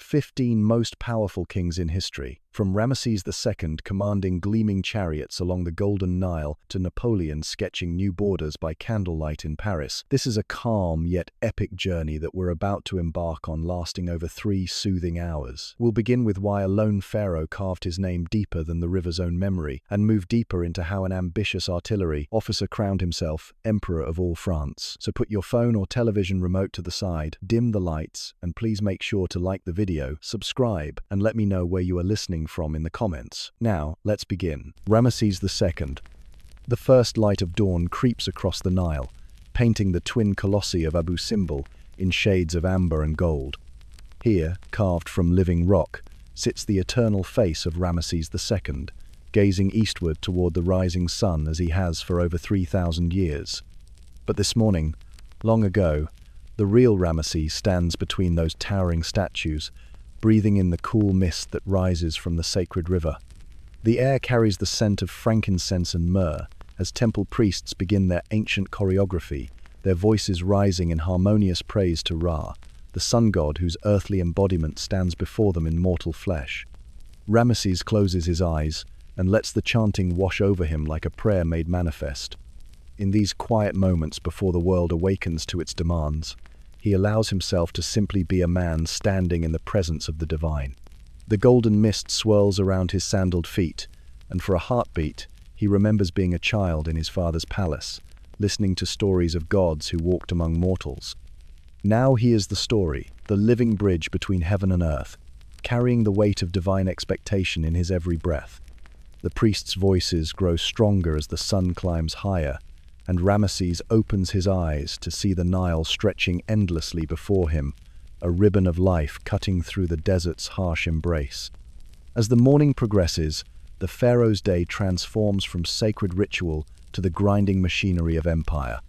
15 most powerful kings in history, from Ramesses II commanding gleaming chariots along the Golden Nile to Napoleon sketching new borders by candlelight in Paris. This is a calm yet epic journey that we're about to embark on, lasting over 3 soothing hours. We'll begin with why a lone pharaoh carved his name deeper than the river's own memory, and move deeper into how an ambitious artillery officer crowned himself Emperor of all France. So put your phone or television remote to the side, dim the lights, and please make sure to like the video, subscribe, and let me know where you are listening from in the comments. Now, let's begin. Ramesses II. The first light of dawn creeps across the Nile, painting the twin colossi of Abu Simbel in shades of amber and gold. Here, carved from living rock, sits the eternal face of Ramesses II, gazing eastward toward the rising sun as he has for over 3,000 years. But this morning, long ago, the real Ramesses stands between those towering statues, breathing in the cool mist that rises from the sacred river. The air carries the scent of frankincense and myrrh as temple priests begin their ancient choreography, their voices rising in harmonious praise to Ra, the sun god whose earthly embodiment stands before them in mortal flesh. Ramesses closes his eyes and lets the chanting wash over him like a prayer made manifest. In these quiet moments before the world awakens to its demands, he allows himself to simply be a man standing in the presence of the divine. The golden mist swirls around his sandaled feet, and for a heartbeat, he remembers being a child in his father's palace, listening to stories of gods who walked among mortals. Now he is the story, the living bridge between heaven and earth, carrying the weight of divine expectation in his every breath. The priests' voices grow stronger as the sun climbs higher, and Ramesses opens his eyes to see the Nile stretching endlessly before him, a ribbon of life cutting through the desert's harsh embrace. As the morning progresses, the pharaoh's day transforms from sacred ritual to the grinding machinery of empire.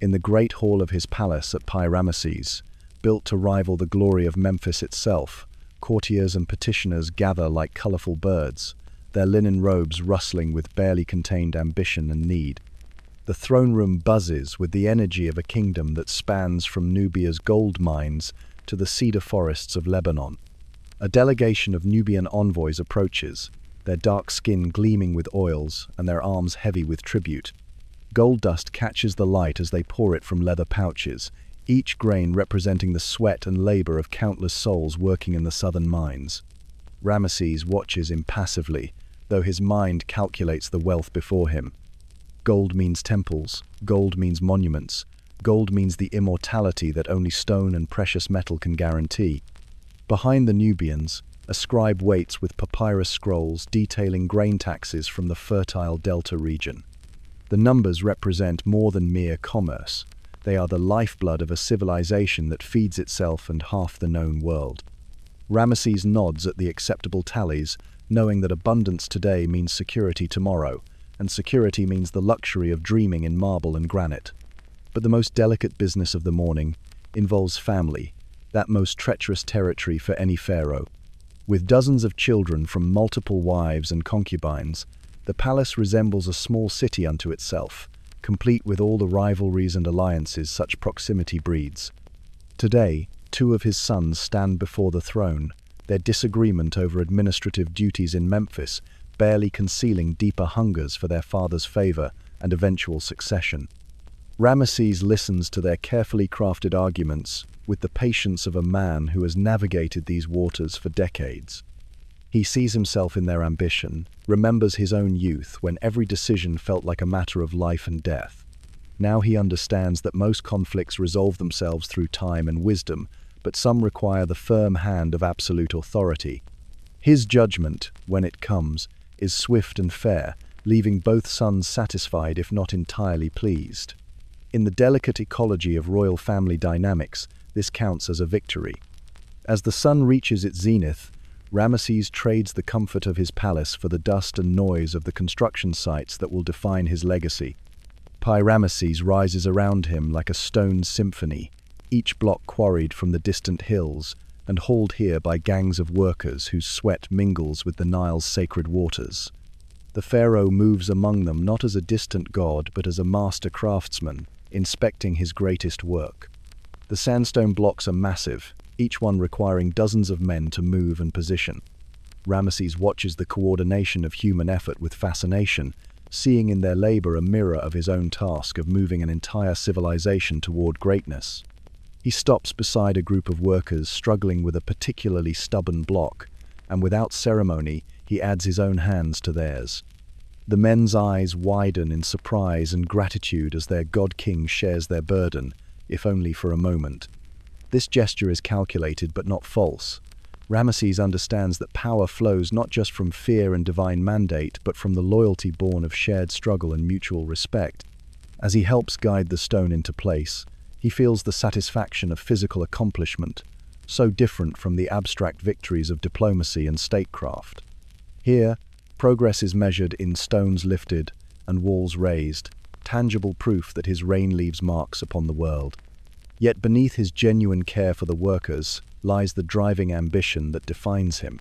In the great hall of his palace at Pi-Ramesses, built to rival the glory of Memphis itself, courtiers and petitioners gather like colorful birds, their linen robes rustling with barely contained ambition and need. The throne room buzzes with the energy of a kingdom that spans from Nubia's gold mines to the cedar forests of Lebanon. A delegation of Nubian envoys approaches, their dark skin gleaming with oils and their arms heavy with tribute. Gold dust catches the light as they pour it from leather pouches, each grain representing the sweat and labor of countless souls working in the southern mines. Ramesses watches impassively, though his mind calculates the wealth before him. Gold means temples, gold means monuments, gold means the immortality that only stone and precious metal can guarantee. Behind the Nubians, a scribe waits with papyrus scrolls detailing grain taxes from the fertile delta region. The numbers represent more than mere commerce. They are the lifeblood of a civilization that feeds itself and half the known world. Ramesses nods at the acceptable tallies, knowing that abundance today means security tomorrow, and security means the luxury of dreaming in marble and granite. But the most delicate business of the morning involves family, that most treacherous territory for any pharaoh. With dozens of children from multiple wives and concubines, the palace resembles a small city unto itself, complete with all the rivalries and alliances such proximity breeds. Today, 2 of his sons stand before the throne, their disagreement over administrative duties in Memphis barely concealing deeper hungers for their father's favor and eventual succession. Ramesses listens to their carefully crafted arguments with the patience of a man who has navigated these waters for decades. He sees himself in their ambition, remembers his own youth when every decision felt like a matter of life and death. Now he understands that most conflicts resolve themselves through time and wisdom, but some require the firm hand of absolute authority. His judgment, when it comes, is swift and fair, leaving both sons satisfied if not entirely pleased. In the delicate ecology of royal family dynamics, this counts as a victory. As the sun reaches its zenith, Ramesses trades the comfort of his palace for the dust and noise of the construction sites that will define his legacy. Pi-Ramesses rises around him like a stone symphony, each block quarried from the distant hills and hauled here by gangs of workers whose sweat mingles with the Nile's sacred waters. The pharaoh moves among them not as a distant god but as a master craftsman, inspecting his greatest work. The sandstone blocks are massive, each one requiring dozens of men to move and position. Ramesses watches the coordination of human effort with fascination, seeing in their labor a mirror of his own task of moving an entire civilization toward greatness. He stops beside a group of workers struggling with a particularly stubborn block, and without ceremony, he adds his own hands to theirs. The men's eyes widen in surprise and gratitude as their god-king shares their burden, if only for a moment. This gesture is calculated but not false. Ramesses understands that power flows not just from fear and divine mandate, but from the loyalty born of shared struggle and mutual respect. As he helps guide the stone into place, he feels the satisfaction of physical accomplishment, so different from the abstract victories of diplomacy and statecraft. Here, progress is measured in stones lifted and walls raised, tangible proof that his reign leaves marks upon the world. Yet beneath his genuine care for the workers lies the driving ambition that defines him.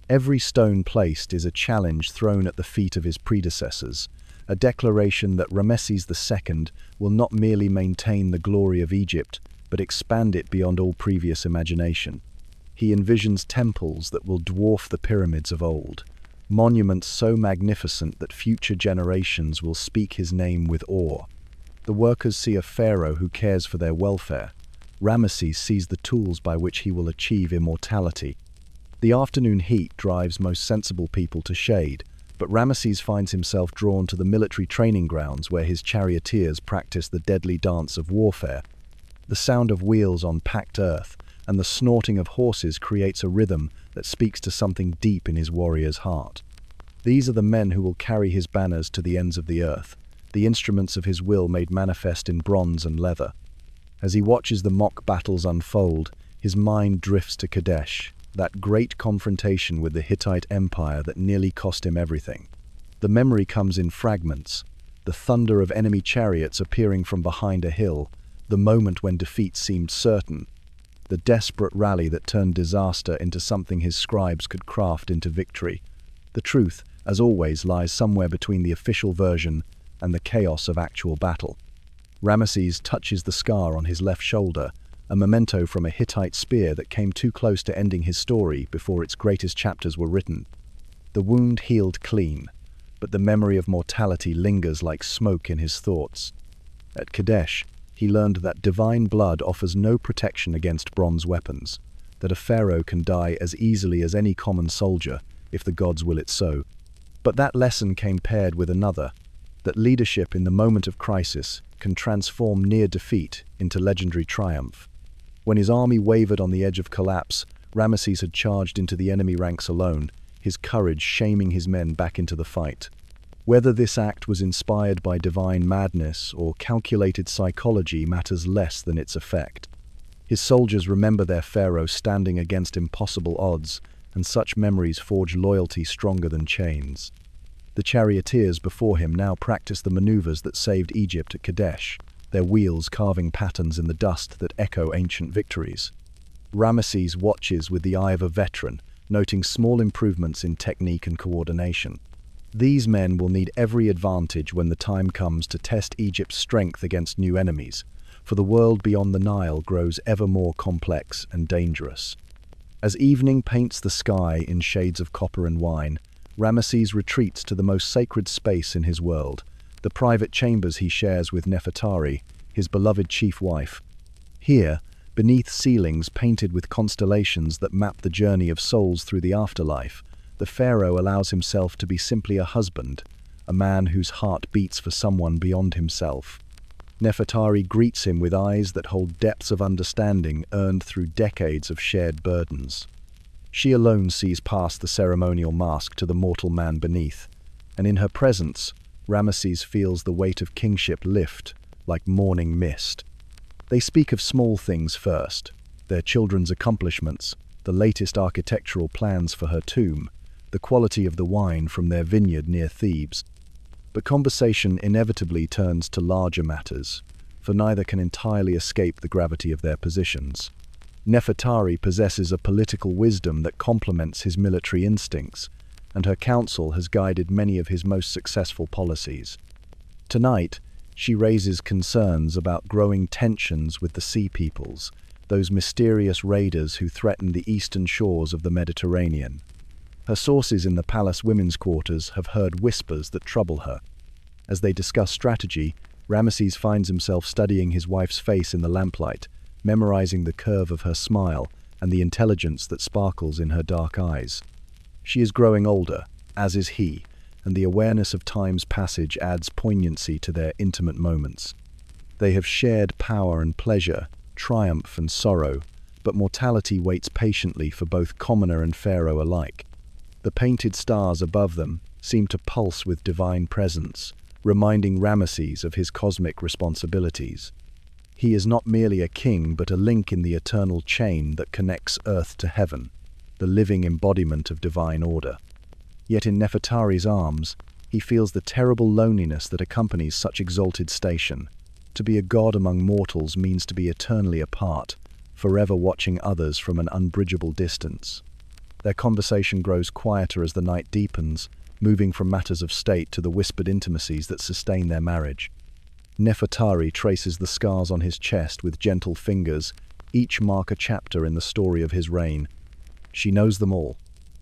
Every stone placed is a challenge thrown at the feet of his predecessors, a declaration that Ramesses II will not merely maintain the glory of Egypt, but expand it beyond all previous imagination. He envisions temples that will dwarf the pyramids of old, monuments so magnificent that future generations will speak his name with awe. The workers see a pharaoh who cares for their welfare. Ramesses sees the tools by which he will achieve immortality. The afternoon heat drives most sensible people to shade, but Ramesses finds himself drawn to the military training grounds where his charioteers practice the deadly dance of warfare. The sound of wheels on packed earth and the snorting of horses creates a rhythm that speaks to something deep in his warrior's heart. These are the men who will carry his banners to the ends of the earth, the instruments of his will made manifest in bronze and leather. As he watches the mock battles unfold, his mind drifts to Kadesh, that great confrontation with the Hittite Empire that nearly cost him everything. The memory comes in fragments, the thunder of enemy chariots appearing from behind a hill, the moment when defeat seemed certain, the desperate rally that turned disaster into something his scribes could craft into victory. The truth, as always, lies somewhere between the official version and the chaos of actual battle. Ramesses touches the scar on his left shoulder, a memento from a Hittite spear that came too close to ending his story before its greatest chapters were written. The wound healed clean, but the memory of mortality lingers like smoke in his thoughts. At Kadesh, he learned that divine blood offers no protection against bronze weapons, that a pharaoh can die as easily as any common soldier, if the gods will it so. But that lesson came paired with another, that leadership in the moment of crisis can transform near defeat into legendary triumph. When his army wavered on the edge of collapse, Ramesses had charged into the enemy ranks alone, his courage shaming his men back into the fight. Whether this act was inspired by divine madness or calculated psychology matters less than its effect. His soldiers remember their pharaoh standing against impossible odds, and such memories forge loyalty stronger than chains. The charioteers before him now practice the maneuvers that saved Egypt at Kadesh, their wheels carving patterns in the dust that echo ancient victories. Ramesses watches with the eye of a veteran, noting small improvements in technique and coordination. These men will need every advantage when the time comes to test Egypt's strength against new enemies, for the world beyond the Nile grows ever more complex and dangerous. As evening paints the sky in shades of copper and wine, Ramesses retreats to the most sacred space in his world, the private chambers he shares with Nefertari, his beloved chief wife. Here, beneath ceilings painted with constellations that map the journey of souls through the afterlife, the pharaoh allows himself to be simply a husband, a man whose heart beats for someone beyond himself. Nefertari greets him with eyes that hold depths of understanding earned through decades of shared burdens. She alone sees past the ceremonial mask to the mortal man beneath, and in her presence, Ramesses feels the weight of kingship lift like morning mist. They speak of small things first, their children's accomplishments, the latest architectural plans for her tomb, the quality of the wine from their vineyard near Thebes. But conversation inevitably turns to larger matters, for neither can entirely escape the gravity of their positions. Nefertari possesses a political wisdom that complements his military instincts, and her counsel has guided many of his most successful policies. Tonight, she raises concerns about growing tensions with the Sea Peoples, those mysterious raiders who threaten the eastern shores of the Mediterranean. Her sources in the palace women's quarters have heard whispers that trouble her. As they discuss strategy, Ramesses finds himself studying his wife's face in the lamplight, memorizing the curve of her smile and the intelligence that sparkles in her dark eyes. She is growing older, as is he, and the awareness of time's passage adds poignancy to their intimate moments. They have shared power and pleasure, triumph and sorrow, but mortality waits patiently for both commoner and pharaoh alike. The painted stars above them seem to pulse with divine presence, reminding Ramesses of his cosmic responsibilities. He is not merely a king, but a link in the eternal chain that connects earth to heaven, the living embodiment of divine order. Yet in Nefertari's arms, he feels the terrible loneliness that accompanies such exalted station. To be a god among mortals means to be eternally apart, forever watching others from an unbridgeable distance. Their conversation grows quieter as the night deepens, moving from matters of state to the whispered intimacies that sustain their marriage. Nefertari traces the scars on his chest with gentle fingers, each mark a chapter in the story of his reign. She knows them all.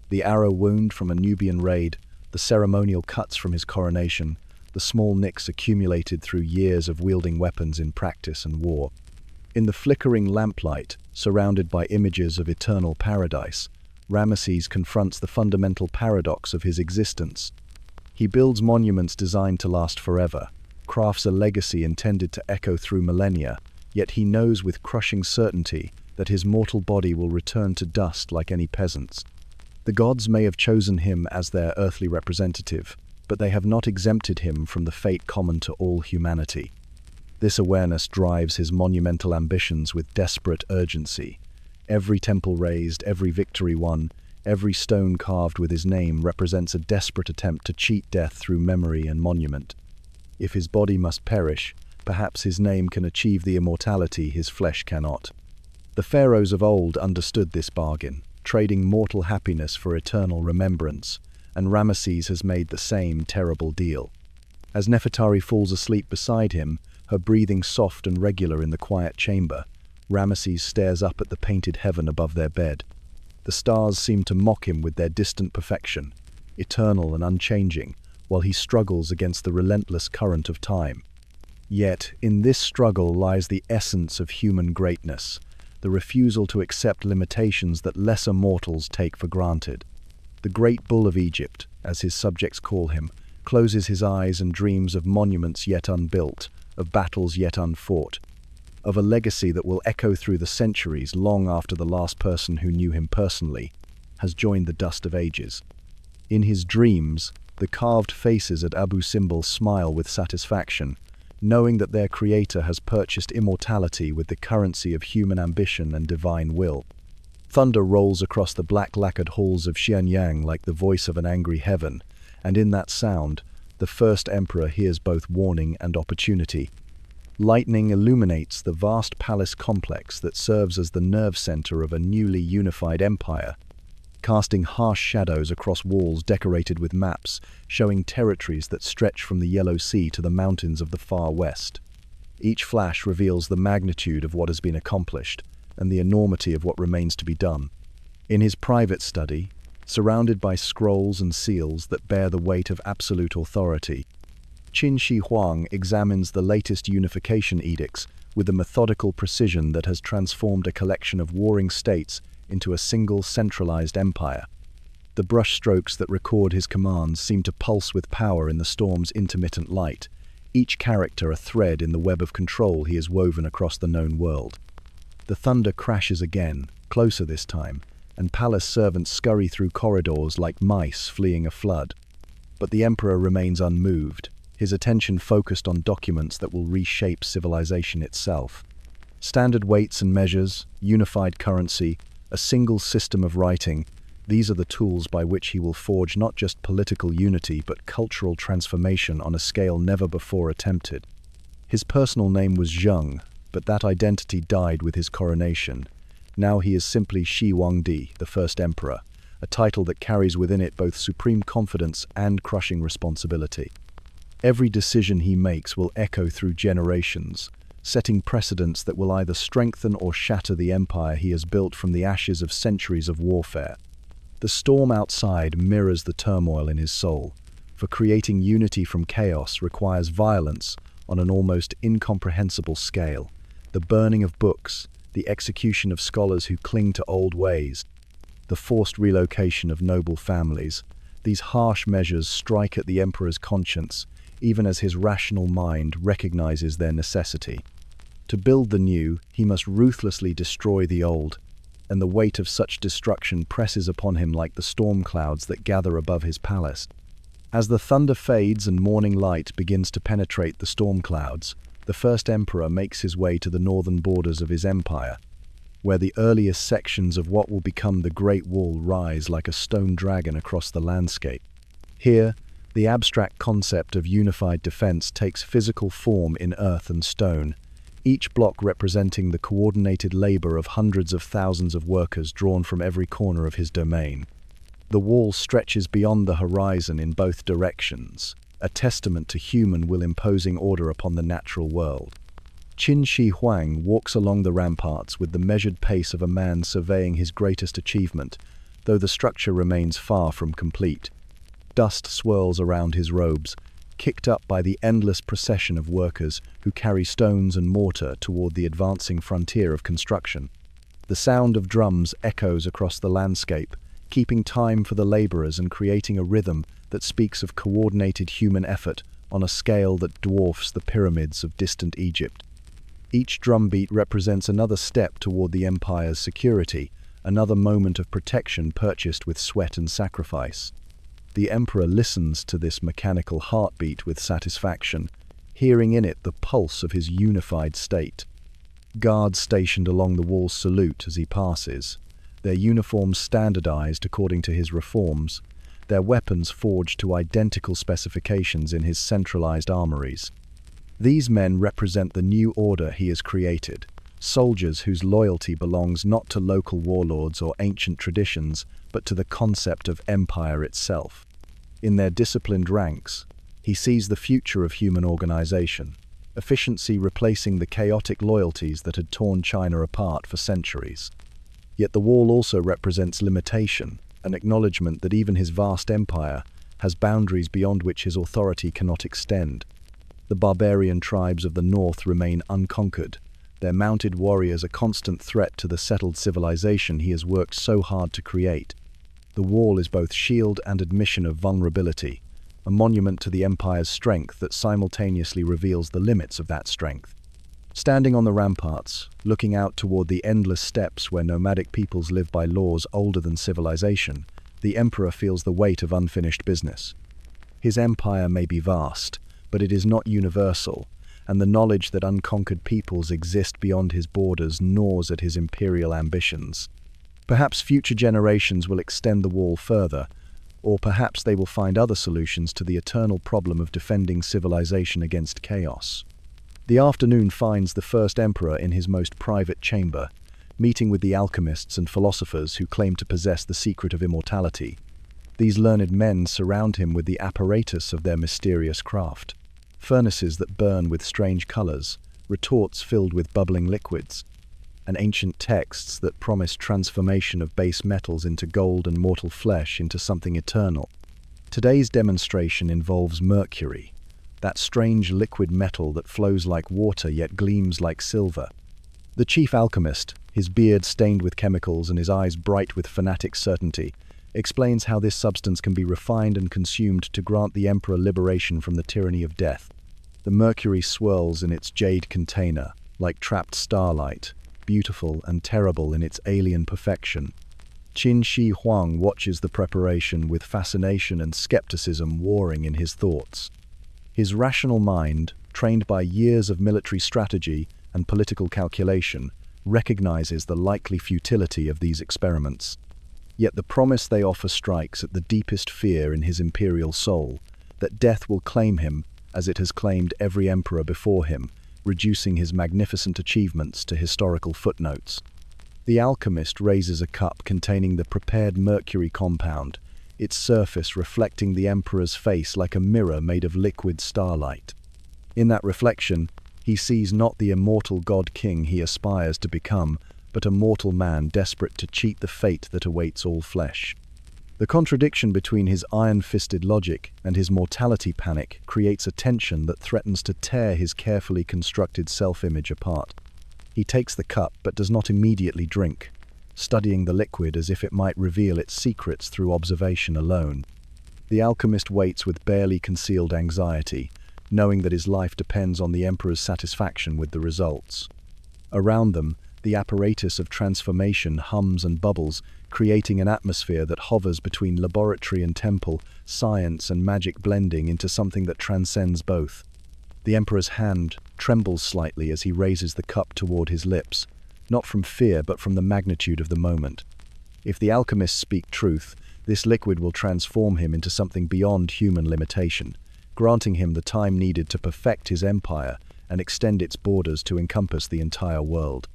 The arrow wound from a Nubian raid, the ceremonial cuts from his coronation, the small nicks accumulated through years of wielding weapons in practice and war. In the flickering lamplight, surrounded by images of eternal paradise, Ramesses confronts the fundamental paradox of his existence. He builds monuments designed to last forever, crafts a legacy intended to echo through millennia, yet he knows with crushing certainty that his mortal body will return to dust like any peasant's. The gods may have chosen him as their earthly representative, but they have not exempted him from the fate common to all humanity. This awareness drives his monumental ambitions with desperate urgency. Every temple raised, every victory won, every stone carved with his name represents a desperate attempt to cheat death through memory and monument. If his body must perish, perhaps his name can achieve the immortality his flesh cannot. The pharaohs of old understood this bargain, trading mortal happiness for eternal remembrance, and Ramesses has made the same terrible deal. As Nefertari falls asleep beside him, her breathing soft and regular in the quiet chamber, Ramesses stares up at the painted heaven above their bed. The stars seem to mock him with their distant perfection, eternal and unchanging, while he struggles against the relentless current of time. Yet, in this struggle lies the essence of human greatness, the refusal to accept limitations that lesser mortals take for granted. The great bull of Egypt, as his subjects call him, closes his eyes and dreams of monuments yet unbuilt, of battles yet unfought, of a legacy that will echo through the centuries long after the last person who knew him personally has joined the dust of ages. In his dreams, the carved faces at Abu Simbel smile with satisfaction, knowing that their creator has purchased immortality with the currency of human ambition and divine will. Thunder rolls across the black lacquered halls of Xianyang like the voice of an angry heaven, and in that sound, the first emperor hears both warning and opportunity. Lightning illuminates the vast palace complex that serves as the nerve center of a newly unified empire, casting harsh shadows across walls decorated with maps, showing territories that stretch from the Yellow Sea to the mountains of the far west. Each flash reveals the magnitude of what has been accomplished, and the enormity of what remains to be done. In his private study, surrounded by scrolls and seals that bear the weight of absolute authority, Qin Shi Huang examines the latest unification edicts with the methodical precision that has transformed a collection of warring states into a single centralized empire. The brushstrokes that record his commands seem to pulse with power in the storm's intermittent light, each character a thread in the web of control he has woven across the known world. The thunder crashes again, closer this time, and palace servants scurry through corridors like mice fleeing a flood. But the emperor remains unmoved, his attention focused on documents that will reshape civilization itself. Standard weights and measures, unified currency, a single system of writing, these are the tools by which he will forge not just political unity but cultural transformation on a scale never before attempted. His personal name was Zheng, but that identity died with his coronation. Now he is simply Shi Huangdi, the first emperor, a title that carries within it both supreme confidence and crushing responsibility. Every decision he makes will echo through generations, setting precedents that will either strengthen or shatter the empire he has built from the ashes of centuries of warfare. The storm outside mirrors the turmoil in his soul, for creating unity from chaos requires violence on an almost incomprehensible scale. The burning of books, the execution of scholars who cling to old ways, the forced relocation of noble families. These harsh measures strike at the emperor's conscience, even as his rational mind recognizes their necessity. To build the new, he must ruthlessly destroy the old, and the weight of such destruction presses upon him like the storm clouds that gather above his palace. As the thunder fades and morning light begins to penetrate the storm clouds, the first emperor makes his way to the northern borders of his empire, where the earliest sections of what will become the Great Wall rise like a stone dragon across the landscape. Here, the abstract concept of unified defense takes physical form in earth and stone, each block representing the coordinated labor of hundreds of thousands of workers drawn from every corner of his domain. The wall stretches beyond the horizon in both directions, a testament to human will imposing order upon the natural world. Qin Shi Huang walks along the ramparts with the measured pace of a man surveying his greatest achievement, though the structure remains far from complete. Dust swirls around his robes, kicked up by the endless procession of workers who carry stones and mortar toward the advancing frontier of construction. The sound of drums echoes across the landscape, keeping time for the laborers and creating a rhythm that speaks of coordinated human effort on a scale that dwarfs the pyramids of distant Egypt. Each drumbeat represents another step toward the empire's security, another moment of protection purchased with sweat and sacrifice. The emperor listens to this mechanical heartbeat with satisfaction, hearing in it the pulse of his unified state. Guards stationed along the walls salute as he passes, their uniforms standardized according to his reforms, their weapons forged to identical specifications in his centralized armories. These men represent the new order he has created, soldiers whose loyalty belongs not to local warlords or ancient traditions, but to the concept of empire itself. In their disciplined ranks, he sees the future of human organization, efficiency replacing the chaotic loyalties that had torn China apart for centuries. Yet the wall also represents limitation, an acknowledgement that even his vast empire has boundaries beyond which his authority cannot extend. The barbarian tribes of the north remain unconquered, their mounted warriors a constant threat to the settled civilization he has worked so hard to create. The wall is both shield and admission of vulnerability, a monument to the empire's strength that simultaneously reveals the limits of that strength. Standing on the ramparts, looking out toward the endless steppes where nomadic peoples live by laws older than civilization, the emperor feels the weight of unfinished business. His empire may be vast, but it is not universal, and the knowledge that unconquered peoples exist beyond his borders gnaws at his imperial ambitions. Perhaps future generations will extend the wall further, or perhaps they will find other solutions to the eternal problem of defending civilization against chaos. The afternoon finds the first emperor in his most private chamber, meeting with the alchemists and philosophers who claim to possess the secret of immortality. These learned men surround him with the apparatus of their mysterious craft. Furnaces that burn with strange colors, retorts filled with bubbling liquids, and ancient texts that promise transformation of base metals into gold and mortal flesh into something eternal. Today's demonstration involves mercury, that strange liquid metal that flows like water yet gleams like silver. The chief alchemist, his beard stained with chemicals and his eyes bright with fanatic certainty, explains how this substance can be refined and consumed to grant the emperor liberation from the tyranny of death. The mercury swirls in its jade container, like trapped starlight, beautiful and terrible in its alien perfection. Qin Shi Huang watches the preparation with fascination and skepticism warring in his thoughts. His rational mind, trained by years of military strategy and political calculation, recognizes the likely futility of these experiments. Yet the promise they offer strikes at the deepest fear in his imperial soul, that death will claim him as it has claimed every emperor before him, reducing his magnificent achievements to historical footnotes. The alchemist raises a cup containing the prepared mercury compound, its surface reflecting the emperor's face like a mirror made of liquid starlight. In that reflection, He sees not the immortal god-king he aspires to become, but a mortal man desperate to cheat the fate that awaits all flesh. The contradiction between his iron-fisted logic and his mortality panic creates a tension that threatens to tear his carefully constructed self-image apart. He takes the cup but does not immediately drink, studying the liquid as if it might reveal its secrets through observation alone. The alchemist waits with barely concealed anxiety, knowing that his life depends on the emperor's satisfaction with the results. Around them, the apparatus of transformation hums and bubbles, creating an atmosphere that hovers between laboratory and temple, science and magic blending into something that transcends both. The emperor's hand trembles slightly as he raises the cup toward his lips, not from fear but from the magnitude of the moment. If the alchemists speak truth, this liquid will transform him into something beyond human limitation, granting him the time needed to perfect his empire and extend its borders to encompass the entire world.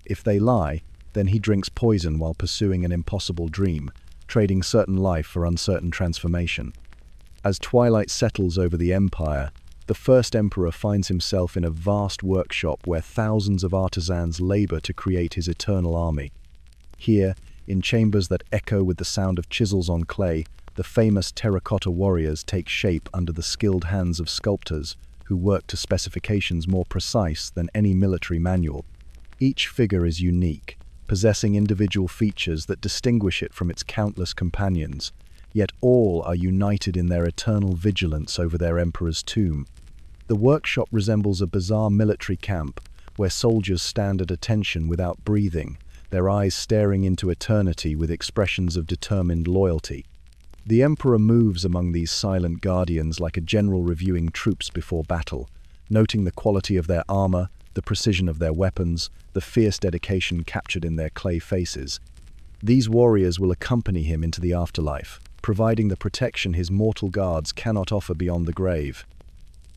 If they lie, then he drinks poison while pursuing an impossible dream, trading certain life for uncertain transformation. As twilight settles over the empire, the first emperor finds himself in a vast workshop where thousands of artisans labor to create his eternal army. Here, in chambers that echo with the sound of chisels on clay, the famous terracotta warriors take shape under the skilled hands of sculptors who work to specifications more precise than any military manual. Each figure is unique, possessing individual features that distinguish it from its countless companions, yet all are united in their eternal vigilance over their emperor's tomb. The workshop resembles a bizarre military camp, where soldiers stand at attention without breathing, their eyes staring into eternity with expressions of determined loyalty. The emperor moves among these silent guardians like a general reviewing troops before battle, noting the quality of their armor, the precision of their weapons, the fierce dedication captured in their clay faces. These warriors will accompany him into the afterlife, providing the protection his mortal guards cannot offer beyond the grave.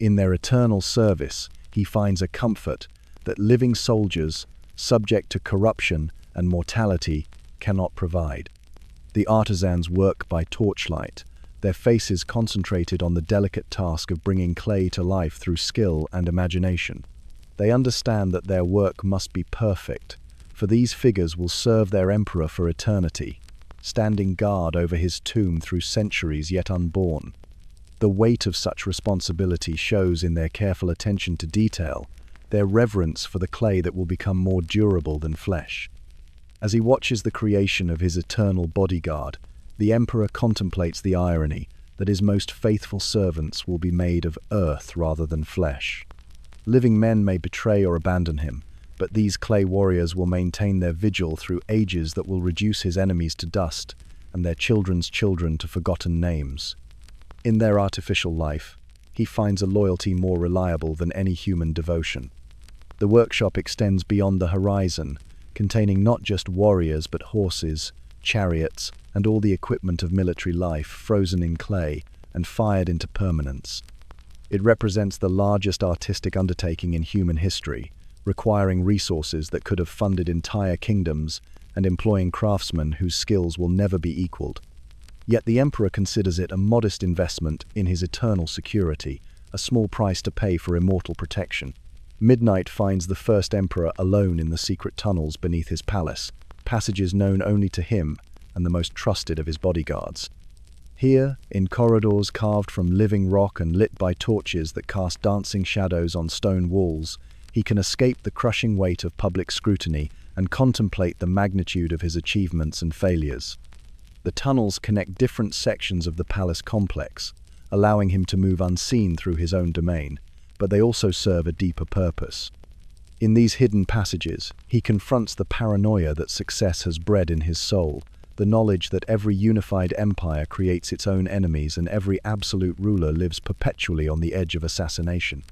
In their eternal service, he finds a comfort that living soldiers, subject to corruption and mortality, cannot provide. The artisans work by torchlight, their faces concentrated on the delicate task of bringing clay to life through skill and imagination. They understand that their work must be perfect, for these figures will serve their emperor for eternity, standing guard over his tomb through centuries yet unborn. The weight of such responsibility shows in their careful attention to detail, their reverence for the clay that will become more durable than flesh. As he watches the creation of his eternal bodyguard, the emperor contemplates the irony that his most faithful servants will be made of earth rather than flesh. Living men may betray or abandon him, but these clay warriors will maintain their vigil through ages that will reduce his enemies to dust and their children's children to forgotten names. In their artificial life, he finds a loyalty more reliable than any human devotion. The workshop extends beyond the horizon, containing not just warriors but horses, chariots, and all the equipment of military life frozen in clay and fired into permanence. It represents the largest artistic undertaking in human history, requiring resources that could have funded entire kingdoms and employing craftsmen whose skills will never be equaled. Yet the emperor considers it a modest investment in his eternal security, a small price to pay for immortal protection. Midnight finds the first emperor alone in the secret tunnels beneath his palace, passages known only to him and the most trusted of his bodyguards. Here, in corridors carved from living rock and lit by torches that cast dancing shadows on stone walls, he can escape the crushing weight of public scrutiny and contemplate the magnitude of his achievements and failures. The tunnels connect different sections of the palace complex, allowing him to move unseen through his own domain, but they also serve a deeper purpose. In these hidden passages, he confronts the paranoia that success has bred in his soul, the knowledge that every unified empire creates its own enemies and every absolute ruler lives perpetually on the edge of assassination.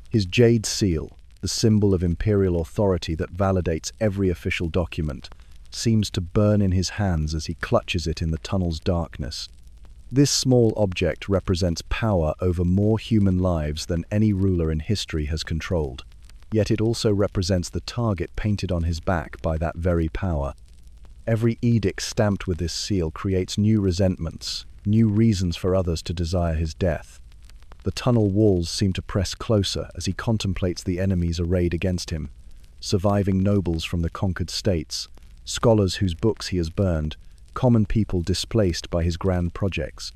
His jade seal, the symbol of imperial authority that validates every official document, seems to burn in his hands as he clutches it in the tunnel's darkness. This small object represents power over more human lives than any ruler in history has controlled. Yet it also represents the target painted on his back by that very power. Every edict stamped with this seal creates new resentments, new reasons for others to desire his death. The tunnel walls seem to press closer as he contemplates the enemies arrayed against him. Surviving nobles from the conquered states, scholars whose books he has burned, common people displaced by his grand projects.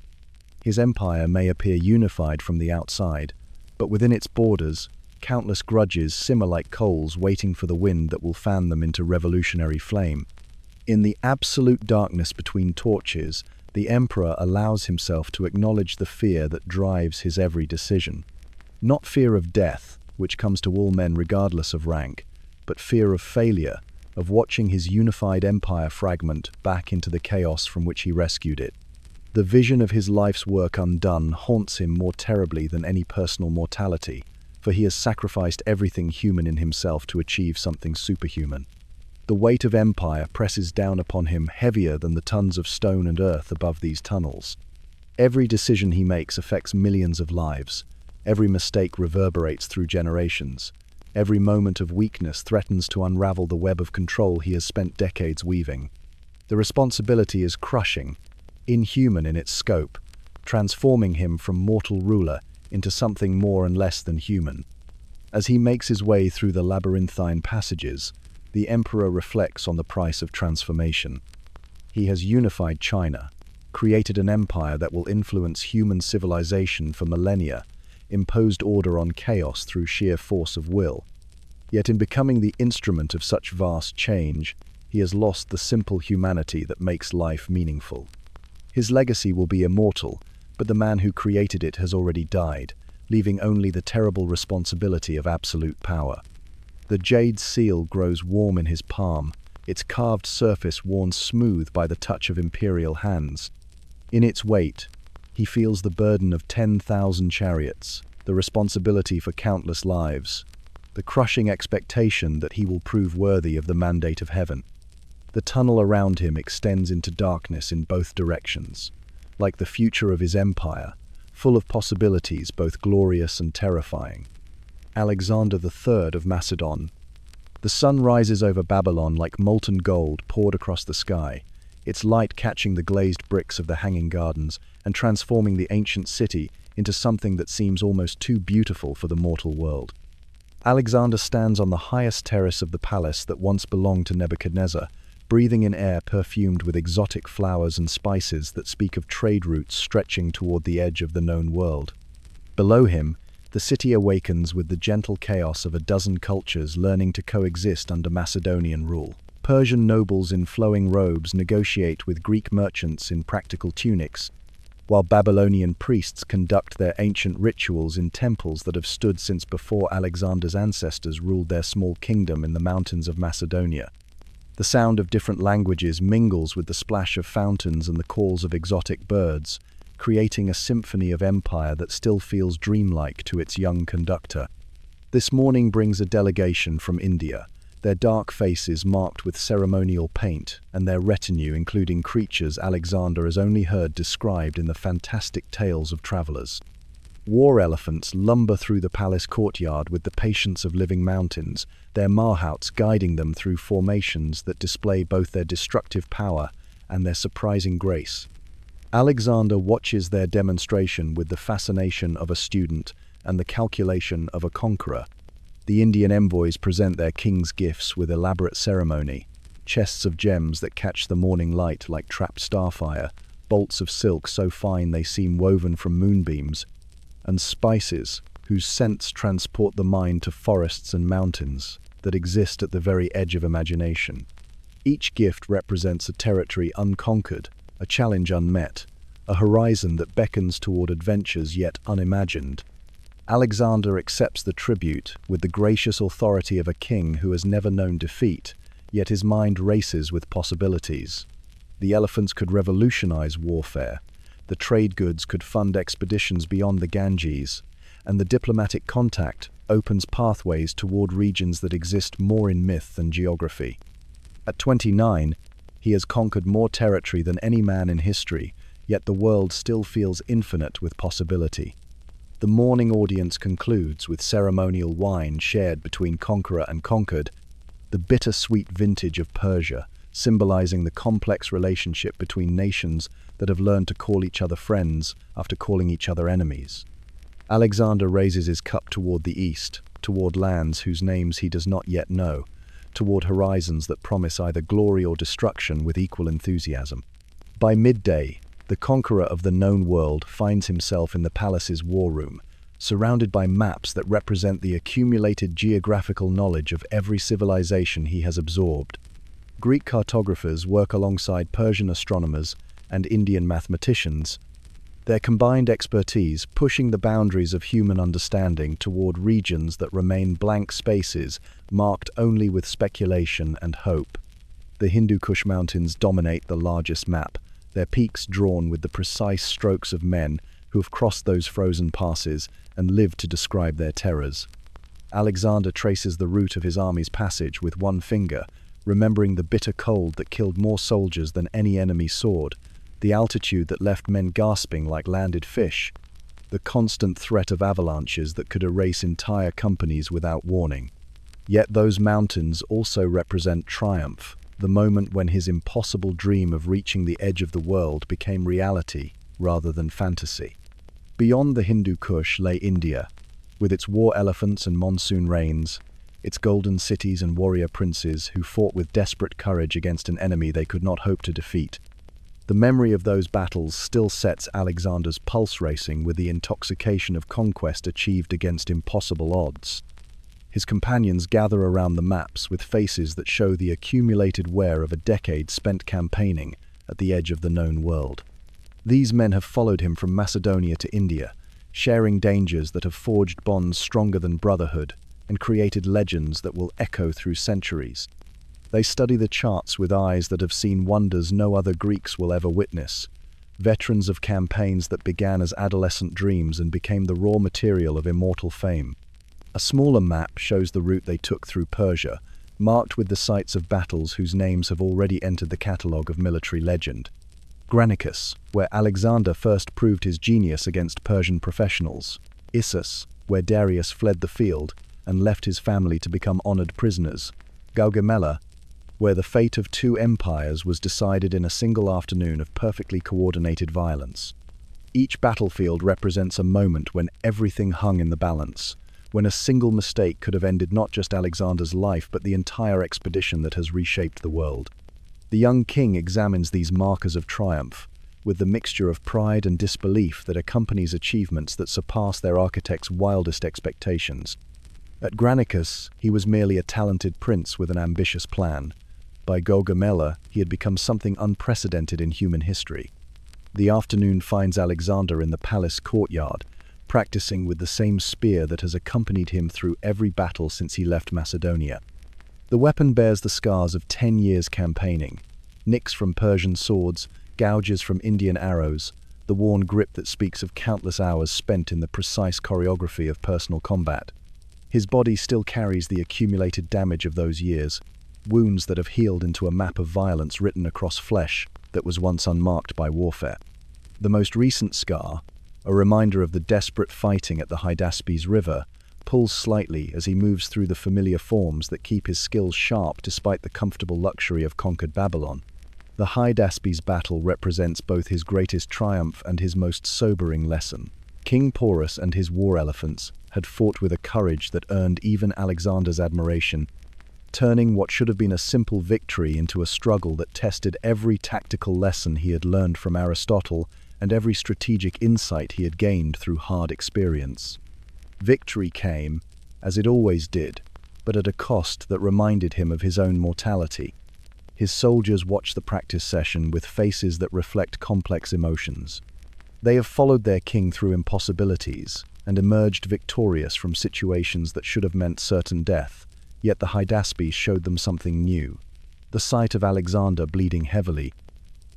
His empire may appear unified from the outside, but within its borders, countless grudges simmer like coals waiting for the wind that will fan them into revolutionary flame. In the absolute darkness between torches, the emperor allows himself to acknowledge the fear that drives his every decision. Not fear of death, which comes to all men regardless of rank, but fear of failure, of watching his unified empire fragment back into the chaos from which he rescued it. The vision of his life's work undone haunts him more terribly than any personal mortality, for he has sacrificed everything human in himself to achieve something superhuman. The weight of empire presses down upon him heavier than the tons of stone and earth above these tunnels. Every decision he makes affects millions of lives. Every mistake reverberates through generations. Every moment of weakness threatens to unravel the web of control he has spent decades weaving. The responsibility is crushing, inhuman in its scope, transforming him from mortal ruler into something more and less than human. As he makes his way through the labyrinthine passages, the emperor reflects on the price of transformation. He has unified China, created an empire that will influence human civilization for millennia, imposed order on chaos through sheer force of will. Yet in becoming the instrument of such vast change, he has lost the simple humanity that makes life meaningful. His legacy will be immortal, but the man who created it has already died, leaving only the terrible responsibility of absolute power. The jade seal grows warm in his palm, its carved surface worn smooth by the touch of imperial hands. In its weight, he feels the burden of 10,000 chariots, the responsibility for countless lives, the crushing expectation that he will prove worthy of the mandate of heaven. The tunnel around him extends into darkness in both directions, like the future of his empire, full of possibilities both glorious and terrifying. Alexander III of Macedon. The sun rises over Babylon like molten gold poured across the sky, its light catching the glazed bricks of the Hanging Gardens and transforming the ancient city into something that seems almost too beautiful for the mortal world. Alexander stands on the highest terrace of the palace that once belonged to Nebuchadnezzar, breathing in air perfumed with exotic flowers and spices that speak of trade routes stretching toward the edge of the known world. Below him, the city awakens with the gentle chaos of a dozen cultures learning to coexist under Macedonian rule. Persian nobles in flowing robes negotiate with Greek merchants in practical tunics, while Babylonian priests conduct their ancient rituals in temples that have stood since before Alexander's ancestors ruled their small kingdom in the mountains of Macedonia. The sound of different languages mingles with the splash of fountains and the calls of exotic birds, creating a symphony of empire that still feels dreamlike to its young conductor. This morning brings a delegation from India, their dark faces marked with ceremonial paint, and their retinue including creatures Alexander has only heard described in the fantastic tales of travelers. War elephants lumber through the palace courtyard with the patience of living mountains, their mahouts guiding them through formations that display both their destructive power and their surprising grace. Alexander watches their demonstration with the fascination of a student and the calculation of a conqueror. The Indian envoys present their king's gifts with elaborate ceremony, chests of gems that catch the morning light like trapped starfire, bolts of silk so fine they seem woven from moonbeams, and spices whose scents transport the mind to forests and mountains that exist at the very edge of imagination. Each gift represents a territory unconquered, a challenge unmet, a horizon that beckons toward adventures yet unimagined. Alexander accepts the tribute with the gracious authority of a king who has never known defeat, yet his mind races with possibilities. The elephants could revolutionize warfare, the trade goods could fund expeditions beyond the Ganges, and the diplomatic contact opens pathways toward regions that exist more in myth than geography. At 29, he has conquered more territory than any man in history, yet the world still feels infinite with possibility. The morning audience concludes with ceremonial wine shared between conqueror and conquered, the bittersweet vintage of Persia, symbolizing the complex relationship between nations that have learned to call each other friends after calling each other enemies. Alexander raises his cup toward the east, toward lands whose names he does not yet know, toward horizons that promise either glory or destruction with equal enthusiasm. By midday, the conqueror of the known world finds himself in the palace's war room, surrounded by maps that represent the accumulated geographical knowledge of every civilization he has absorbed. Greek cartographers work alongside Persian astronomers and Indian mathematicians, their combined expertise pushing the boundaries of human understanding toward regions that remain blank spaces marked only with speculation and hope. The Hindu Kush Mountains dominate the largest map, their peaks drawn with the precise strokes of men who have crossed those frozen passes and lived to describe their terrors. Alexander traces the route of his army's passage with one finger, remembering the bitter cold that killed more soldiers than any enemy sword, the altitude that left men gasping like landed fish, the constant threat of avalanches that could erase entire companies without warning. Yet those mountains also represent triumph, the moment when his impossible dream of reaching the edge of the world became reality rather than fantasy. Beyond the Hindu Kush lay India, with its war elephants and monsoon rains, its golden cities and warrior princes who fought with desperate courage against an enemy they could not hope to defeat. The memory of those battles still sets Alexander's pulse racing with the intoxication of conquest achieved against impossible odds. His companions gather around the maps with faces that show the accumulated wear of a decade spent campaigning at the edge of the known world. These men have followed him from Macedonia to India, sharing dangers that have forged bonds stronger than brotherhood and created legends that will echo through centuries. They study the charts with eyes that have seen wonders no other Greeks will ever witness, veterans of campaigns that began as adolescent dreams and became the raw material of immortal fame. A smaller map shows the route they took through Persia, marked with the sites of battles whose names have already entered the catalogue of military legend. Granicus, where Alexander first proved his genius against Persian professionals. Issus, where Darius fled the field and left his family to become honored prisoners. Gaugamela, where the fate of two empires was decided in a single afternoon of perfectly coordinated violence. Each battlefield represents a moment when everything hung in the balance, when a single mistake could have ended not just Alexander's life but the entire expedition that has reshaped the world. The young king examines these markers of triumph, with the mixture of pride and disbelief that accompanies achievements that surpass their architect's wildest expectations. At Granicus, he was merely a talented prince with an ambitious plan. By Gaugamela, he had become something unprecedented in human history. The afternoon finds Alexander in the palace courtyard, practicing with the same spear that has accompanied him through every battle since he left Macedonia. The weapon bears the scars of 10 years campaigning, nicks from Persian swords, gouges from Indian arrows, the worn grip that speaks of countless hours spent in the precise choreography of personal combat. His body still carries the accumulated damage of those years, wounds that have healed into a map of violence written across flesh that was once unmarked by warfare. The most recent scar, a reminder of the desperate fighting at the Hydaspes River, pulls slightly as he moves through the familiar forms that keep his skills sharp despite the comfortable luxury of conquered Babylon. The Hydaspes battle represents both his greatest triumph and his most sobering lesson. King Porus and his war elephants had fought with a courage that earned even Alexander's admiration, turning what should have been a simple victory into a struggle that tested every tactical lesson he had learned from Aristotle and every strategic insight he had gained through hard experience. Victory came, as it always did, but at a cost that reminded him of his own mortality. His soldiers watched the practice session with faces that reflect complex emotions. They have followed their king through impossibilities and emerged victorious from situations that should have meant certain death, yet the Hydaspes showed them something new. The sight of Alexander bleeding heavily,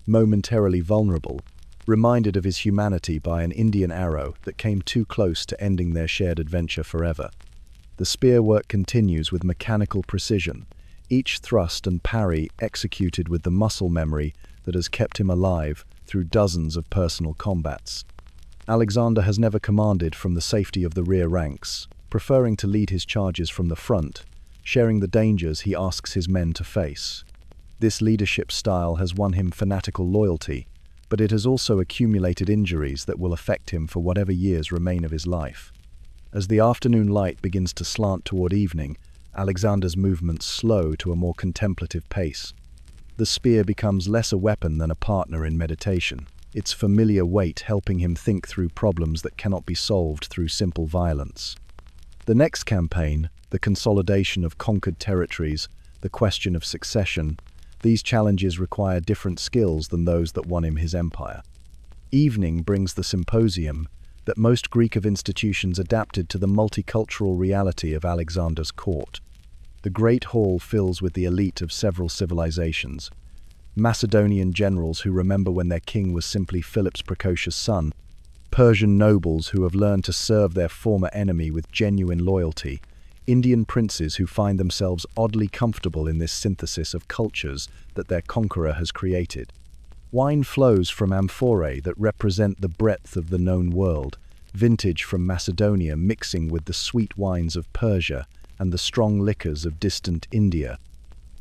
momentarily vulnerable, reminded of his humanity by an Indian arrow that came too close to ending their shared adventure forever. The spear work continues with mechanical precision, each thrust and parry executed with the muscle memory that has kept him alive through dozens of personal combats. Alexander has never commanded from the safety of the rear ranks, preferring to lead his charges from the front, sharing the dangers he asks his men to face. This leadership style has won him fanatical loyalty, but it has also accumulated injuries that will affect him for whatever years remain of his life. As the afternoon light begins to slant toward evening, Alexander's movements slow to a more contemplative pace. The spear becomes less a weapon than a partner in meditation, its familiar weight helping him think through problems that cannot be solved through simple violence. The next campaign, the consolidation of conquered territories, the question of succession, these challenges require different skills than those that won him his empire. Evening brings the symposium that most Greek institutions adapted to the multicultural reality of Alexander's court. The great hall fills with the elite of several civilizations. Macedonian generals who remember when their king was simply Philip's precocious son, Persian nobles who have learned to serve their former enemy with genuine loyalty, Indian princes who find themselves oddly comfortable in this synthesis of cultures that their conqueror has created. Wine flows from amphorae that represent the breadth of the known world, vintage from Macedonia mixing with the sweet wines of Persia and the strong liquors of distant India.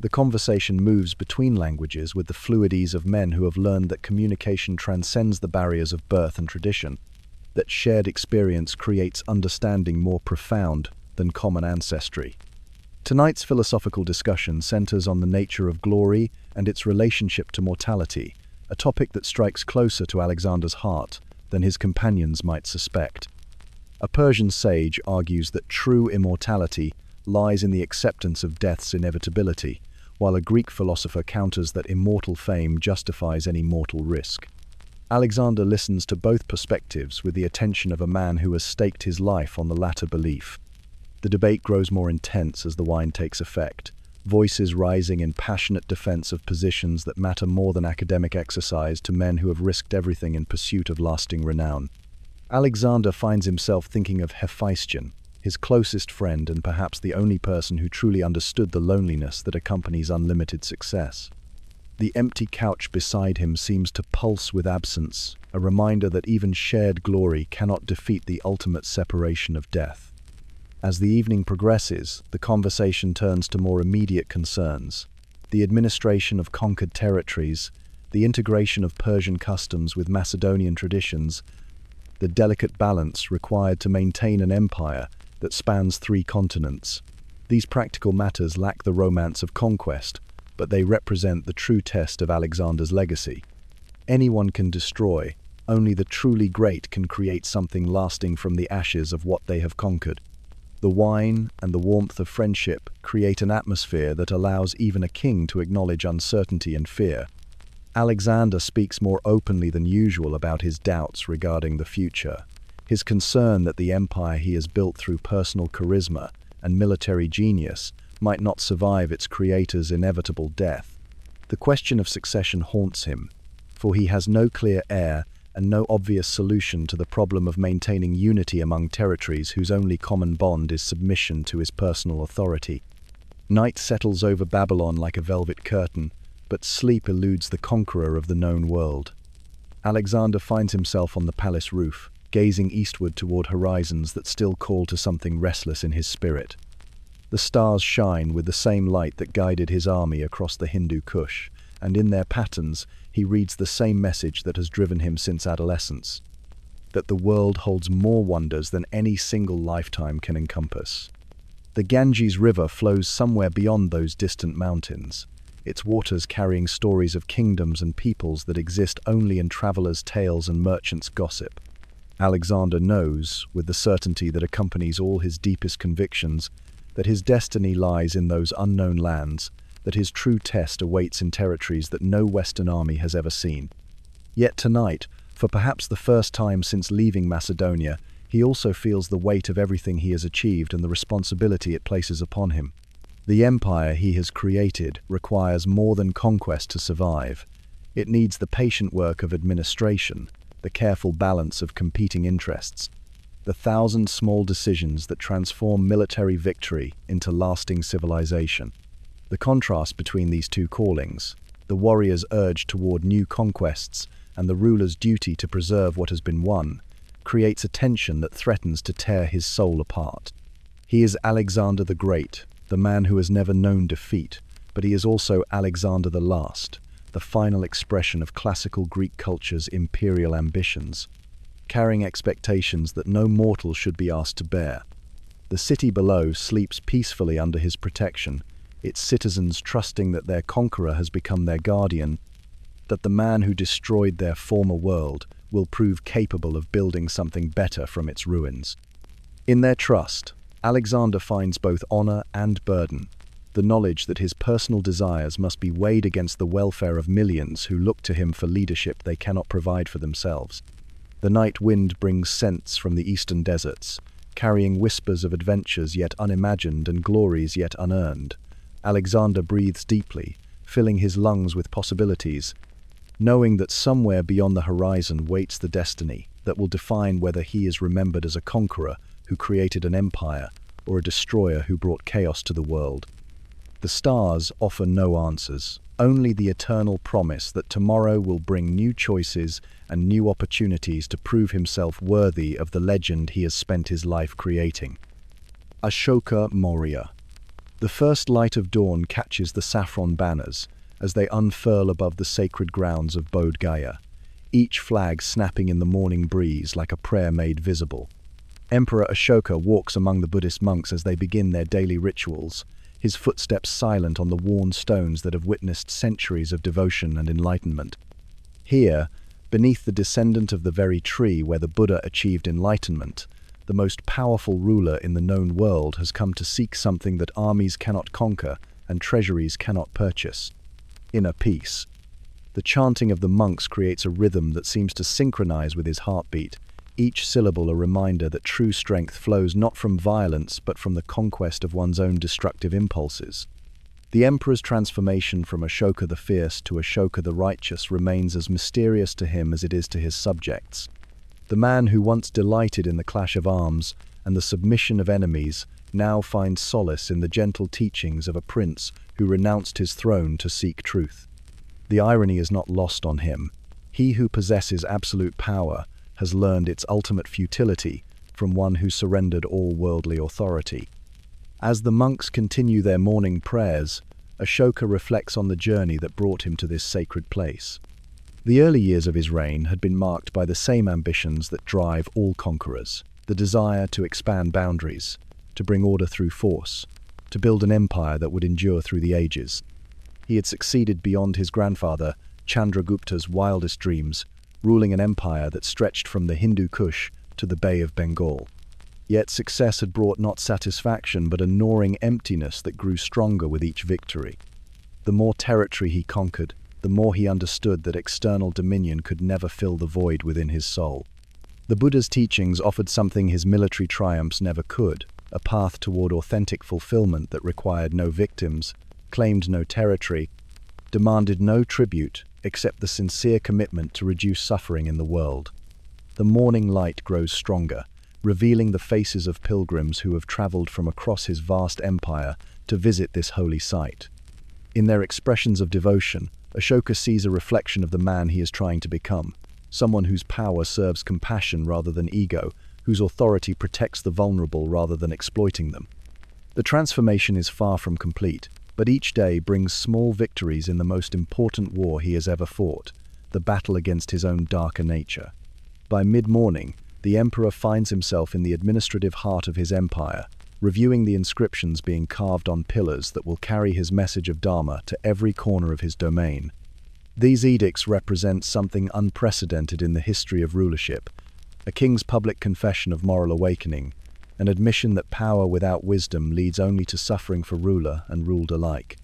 The conversation moves between languages with the fluid ease of men who have learned that communication transcends the barriers of birth and tradition, that shared experience creates understanding more profound than common ancestry. Tonight's philosophical discussion centers on the nature of glory and its relationship to mortality, a topic that strikes closer to Alexander's heart than his companions might suspect. A Persian sage argues that true immortality lies in the acceptance of death's inevitability, while a Greek philosopher counters that immortal fame justifies any mortal risk. Alexander listens to both perspectives with the attention of a man who has staked his life on the latter belief. The debate grows more intense as the wine takes effect, voices rising in passionate defense of positions that matter more than academic exercise to men who have risked everything in pursuit of lasting renown. Alexander finds himself thinking of Hephaestion, his closest friend and perhaps the only person who truly understood the loneliness that accompanies unlimited success. The empty couch beside him seems to pulse with absence, a reminder that even shared glory cannot defeat the ultimate separation of death. As the evening progresses, the conversation turns to more immediate concerns: the administration of conquered territories, the integration of Persian customs with Macedonian traditions, the delicate balance required to maintain an empire that spans 3 continents. These practical matters lack the romance of conquest, but they represent the true test of Alexander's legacy. Anyone can destroy, only the truly great can create something lasting from the ashes of what they have conquered. The wine and the warmth of friendship create an atmosphere that allows even a king to acknowledge uncertainty and fear. Alexander speaks more openly than usual about his doubts regarding the future, his concern that the empire he has built through personal charisma and military genius might not survive its creator's inevitable death. The question of succession haunts him, for he has no clear heir and no obvious solution to the problem of maintaining unity among territories whose only common bond is submission to his personal authority. Night settles over Babylon like a velvet curtain, but sleep eludes the conqueror of the known world. Alexander finds himself on the palace roof, gazing eastward toward horizons that still call to something restless in his spirit. The stars shine with the same light that guided his army across the Hindu Kush, and in their patterns he reads the same message that has driven him since adolescence: that the world holds more wonders than any single lifetime can encompass. The Ganges River flows somewhere beyond those distant mountains, its waters carrying stories of kingdoms and peoples that exist only in travelers' tales and merchants' gossip. Alexander knows, with the certainty that accompanies all his deepest convictions, that his destiny lies in those unknown lands, that his true test awaits in territories that no Western army has ever seen. Yet tonight, for perhaps the first time since leaving Macedonia, he also feels the weight of everything he has achieved and the responsibility it places upon him. The empire he has created requires more than conquest to survive. It needs the patient work of administration, the careful balance of competing interests, the 1,000 small decisions that transform military victory into lasting civilization. The contrast between these two callings, the warrior's urge toward new conquests and the ruler's duty to preserve what has been won, creates a tension that threatens to tear his soul apart. He is Alexander the Great, the man who has never known defeat, but he is also Alexander the Last, the final expression of classical Greek culture's imperial ambitions, carrying expectations that no mortal should be asked to bear. The city below sleeps peacefully under his protection, its citizens trusting that their conqueror has become their guardian, that the man who destroyed their former world will prove capable of building something better from its ruins. In their trust, Alexander finds both honor and burden, the knowledge that his personal desires must be weighed against the welfare of millions who look to him for leadership they cannot provide for themselves. The night wind brings scents from the eastern deserts, carrying whispers of adventures yet unimagined and glories yet unearned. Alexander breathes deeply, filling his lungs with possibilities, knowing that somewhere beyond the horizon waits the destiny that will define whether he is remembered as a conqueror who created an empire or a destroyer who brought chaos to the world. The stars offer no answers, only the eternal promise that tomorrow will bring new choices and new opportunities to prove himself worthy of the legend he has spent his life creating. Ashoka Maurya. The first light of dawn catches the saffron banners as they unfurl above the sacred grounds of Bodh Gaya, each flag snapping in the morning breeze like a prayer made visible. Emperor Ashoka walks among the Buddhist monks as they begin their daily rituals, his footsteps silent on the worn stones that have witnessed centuries of devotion and enlightenment. Here, beneath the descendant of the very tree where the Buddha achieved enlightenment, the most powerful ruler in the known world has come to seek something that armies cannot conquer and treasuries cannot purchase: inner peace. The chanting of the monks creates a rhythm that seems to synchronize with his heartbeat, each syllable a reminder that true strength flows not from violence but from the conquest of one's own destructive impulses. The emperor's transformation from Ashoka the Fierce to Ashoka the Righteous remains as mysterious to him as it is to his subjects. The man who once delighted in the clash of arms and the submission of enemies now finds solace in the gentle teachings of a prince who renounced his throne to seek truth. The irony is not lost on him. He who possesses absolute power has learned its ultimate futility from one who surrendered all worldly authority. As the monks continue their morning prayers, Ashoka reflects on the journey that brought him to this sacred place. The early years of his reign had been marked by the same ambitions that drive all conquerors: the desire to expand boundaries, to bring order through force, to build an empire that would endure through the ages. He had succeeded beyond his grandfather, Chandragupta's wildest dreams, ruling an empire that stretched from the Hindu Kush to the Bay of Bengal. Yet success had brought not satisfaction but a gnawing emptiness that grew stronger with each victory. The more territory he conquered, the more he understood that external dominion could never fill the void within his soul. The Buddha's teachings offered something his military triumphs never could: a path toward authentic fulfillment that required no victims, claimed no territory, demanded no tribute except the sincere commitment to reduce suffering in the world. The morning light grows stronger, revealing the faces of pilgrims who have traveled from across his vast empire to visit this holy site. In their expressions of devotion, Ashoka sees a reflection of the man he is trying to become, someone whose power serves compassion rather than ego, whose authority protects the vulnerable rather than exploiting them. The transformation is far from complete, but each day brings small victories in the most important war he has ever fought, the battle against his own darker nature. By mid-morning, the emperor finds himself in the administrative heart of his empire, reviewing the inscriptions being carved on pillars that will carry his message of Dharma to every corner of his domain. These edicts represent something unprecedented in the history of rulership: a king's public confession of moral awakening, an admission that power without wisdom leads only to suffering for ruler and ruled alike.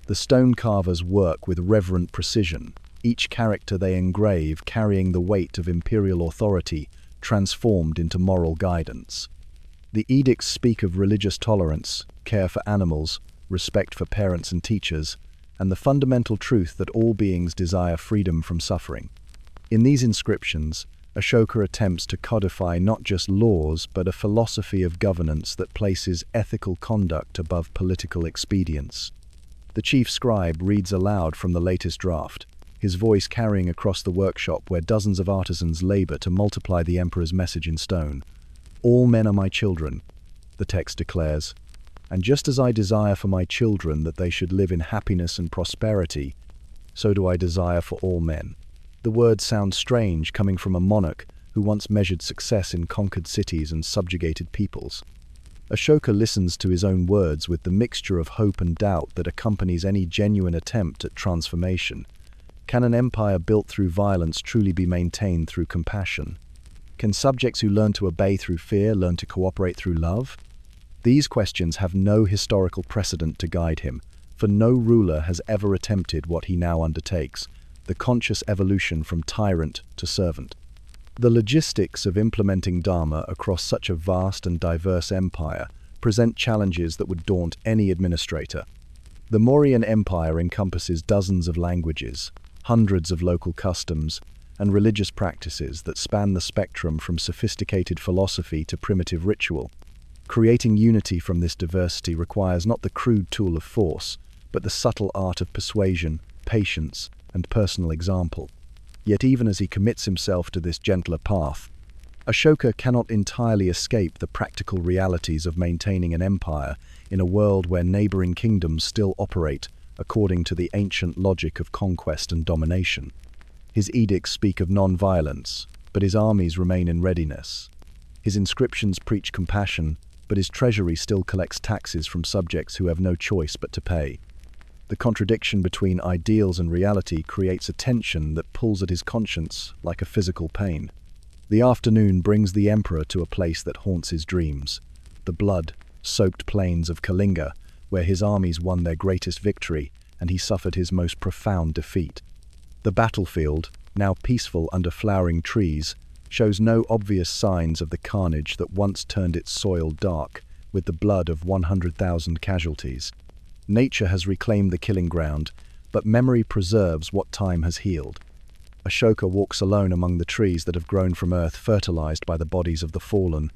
The stone carvers work with reverent precision, each character they engrave carrying the weight of imperial authority transformed into moral guidance. The edicts speak of religious tolerance, care for animals, respect for parents and teachers, and the fundamental truth that all beings desire freedom from suffering. In these inscriptions, Ashoka attempts to codify not just laws but a philosophy of governance that places ethical conduct above political expedience. The chief scribe reads aloud from the latest draft, his voice carrying across the workshop where dozens of artisans labor to multiply the emperor's message in stone. "All men are my children," the text declares, "and just as I desire for my children that they should live in happiness and prosperity, so do I desire for all men. The words sound strange coming from a monarch who once measured success in conquered cities and subjugated peoples. Ashoka listens to his own words with the mixture of hope and doubt that accompanies any genuine attempt at transformation. Can an empire built through violence truly be maintained through compassion? Can subjects who learn to obey through fear learn to cooperate through love? These questions have no historical precedent to guide him, for no ruler has ever attempted what he now undertakes, the conscious evolution from tyrant to servant. The logistics of implementing Dharma across such a vast and diverse empire present challenges that would daunt any administrator. The Mauryan Empire encompasses dozens of languages, hundreds of local customs, and religious practices that span the spectrum from sophisticated philosophy to primitive ritual. Creating unity from this diversity requires not the crude tool of force, but the subtle art of persuasion, patience, and personal example. Yet even as he commits himself to this gentler path, Ashoka cannot entirely escape the practical realities of maintaining an empire in a world where neighboring kingdoms still operate according to the ancient logic of conquest and domination. His edicts speak of non-violence, but his armies remain in readiness. His inscriptions preach compassion, but his treasury still collects taxes from subjects who have no choice but to pay. The contradiction between ideals and reality creates a tension that pulls at his conscience like a physical pain. The afternoon brings the emperor to a place that haunts his dreams, the blood-soaked plains of Kalinga, where his armies won their greatest victory and he suffered his most profound defeat. The battlefield, now peaceful under flowering trees, shows no obvious signs of the carnage that once turned its soil dark with the blood of 100,000 casualties. Nature has reclaimed the killing ground, but memory preserves what time has healed. Ashoka walks alone among the trees that have grown from earth fertilized by the bodies of the fallen,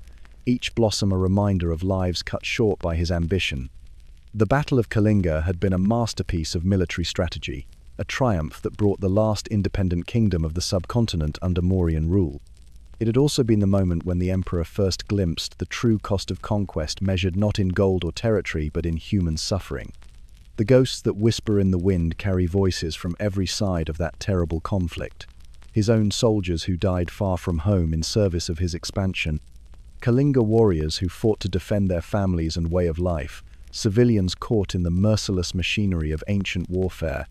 each blossom a reminder of lives cut short by his ambition. The Battle of Kalinga had been a masterpiece of military strategy, a triumph that brought the last independent kingdom of the subcontinent under Mauryan rule. It had also been the moment when the emperor first glimpsed the true cost of conquest measured not in gold or territory but in human suffering. The ghosts that whisper in the wind carry voices from every side of that terrible conflict. His own soldiers who died far from home in service of his expansion, Kalinga warriors who fought to defend their families and way of life, civilians caught in the merciless machinery of ancient warfare.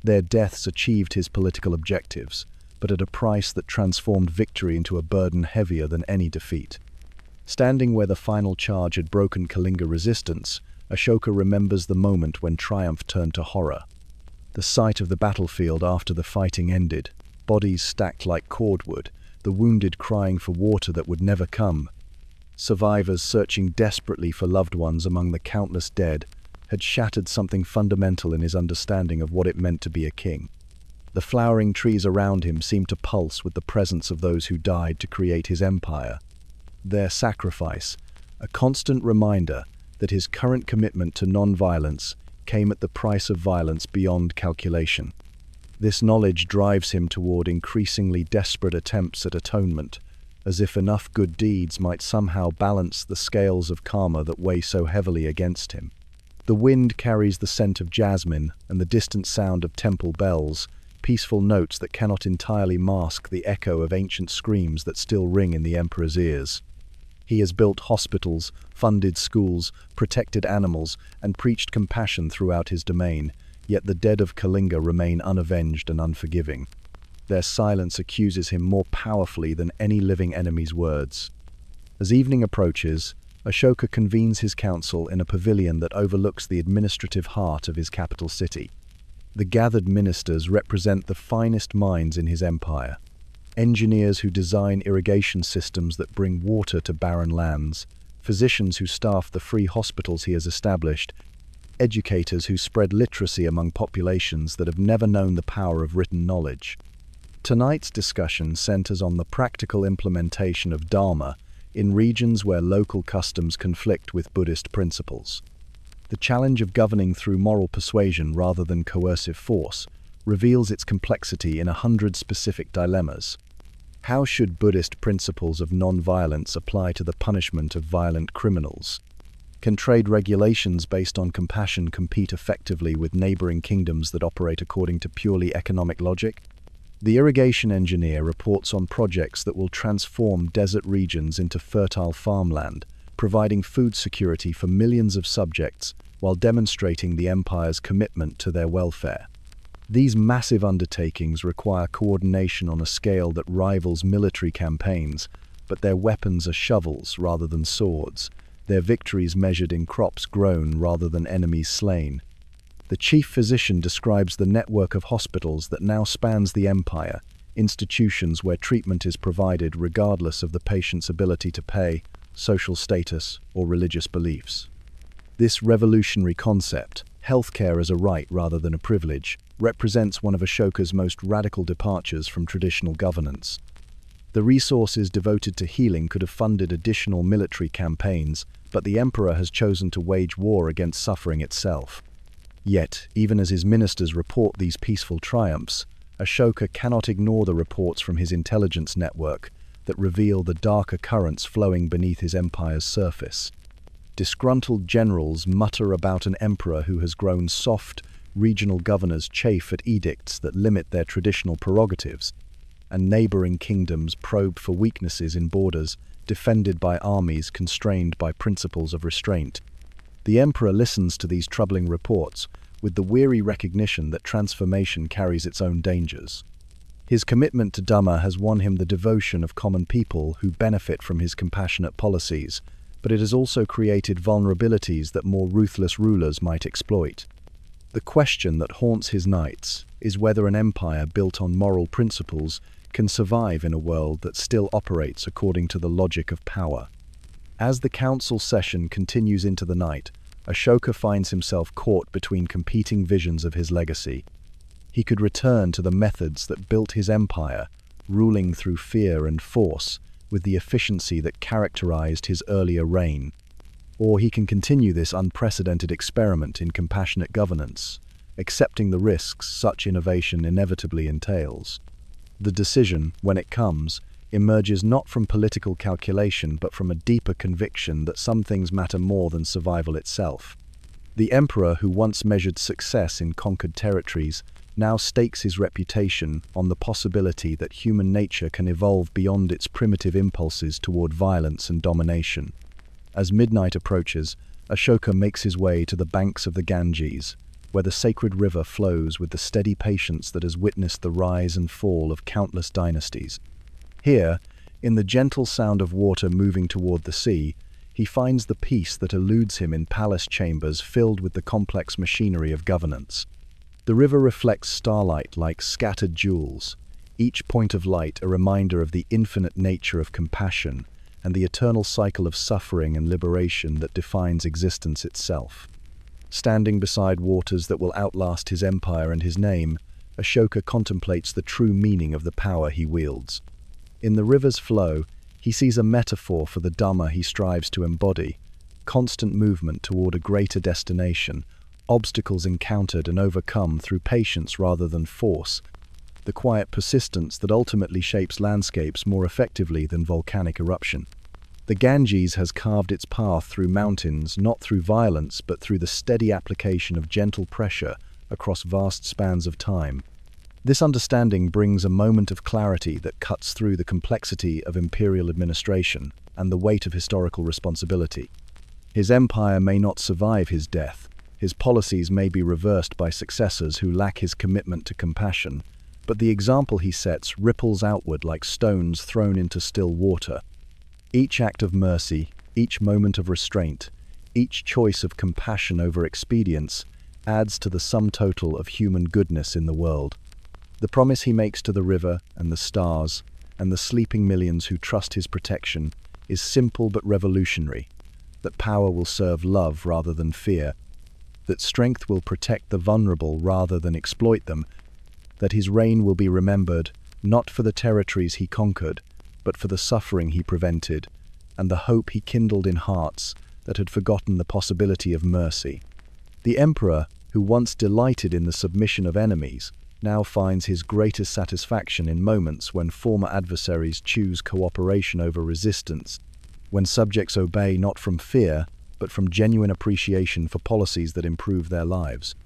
Their deaths achieved his political objectives, but at a price that transformed victory into a burden heavier than any defeat. Standing where the final charge had broken Kalinga resistance, Ashoka remembers the moment when triumph turned to horror. The sight of the battlefield after the fighting ended, bodies stacked like cordwood, the wounded crying for water that would never come. Survivors searching desperately for loved ones among the countless dead had shattered something fundamental in his understanding of what it meant to be a king. The flowering trees around him seemed to pulse with the presence of those who died to create his empire. Their sacrifice, a constant reminder that his current commitment to non-violence came at the price of violence beyond calculation. This knowledge drives him toward increasingly desperate attempts at atonement, as if enough good deeds might somehow balance the scales of karma that weigh so heavily against him. The wind carries the scent of jasmine and the distant sound of temple bells, peaceful notes that cannot entirely mask the echo of ancient screams that still ring in the emperor's ears. He has built hospitals, funded schools, protected animals, and preached compassion throughout his domain, yet the dead of Kalinga remain unavenged and unforgiving. Their silence accuses him more powerfully than any living enemy's words. As evening approaches, Ashoka convenes his council in a pavilion that overlooks the administrative heart of his capital city. The gathered ministers represent the finest minds in his empire. Engineers who design irrigation systems that bring water to barren lands, physicians who staff the free hospitals he has established, educators who spread literacy among populations that have never known the power of written knowledge. Tonight's discussion centers on the practical implementation of Dharma in regions where local customs conflict with Buddhist principles. The challenge of governing through moral persuasion rather than coercive force reveals its complexity in 100 specific dilemmas. How should Buddhist principles of non-violence apply to the punishment of violent criminals? Can trade regulations based on compassion compete effectively with neighboring kingdoms that operate according to purely economic logic? The irrigation engineer reports on projects that will transform desert regions into fertile farmland, providing food security for millions of subjects while demonstrating the empire's commitment to their welfare. These massive undertakings require coordination on a scale that rivals military campaigns, but their weapons are shovels rather than swords, their victories measured in crops grown rather than enemies slain. The chief physician describes the network of hospitals that now spans the empire, institutions where treatment is provided regardless of the patient's ability to pay, social status, or religious beliefs. This revolutionary concept, healthcare as a right rather than a privilege, represents one of Ashoka's most radical departures from traditional governance. The resources devoted to healing could have funded additional military campaigns, but the emperor has chosen to wage war against suffering itself. Yet, even as his ministers report these peaceful triumphs, Ashoka cannot ignore the reports from his intelligence network that reveal the darker currents flowing beneath his empire's surface. Disgruntled generals mutter about an emperor who has grown soft, regional governors chafe at edicts that limit their traditional prerogatives, and neighboring kingdoms probe for weaknesses in borders defended by armies constrained by principles of restraint. The emperor listens to these troubling reports with the weary recognition that transformation carries its own dangers. His commitment to Dhamma has won him the devotion of common people who benefit from his compassionate policies, but it has also created vulnerabilities that more ruthless rulers might exploit. The question that haunts his nights is whether an empire built on moral principles can survive in a world that still operates according to the logic of power. As the council session continues into the night, Ashoka finds himself caught between competing visions of his legacy. He could return to the methods that built his empire, ruling through fear and force, with the efficiency that characterized his earlier reign. Or he can continue this unprecedented experiment in compassionate governance, accepting the risks such innovation inevitably entails. The decision, when it comes, emerges not from political calculation but from a deeper conviction that some things matter more than survival itself. The emperor who once measured success in conquered territories now stakes his reputation on the possibility that human nature can evolve beyond its primitive impulses toward violence and domination. As midnight approaches, Ashoka makes his way to the banks of the Ganges, where the sacred river flows with the steady patience that has witnessed the rise and fall of countless dynasties. Here, in the gentle sound of water moving toward the sea, he finds the peace that eludes him in palace chambers filled with the complex machinery of governance. The river reflects starlight like scattered jewels, each point of light a reminder of the infinite nature of compassion and the eternal cycle of suffering and liberation that defines existence itself. Standing beside waters that will outlast his empire and his name, Ashoka contemplates the true meaning of the power he wields. In the river's flow, he sees a metaphor for the Dhamma he strives to embody, constant movement toward a greater destination, obstacles encountered and overcome through patience rather than force, the quiet persistence that ultimately shapes landscapes more effectively than volcanic eruption. The Ganges has carved its path through mountains not through violence but through the steady application of gentle pressure across vast spans of time. This understanding brings a moment of clarity that cuts through the complexity of imperial administration and the weight of historical responsibility. His empire may not survive his death, his policies may be reversed by successors who lack his commitment to compassion, but the example he sets ripples outward like stones thrown into still water. Each act of mercy, each moment of restraint, each choice of compassion over expedience adds to the sum total of human goodness in the world. The promise he makes to the river and the stars and the sleeping millions who trust his protection is simple but revolutionary, that power will serve love rather than fear, that strength will protect the vulnerable rather than exploit them, that his reign will be remembered not for the territories he conquered, but for the suffering he prevented, and the hope he kindled in hearts that had forgotten the possibility of mercy. The emperor, who once delighted in the submission of enemies, now finds his greatest satisfaction in moments when former adversaries choose cooperation over resistance, when subjects obey not from fear, but from genuine appreciation for policies that improve their lives.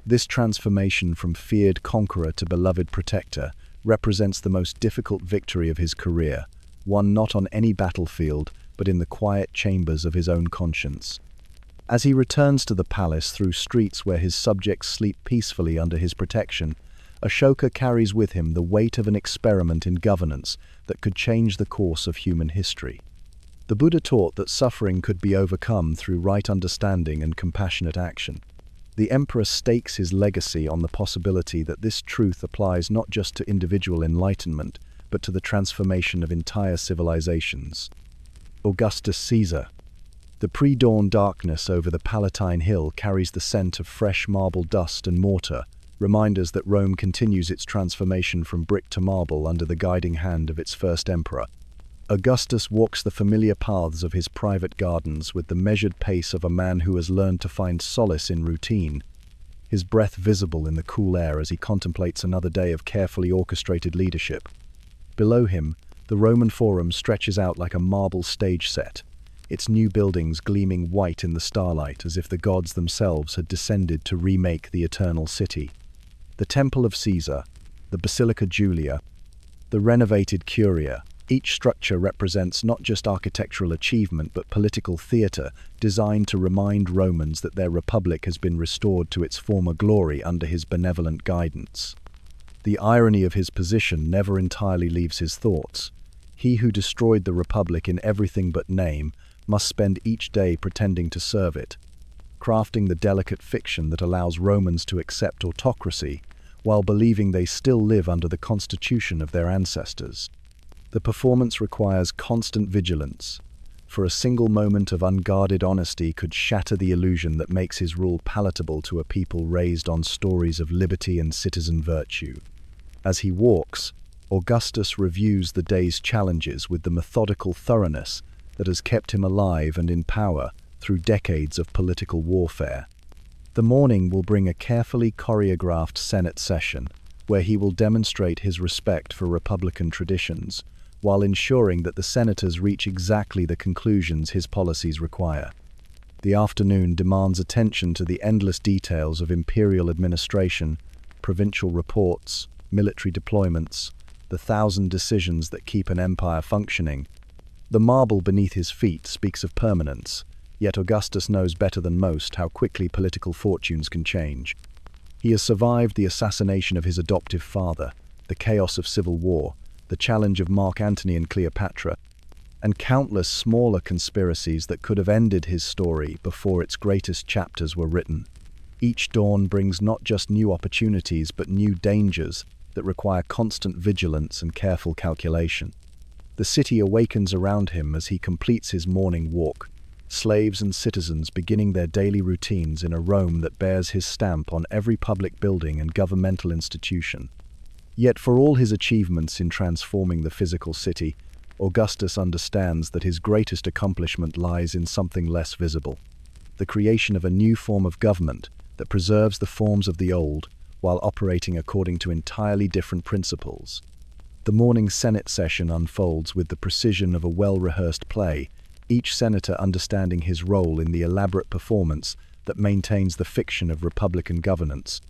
This transformation from feared conqueror to beloved protector represents the most difficult victory of his career, won not on any battlefield, but in the quiet chambers of his own conscience. As he returns to the palace through streets where his subjects sleep peacefully under his protection, Ashoka carries with him the weight of an experiment in governance that could change the course of human history. The Buddha taught that suffering could be overcome through right understanding and compassionate action. The emperor stakes his legacy on the possibility that this truth applies not just to individual enlightenment, but to the transformation of entire civilizations. Augustus Caesar. The pre-dawn darkness over the Palatine Hill carries the scent of fresh marble dust and mortar, reminders that Rome continues its transformation from brick to marble under the guiding hand of its first emperor. Augustus walks the familiar paths of his private gardens with the measured pace of a man who has learned to find solace in routine, his breath visible in the cool air as he contemplates another day of carefully orchestrated leadership. Below him, the Roman Forum stretches out like a marble stage set, its new buildings gleaming white in the starlight as if the gods themselves had descended to remake the eternal city. The Temple of Caesar, the Basilica Julia, the renovated Curia, each structure represents not just architectural achievement but political theatre designed to remind Romans that their republic has been restored to its former glory under his benevolent guidance. The irony of his position never entirely leaves his thoughts. He who destroyed the republic in everything but name must spend each day pretending to serve it, crafting the delicate fiction that allows Romans to accept autocracy while believing they still live under the constitution of their ancestors. The performance requires constant vigilance, for a single moment of unguarded honesty could shatter the illusion that makes his rule palatable to a people raised on stories of liberty and citizen virtue. As he walks, Augustus reviews the day's challenges with the methodical thoroughness that has kept him alive and in power through decades of political warfare. The morning will bring a carefully choreographed Senate session, where he will demonstrate his respect for Republican traditions, while ensuring that the senators reach exactly the conclusions his policies require. The afternoon demands attention to the endless details of imperial administration, provincial reports, military deployments, the 1,000 decisions that keep an empire functioning. The marble beneath his feet speaks of permanence, yet Augustus knows better than most how quickly political fortunes can change. He has survived the assassination of his adoptive father, the chaos of civil war, the challenge of Mark Antony and Cleopatra, and countless smaller conspiracies that could have ended his story before its greatest chapters were written. Each dawn brings not just new opportunities but new dangers that require constant vigilance and careful calculation. The city awakens around him as he completes his morning walk, slaves and citizens beginning their daily routines in a Rome that bears his stamp on every public building and governmental institution. Yet for all his achievements in transforming the physical city, Augustus understands that his greatest accomplishment lies in something less visible: the creation of a new form of government that preserves the forms of the old while operating according to entirely different principles. The morning Senate session unfolds with the precision of a well-rehearsed play, each senator understanding his role in the elaborate performance that maintains the fiction of Republican governance.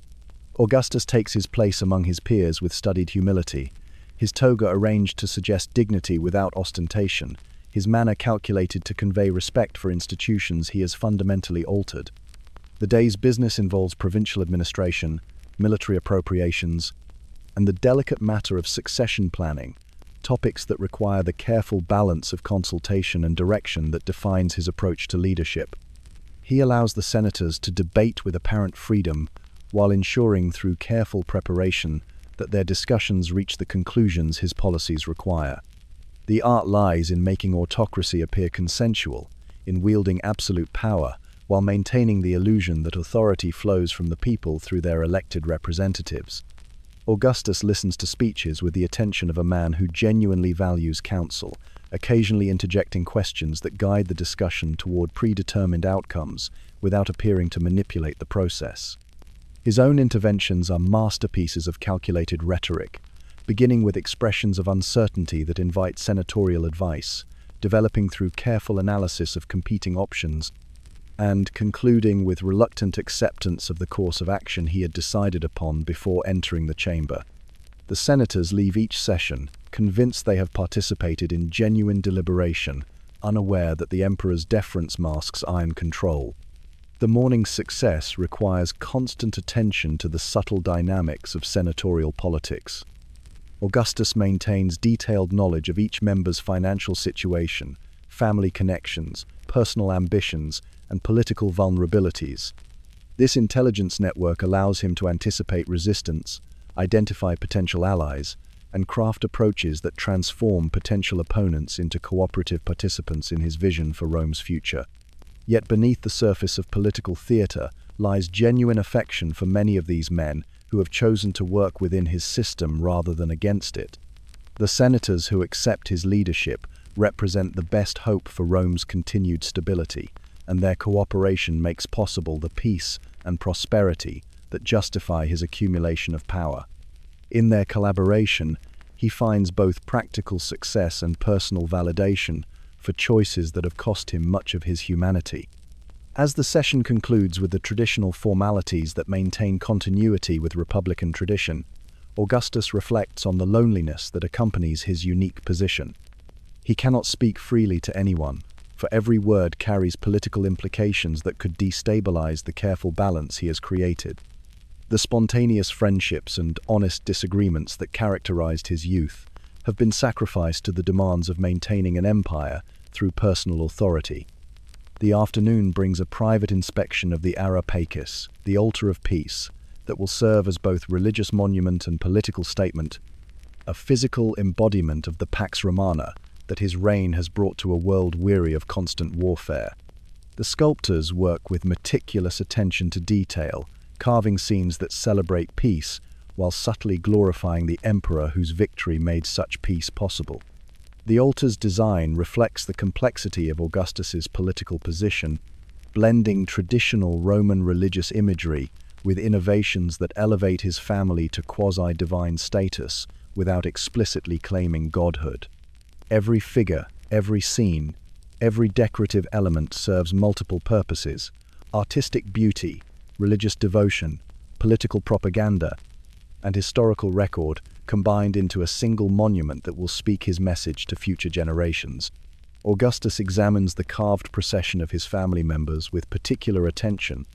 Augustus takes his place among his peers with studied humility, his toga arranged to suggest dignity without ostentation, his manner calculated to convey respect for institutions he has fundamentally altered. The day's business involves provincial administration, military appropriations, and the delicate matter of succession planning, topics that require the careful balance of consultation and direction that defines his approach to leadership. He allows the senators to debate with apparent freedom, while ensuring through careful preparation that their discussions reach the conclusions his policies require. The art lies in making autocracy appear consensual, in wielding absolute power, while maintaining the illusion that authority flows from the people through their elected representatives. Augustus listens to speeches with the attention of a man who genuinely values counsel, occasionally interjecting questions that guide the discussion toward predetermined outcomes without appearing to manipulate the process. His own interventions are masterpieces of calculated rhetoric, beginning with expressions of uncertainty that invite senatorial advice, developing through careful analysis of competing options, and concluding with reluctant acceptance of the course of action he had decided upon before entering the chamber. The senators leave each session, convinced they have participated in genuine deliberation, unaware that the emperor's deference masks iron control. The morning's success requires constant attention to the subtle dynamics of senatorial politics. Augustus maintains detailed knowledge of each member's financial situation, family connections, personal ambitions, and political vulnerabilities. This intelligence network allows him to anticipate resistance, identify potential allies, and craft approaches that transform potential opponents into cooperative participants in his vision for Rome's future. Yet beneath the surface of political theatre lies genuine affection for many of these men who have chosen to work within his system rather than against it. The senators who accept his leadership represent the best hope for Rome's continued stability, and their cooperation makes possible the peace and prosperity that justify his accumulation of power. In their collaboration, he finds both practical success and personal validation for choices that have cost him much of his humanity. As the session concludes with the traditional formalities that maintain continuity with Republican tradition, Augustus reflects on the loneliness that accompanies his unique position. He cannot speak freely to anyone, for every word carries political implications that could destabilize the careful balance he has created. The spontaneous friendships and honest disagreements that characterized his youth have been sacrificed to the demands of maintaining an empire through personal authority. The afternoon brings a private inspection of the Ara Pacis, the altar of peace, that will serve as both religious monument and political statement, a physical embodiment of the Pax Romana that his reign has brought to a world weary of constant warfare. The sculptors work with meticulous attention to detail, carving scenes that celebrate peace while subtly glorifying the emperor whose victory made such peace possible. The altar's design reflects the complexity of Augustus's political position, blending traditional Roman religious imagery with innovations that elevate his family to quasi-divine status without explicitly claiming godhood. Every figure, every scene, every decorative element serves multiple purposes: artistic beauty, religious devotion, political propaganda, and historical record combined into a single monument that will speak his message to future generations. Augustus examines the carved procession of his family members with particular attention,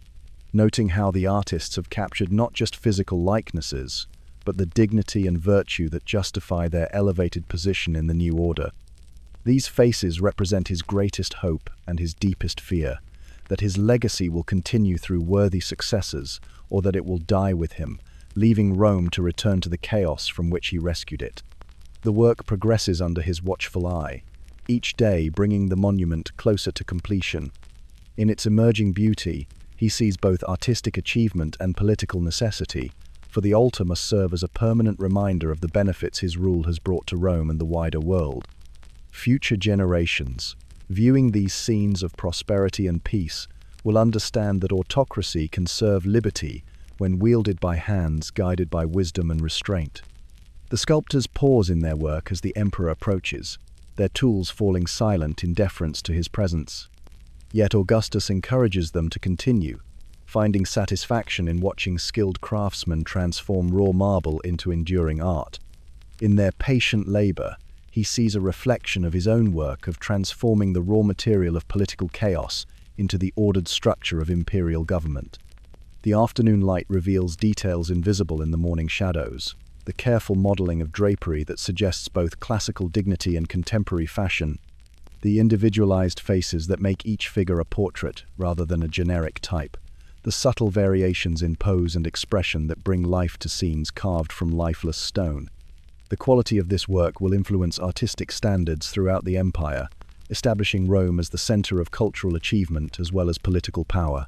noting how the artists have captured not just physical likenesses, but the dignity and virtue that justify their elevated position in the new order. These faces represent his greatest hope and his deepest fear, that his legacy will continue through worthy successors, or that it will die with him, leaving Rome to return to the chaos from which he rescued it. The work progresses under his watchful eye, each day bringing the monument closer to completion. In its emerging beauty, he sees both artistic achievement and political necessity, for the altar must serve as a permanent reminder of the benefits his rule has brought to Rome and the wider world. Future generations, viewing these scenes of prosperity and peace, will understand that autocracy can serve liberty when wielded by hands guided by wisdom and restraint. The sculptors pause in their work as the emperor approaches, their tools falling silent in deference to his presence. Yet Augustus encourages them to continue, finding satisfaction in watching skilled craftsmen transform raw marble into enduring art. In their patient labor, he sees a reflection of his own work of transforming the raw material of political chaos into the ordered structure of imperial government. The afternoon light reveals details invisible in the morning shadows, the careful modeling of drapery that suggests both classical dignity and contemporary fashion, the individualized faces that make each figure a portrait rather than a generic type, the subtle variations in pose and expression that bring life to scenes carved from lifeless stone. The quality of this work will influence artistic standards throughout the empire, establishing Rome as the center of cultural achievement as well as political power.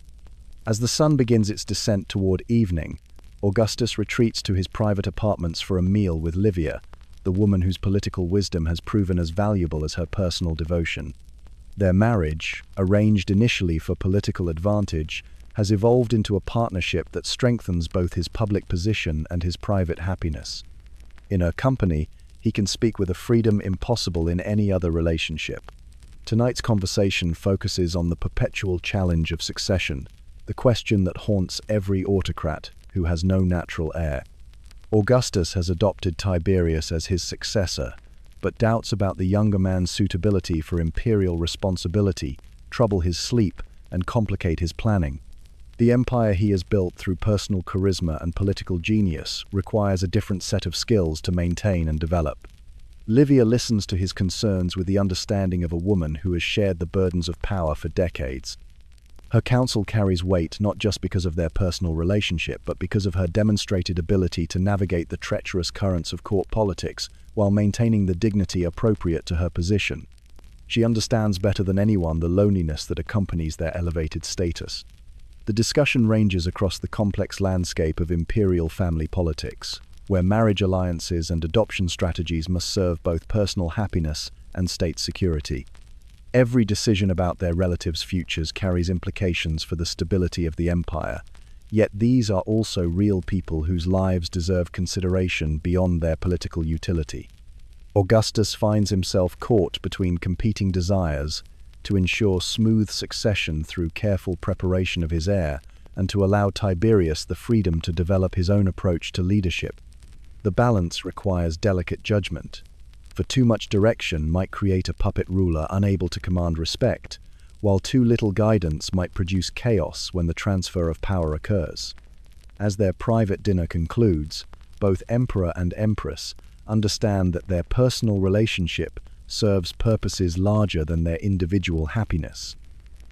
As the sun begins its descent toward evening, Augustus retreats to his private apartments for a meal with Livia, the woman whose political wisdom has proven as valuable as her personal devotion. Their marriage, arranged initially for political advantage, has evolved into a partnership that strengthens both his public position and his private happiness. In her company, he can speak with a freedom impossible in any other relationship. Tonight's conversation focuses on the perpetual challenge of succession, the question that haunts every autocrat who has no natural heir. Augustus has adopted Tiberius as his successor, but doubts about the younger man's suitability for imperial responsibility trouble his sleep and complicate his planning. The empire he has built through personal charisma and political genius requires a different set of skills to maintain and develop. Livia listens to his concerns with the understanding of a woman who has shared the burdens of power for decades. Her counsel carries weight not just because of their personal relationship, but because of her demonstrated ability to navigate the treacherous currents of court politics while maintaining the dignity appropriate to her position. She understands better than anyone the loneliness that accompanies their elevated status. The discussion ranges across the complex landscape of imperial family politics, where marriage alliances and adoption strategies must serve both personal happiness and state security. Every decision about their relatives' futures carries implications for the stability of the empire, yet these are also real people whose lives deserve consideration beyond their political utility. Augustus finds himself caught between competing desires to ensure smooth succession through careful preparation of his heir and to allow Tiberius the freedom to develop his own approach to leadership. The balance requires delicate judgment, for too much direction might create a puppet ruler unable to command respect, while too little guidance might produce chaos when the transfer of power occurs. As their private dinner concludes, both emperor and empress understand that their personal relationship serves purposes larger than their individual happiness.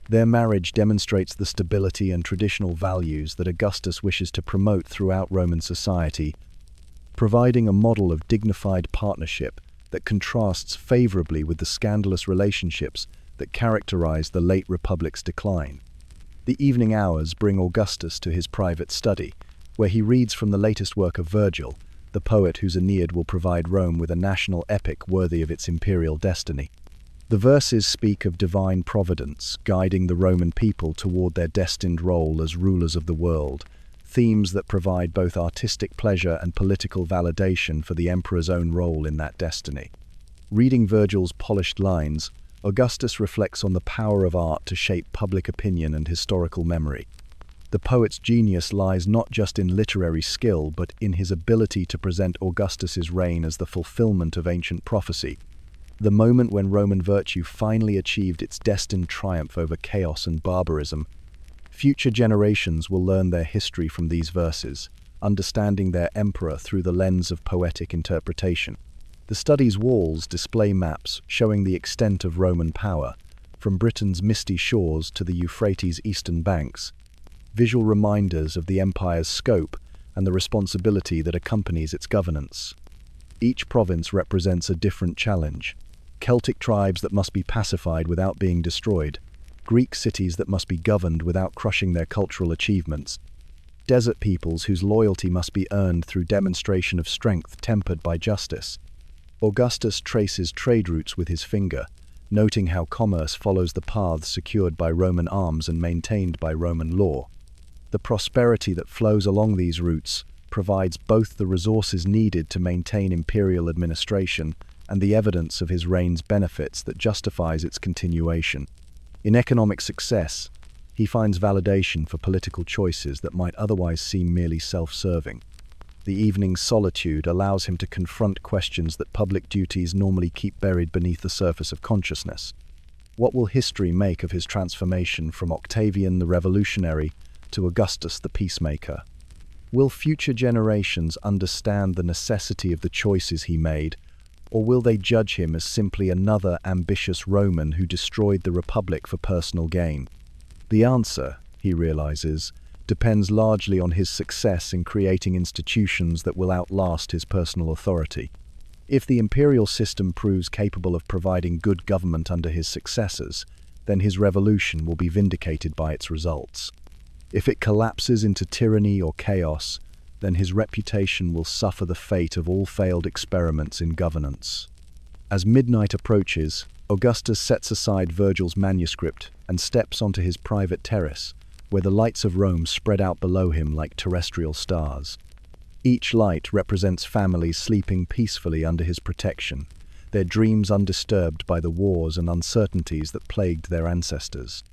Their marriage demonstrates the stability and traditional values that Augustus wishes to promote throughout Roman society, providing a model of dignified partnership that contrasts favorably with the scandalous relationships that characterized the late Republic's decline. The evening hours bring Augustus to his private study, where he reads from the latest work of Virgil, the poet whose Aeneid will provide Rome with a national epic worthy of its imperial destiny. The verses speak of divine providence guiding the Roman people toward their destined role as rulers of the world, themes that provide both artistic pleasure and political validation for the emperor's own role in that destiny. Reading Virgil's polished lines, Augustus reflects on the power of art to shape public opinion and historical memory. The poet's genius lies not just in literary skill, but in his ability to present Augustus's reign as the fulfillment of ancient prophecy, the moment when Roman virtue finally achieved its destined triumph over chaos and barbarism. Future generations will learn their history from these verses, understanding their emperor through the lens of poetic interpretation. The study's walls display maps showing the extent of Roman power, from Britain's misty shores to the Euphrates' eastern banks, visual reminders of the empire's scope and the responsibility that accompanies its governance. Each province represents a different challenge: Celtic tribes that must be pacified without being destroyed, Greek cities that must be governed without crushing their cultural achievements, desert peoples whose loyalty must be earned through demonstration of strength tempered by justice. Augustus traces trade routes with his finger, noting how commerce follows the paths secured by Roman arms and maintained by Roman law. The prosperity that flows along these routes provides both the resources needed to maintain imperial administration and the evidence of his reign's benefits that justifies its continuation. In economic success, he finds validation for political choices that might otherwise seem merely self-serving. The evening's solitude allows him to confront questions that public duties normally keep buried beneath the surface of consciousness. What will history make of his transformation from Octavian the revolutionary to Augustus the peacemaker? Will future generations understand the necessity of the choices he made, or will they judge him as simply another ambitious Roman who destroyed the Republic for personal gain? The answer, he realizes, depends largely on his success in creating institutions that will outlast his personal authority. If the imperial system proves capable of providing good government under his successors, then his revolution will be vindicated by its results. If it collapses into tyranny or chaos, then his reputation will suffer the fate of all failed experiments in governance. As midnight approaches, Augustus sets aside Virgil's manuscript and steps onto his private terrace, where the lights of Rome spread out below him like terrestrial stars. Each light represents families sleeping peacefully under his protection, their dreams undisturbed by the wars and uncertainties that plagued their ancestors.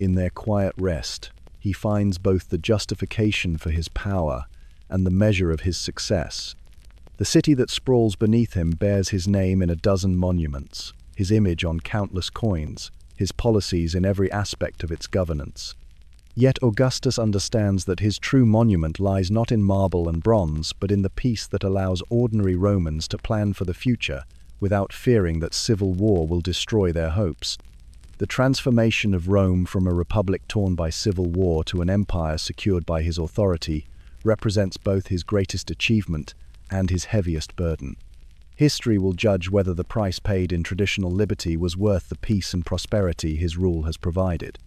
In their quiet rest, he finds both the justification for his power and the measure of his success. The city that sprawls beneath him bears his name in a dozen monuments, his image on countless coins, his policies in every aspect of its governance. Yet Augustus understands that his true monument lies not in marble and bronze, but in the peace that allows ordinary Romans to plan for the future without fearing that civil war will destroy their hopes. The transformation of Rome from a republic torn by civil war to an empire secured by his authority represents both his greatest achievement and his heaviest burden. History will judge whether the price paid in traditional liberty was worth the peace and prosperity his rule has provided.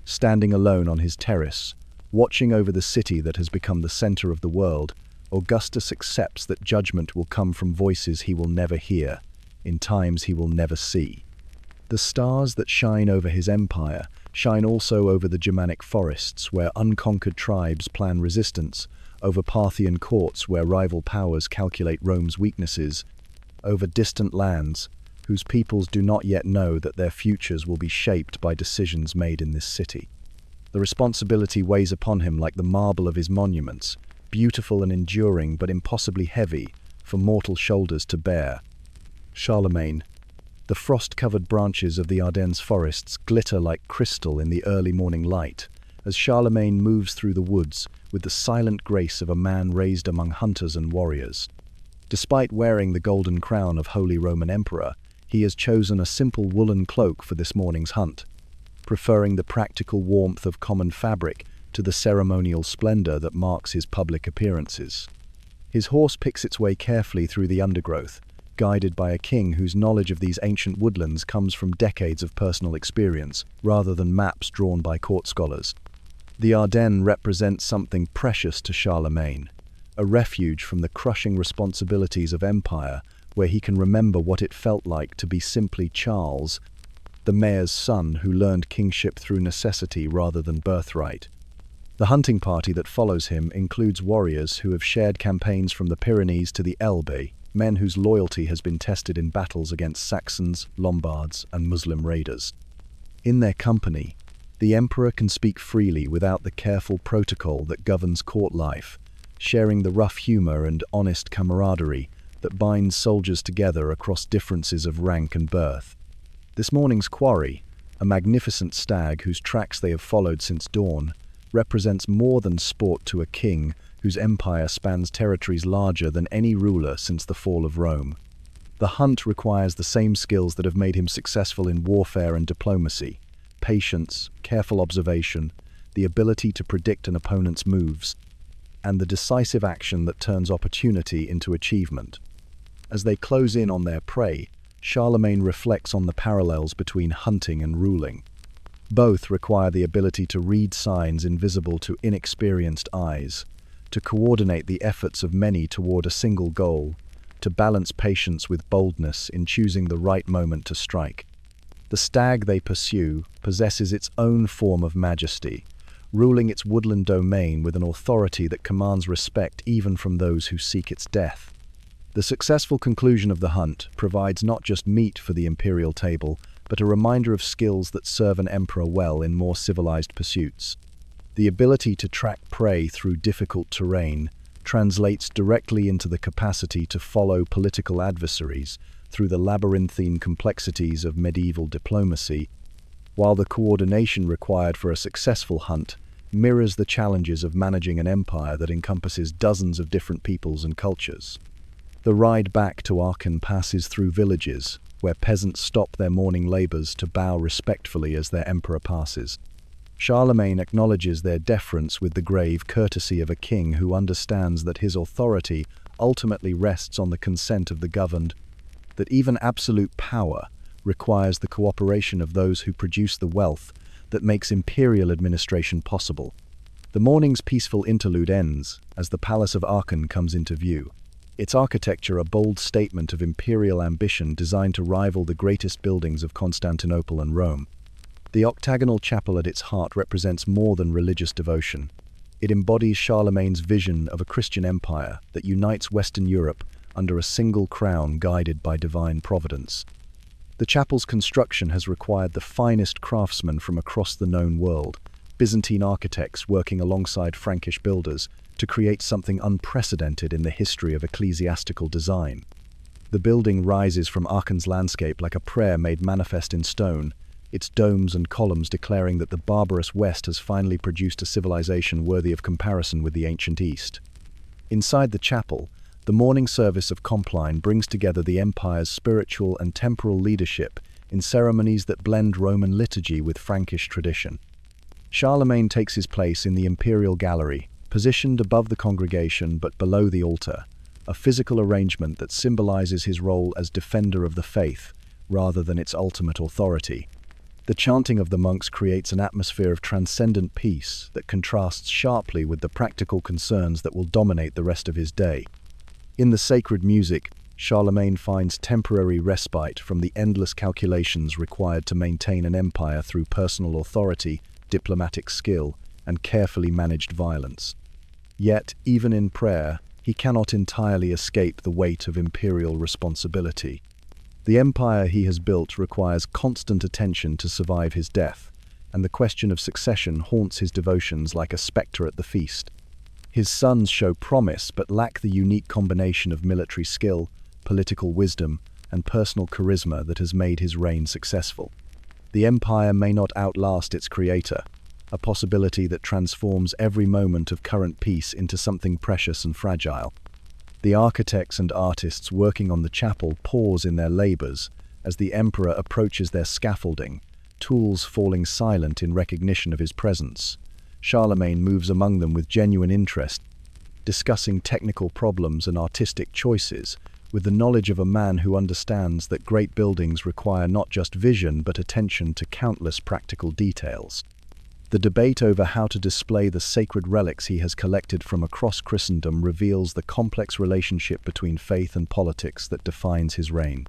Standing alone on his terrace, watching over the city that has become the center of the world, Augustus accepts that judgment will come from voices he will never hear, in times he will never see. The stars that shine over his empire shine also over the Germanic forests, where unconquered tribes plan resistance, over Parthian courts where rival powers calculate Rome's weaknesses, over distant lands whose peoples do not yet know that their futures will be shaped by decisions made in this city. The responsibility weighs upon him like the marble of his monuments, beautiful and enduring but impossibly heavy for mortal shoulders to bear. Charlemagne. The frost-covered branches of the Ardennes forests glitter like crystal in the early morning light, as Charlemagne moves through the woods with the silent grace of a man raised among hunters and warriors. Despite wearing the golden crown of Holy Roman Emperor, he has chosen a simple woolen cloak for this morning's hunt, preferring the practical warmth of common fabric to the ceremonial splendor that marks his public appearances. His horse picks its way carefully through the undergrowth, guided by a king whose knowledge of these ancient woodlands comes from decades of personal experience, rather than maps drawn by court scholars. The Ardennes represents something precious to Charlemagne, a refuge from the crushing responsibilities of empire, where he can remember what it felt like to be simply Charles, the mayor's son who learned kingship through necessity rather than birthright. The hunting party that follows him includes warriors who have shared campaigns from the Pyrenees to the Elbe, men whose loyalty has been tested in battles against Saxons, Lombards, and Muslim raiders. In their company, the emperor can speak freely without the careful protocol that governs court life, sharing the rough humor and honest camaraderie that binds soldiers together across differences of rank and birth. This morning's quarry, a magnificent stag whose tracks they have followed since dawn, represents more than sport to a king whose empire spans territories larger than any ruler since the fall of Rome. The hunt requires the same skills that have made him successful in warfare and diplomacy: patience, careful observation, the ability to predict an opponent's moves, and the decisive action that turns opportunity into achievement. As they close in on their prey, Charlemagne reflects on the parallels between hunting and ruling. Both require the ability to read signs invisible to inexperienced eyes, to coordinate the efforts of many toward a single goal, to balance patience with boldness in choosing the right moment to strike. The stag they pursue possesses its own form of majesty, ruling its woodland domain with an authority that commands respect even from those who seek its death. The successful conclusion of the hunt provides not just meat for the imperial table, but a reminder of skills that serve an emperor well in more civilized pursuits. The ability to track prey through difficult terrain translates directly into the capacity to follow political adversaries through the labyrinthine complexities of medieval diplomacy, while the coordination required for a successful hunt mirrors the challenges of managing an empire that encompasses dozens of different peoples and cultures. The ride back to Aachen passes through villages, where peasants stop their morning labors to bow respectfully as their emperor passes. Charlemagne acknowledges their deference with the grave courtesy of a king who understands that his authority ultimately rests on the consent of the governed, that even absolute power requires the cooperation of those who produce the wealth that makes imperial administration possible. The morning's peaceful interlude ends as the Palace of Aachen comes into view, its architecture a bold statement of imperial ambition designed to rival the greatest buildings of Constantinople and Rome. The octagonal chapel at its heart represents more than religious devotion. It embodies Charlemagne's vision of a Christian empire that unites Western Europe under a single crown guided by divine providence. The chapel's construction has required the finest craftsmen from across the known world, Byzantine architects working alongside Frankish builders to create something unprecedented in the history of ecclesiastical design. The building rises from Aachen's landscape like a prayer made manifest in stone, its domes and columns declaring that the barbarous West has finally produced a civilization worthy of comparison with the ancient East. Inside the chapel, the morning service of Compline brings together the empire's spiritual and temporal leadership in ceremonies that blend Roman liturgy with Frankish tradition. Charlemagne takes his place in the imperial gallery, positioned above the congregation but below the altar, a physical arrangement that symbolizes his role as defender of the faith rather than its ultimate authority. The chanting of the monks creates an atmosphere of transcendent peace that contrasts sharply with the practical concerns that will dominate the rest of his day. In the sacred music, Charlemagne finds temporary respite from the endless calculations required to maintain an empire through personal authority, diplomatic skill, and carefully managed violence. Yet, even in prayer, he cannot entirely escape the weight of imperial responsibility. The empire he has built requires constant attention to survive his death, and the question of succession haunts his devotions like a spectre at the feast. His sons show promise but lack the unique combination of military skill, political wisdom, and personal charisma that has made his reign successful. The empire may not outlast its creator, a possibility that transforms every moment of current peace into something precious and fragile. The architects and artists working on the chapel pause in their labors as the emperor approaches their scaffolding, tools falling silent in recognition of his presence. Charlemagne moves among them with genuine interest, discussing technical problems and artistic choices, with the knowledge of a man who understands that great buildings require not just vision but attention to countless practical details. The debate over how to display the sacred relics he has collected from across Christendom reveals the complex relationship between faith and politics that defines his reign.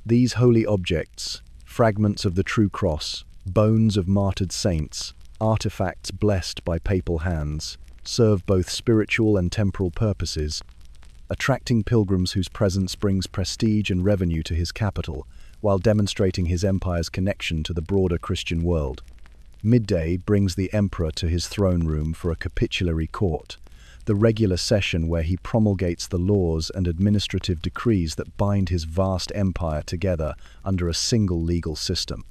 These holy objects, fragments of the true cross, bones of martyred saints, artifacts blessed by papal hands, serve both spiritual and temporal purposes, attracting pilgrims whose presence brings prestige and revenue to his capital, while demonstrating his empire's connection to the broader Christian world. Midday brings the emperor to his throne room for a capitulary court, the regular session where he promulgates the laws and administrative decrees that bind his vast empire together under a single legal system.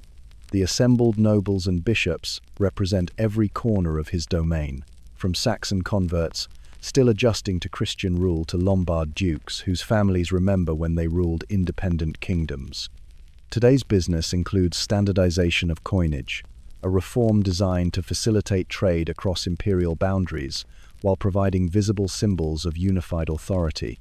The assembled nobles and bishops represent every corner of his domain, from Saxon converts, still adjusting to Christian rule, to Lombard dukes whose families remember when they ruled independent kingdoms. Today's business includes standardization of coinage, a reform designed to facilitate trade across imperial boundaries while providing visible symbols of unified authority.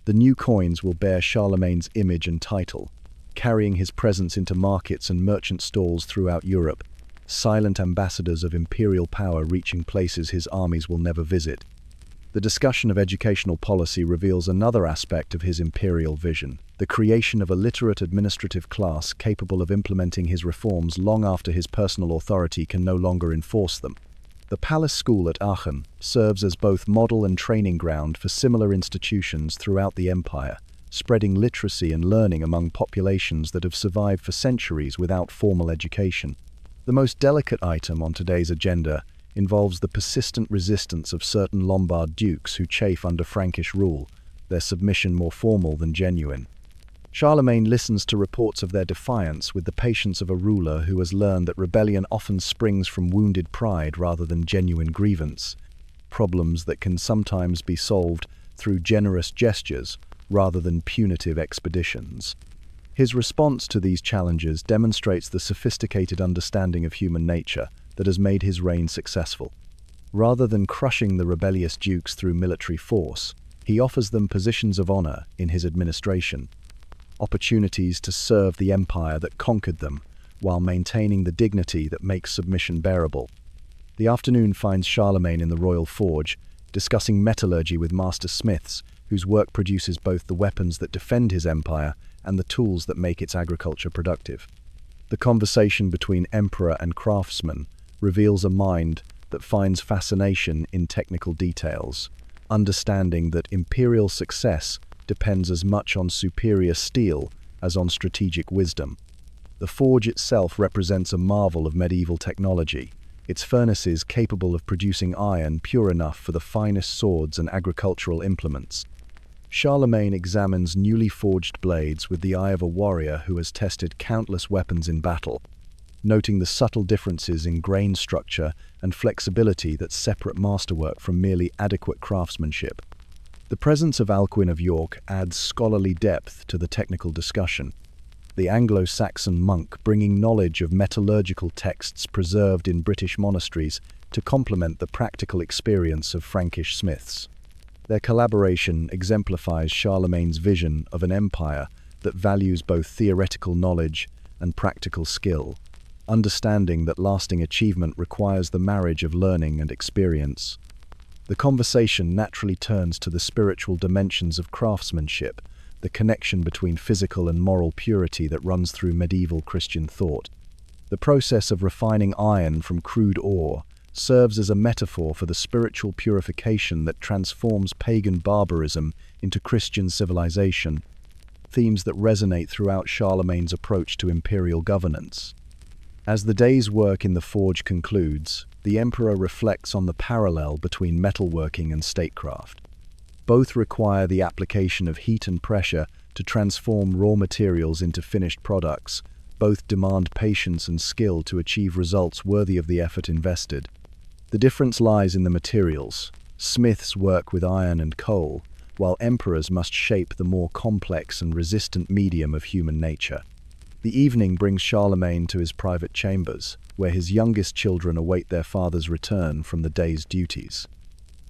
The new coins will bear Charlemagne's image and title, carrying his presence into markets and merchant stalls throughout Europe, silent ambassadors of imperial power reaching places his armies will never visit. The discussion of educational policy reveals another aspect of his imperial vision, the creation of a literate administrative class capable of implementing his reforms long after his personal authority can no longer enforce them. The Palace School at Aachen serves as both model and training ground for similar institutions throughout the empire, spreading literacy and learning among populations that have survived for centuries without formal education. The most delicate item on today's agenda involves the persistent resistance of certain Lombard dukes who chafe under Frankish rule, their submission more formal than genuine. Charlemagne listens to reports of their defiance with the patience of a ruler who has learned that rebellion often springs from wounded pride rather than genuine grievance, problems that can sometimes be solved through generous gestures rather than punitive expeditions. His response to these challenges demonstrates the sophisticated understanding of human nature that has made his reign successful. Rather than crushing the rebellious dukes through military force, he offers them positions of honor in his administration, opportunities to serve the empire that conquered them, while maintaining the dignity that makes submission bearable. The afternoon finds Charlemagne in the royal forge, discussing metallurgy with master smiths, whose work produces both the weapons that defend his empire and the tools that make its agriculture productive. The conversation between emperor and craftsman reveals a mind that finds fascination in technical details, understanding that imperial success depends as much on superior steel as on strategic wisdom. The forge itself represents a marvel of medieval technology, its furnaces capable of producing iron pure enough for the finest swords and agricultural implements. Charlemagne examines newly forged blades with the eye of a warrior who has tested countless weapons in battle, noting the subtle differences in grain structure and flexibility that separate masterwork from merely adequate craftsmanship. The presence of Alcuin of York adds scholarly depth to the technical discussion, the Anglo-Saxon monk bringing knowledge of metallurgical texts preserved in British monasteries to complement the practical experience of Frankish smiths. Their collaboration exemplifies Charlemagne's vision of an empire that values both theoretical knowledge and practical skill, understanding that lasting achievement requires the marriage of learning and experience. The conversation naturally turns to the spiritual dimensions of craftsmanship, the connection between physical and moral purity that runs through medieval Christian thought. The process of refining iron from crude ore serves as a metaphor for the spiritual purification that transforms pagan barbarism into Christian civilization, themes that resonate throughout Charlemagne's approach to imperial governance. As the day's work in the forge concludes, the emperor reflects on the parallel between metalworking and statecraft. Both require the application of heat and pressure to transform raw materials into finished products. Both demand patience and skill to achieve results worthy of the effort invested. The difference lies in the materials. Smiths work with iron and coal, while emperors must shape the more complex and resistant medium of human nature. The evening brings Charlemagne to his private chambers, where his youngest children await their father's return from the day's duties.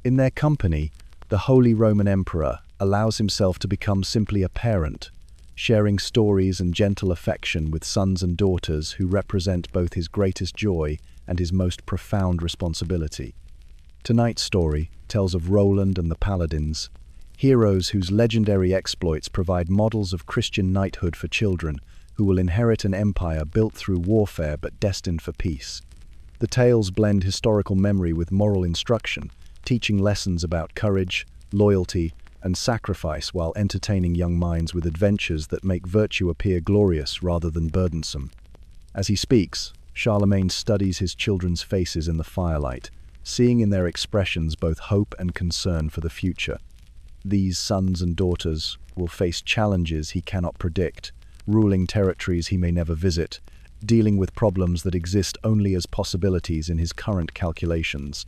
In their company, the Holy Roman Emperor allows himself to become simply a parent, sharing stories and gentle affection with sons and daughters who represent both his greatest joy and his most profound responsibility. Tonight's story tells of Roland and the Paladins, heroes whose legendary exploits provide models of Christian knighthood for children who will inherit an empire built through warfare but destined for peace. The tales blend historical memory with moral instruction, teaching lessons about courage, loyalty, and sacrifice while entertaining young minds with adventures that make virtue appear glorious rather than burdensome. As he speaks, Charlemagne studies his children's faces in the firelight, seeing in their expressions both hope and concern for the future. These sons and daughters will face challenges he cannot predict, ruling territories he may never visit, dealing with problems that exist only as possibilities in his current calculations.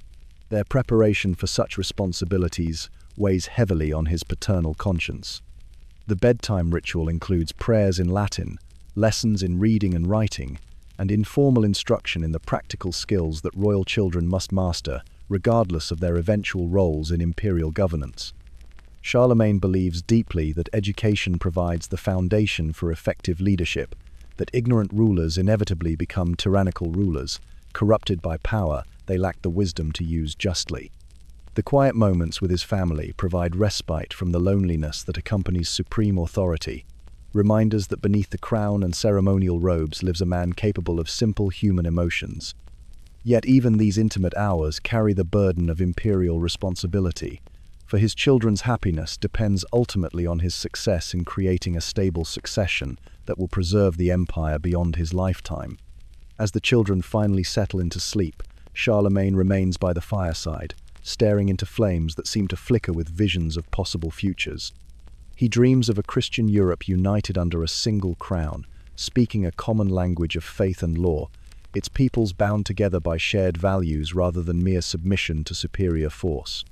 Their preparation for such responsibilities weighs heavily on his paternal conscience. The bedtime ritual includes prayers in Latin, lessons in reading and writing, and informal instruction in the practical skills that royal children must master, regardless of their eventual roles in imperial governance. Charlemagne believes deeply that education provides the foundation for effective leadership, that ignorant rulers inevitably become tyrannical rulers. Corrupted by power, they lack the wisdom to use justly. The quiet moments with his family provide respite from the loneliness that accompanies supreme authority, reminders that beneath the crown and ceremonial robes lives a man capable of simple human emotions. Yet even these intimate hours carry the burden of imperial responsibility, for his children's happiness depends ultimately on his success in creating a stable succession that will preserve the empire beyond his lifetime. As the children finally settle into sleep, Charlemagne remains by the fireside, staring into flames that seem to flicker with visions of possible futures. He dreams of a Christian Europe united under a single crown, speaking a common language of faith and law, its peoples bound together by shared values rather than mere submission to superior force.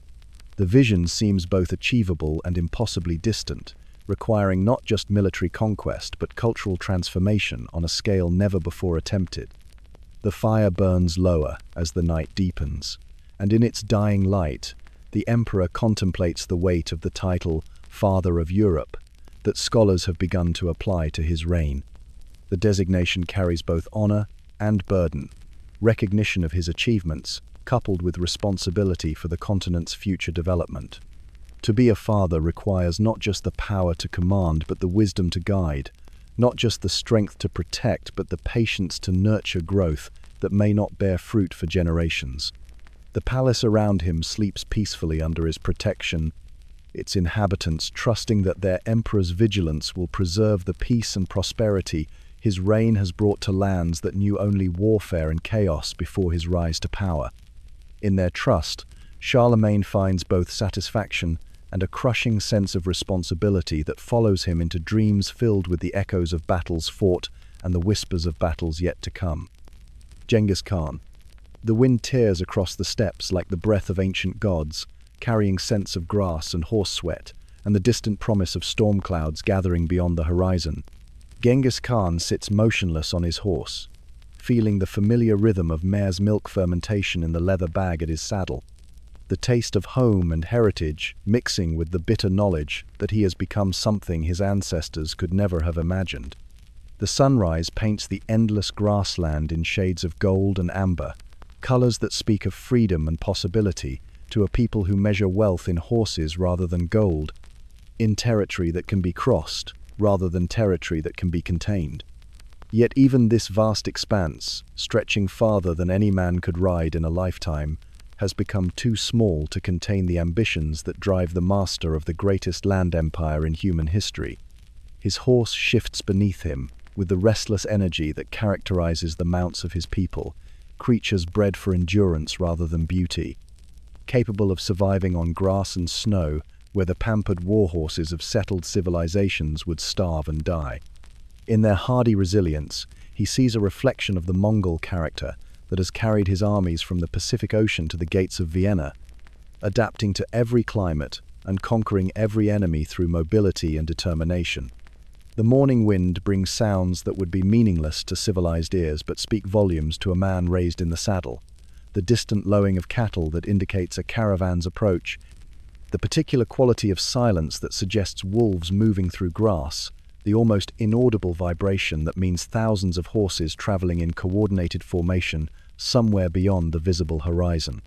The vision seems both achievable and impossibly distant, requiring not just military conquest but cultural transformation on a scale never before attempted. The fire burns lower as the night deepens, and in its dying light, the emperor contemplates the weight of the title Father of Europe that scholars have begun to apply to his reign. The designation carries both honor and burden, recognition of his achievements, coupled with responsibility for the continent's future development. To be a father requires not just the power to command but the wisdom to guide, not just the strength to protect but the patience to nurture growth that may not bear fruit for generations. The palace around him sleeps peacefully under his protection, its inhabitants trusting that their emperor's vigilance will preserve the peace and prosperity his reign has brought to lands that knew only warfare and chaos before his rise to power. In their trust, Charlemagne finds both satisfaction and a crushing sense of responsibility that follows him into dreams filled with the echoes of battles fought and the whispers of battles yet to come. Genghis Khan. The wind tears across the steppes like the breath of ancient gods, carrying scents of grass and horse sweat, and the distant promise of storm clouds gathering beyond the horizon. Genghis Khan sits motionless on his horse, feeling the familiar rhythm of mare's milk fermentation in the leather bag at his saddle, the taste of home and heritage mixing with the bitter knowledge that he has become something his ancestors could never have imagined. The sunrise paints the endless grassland in shades of gold and amber, colors that speak of freedom and possibility to a people who measure wealth in horses rather than gold, in territory that can be crossed rather than territory that can be contained. Yet even this vast expanse, stretching farther than any man could ride in a lifetime, has become too small to contain the ambitions that drive the master of the greatest land empire in human history. His horse shifts beneath him, with the restless energy that characterizes the mounts of his people, creatures bred for endurance rather than beauty, capable of surviving on grass and snow where the pampered warhorses of settled civilizations would starve and die. In their hardy resilience, he sees a reflection of the Mongol character that has carried his armies from the Pacific Ocean to the gates of Vienna, adapting to every climate and conquering every enemy through mobility and determination. The morning wind brings sounds that would be meaningless to civilized ears but speak volumes to a man raised in the saddle. The distant lowing of cattle that indicates a caravan's approach, the particular quality of silence that suggests wolves moving through grass, the almost inaudible vibration that means thousands of horses traveling in coordinated formation somewhere beyond the visible horizon.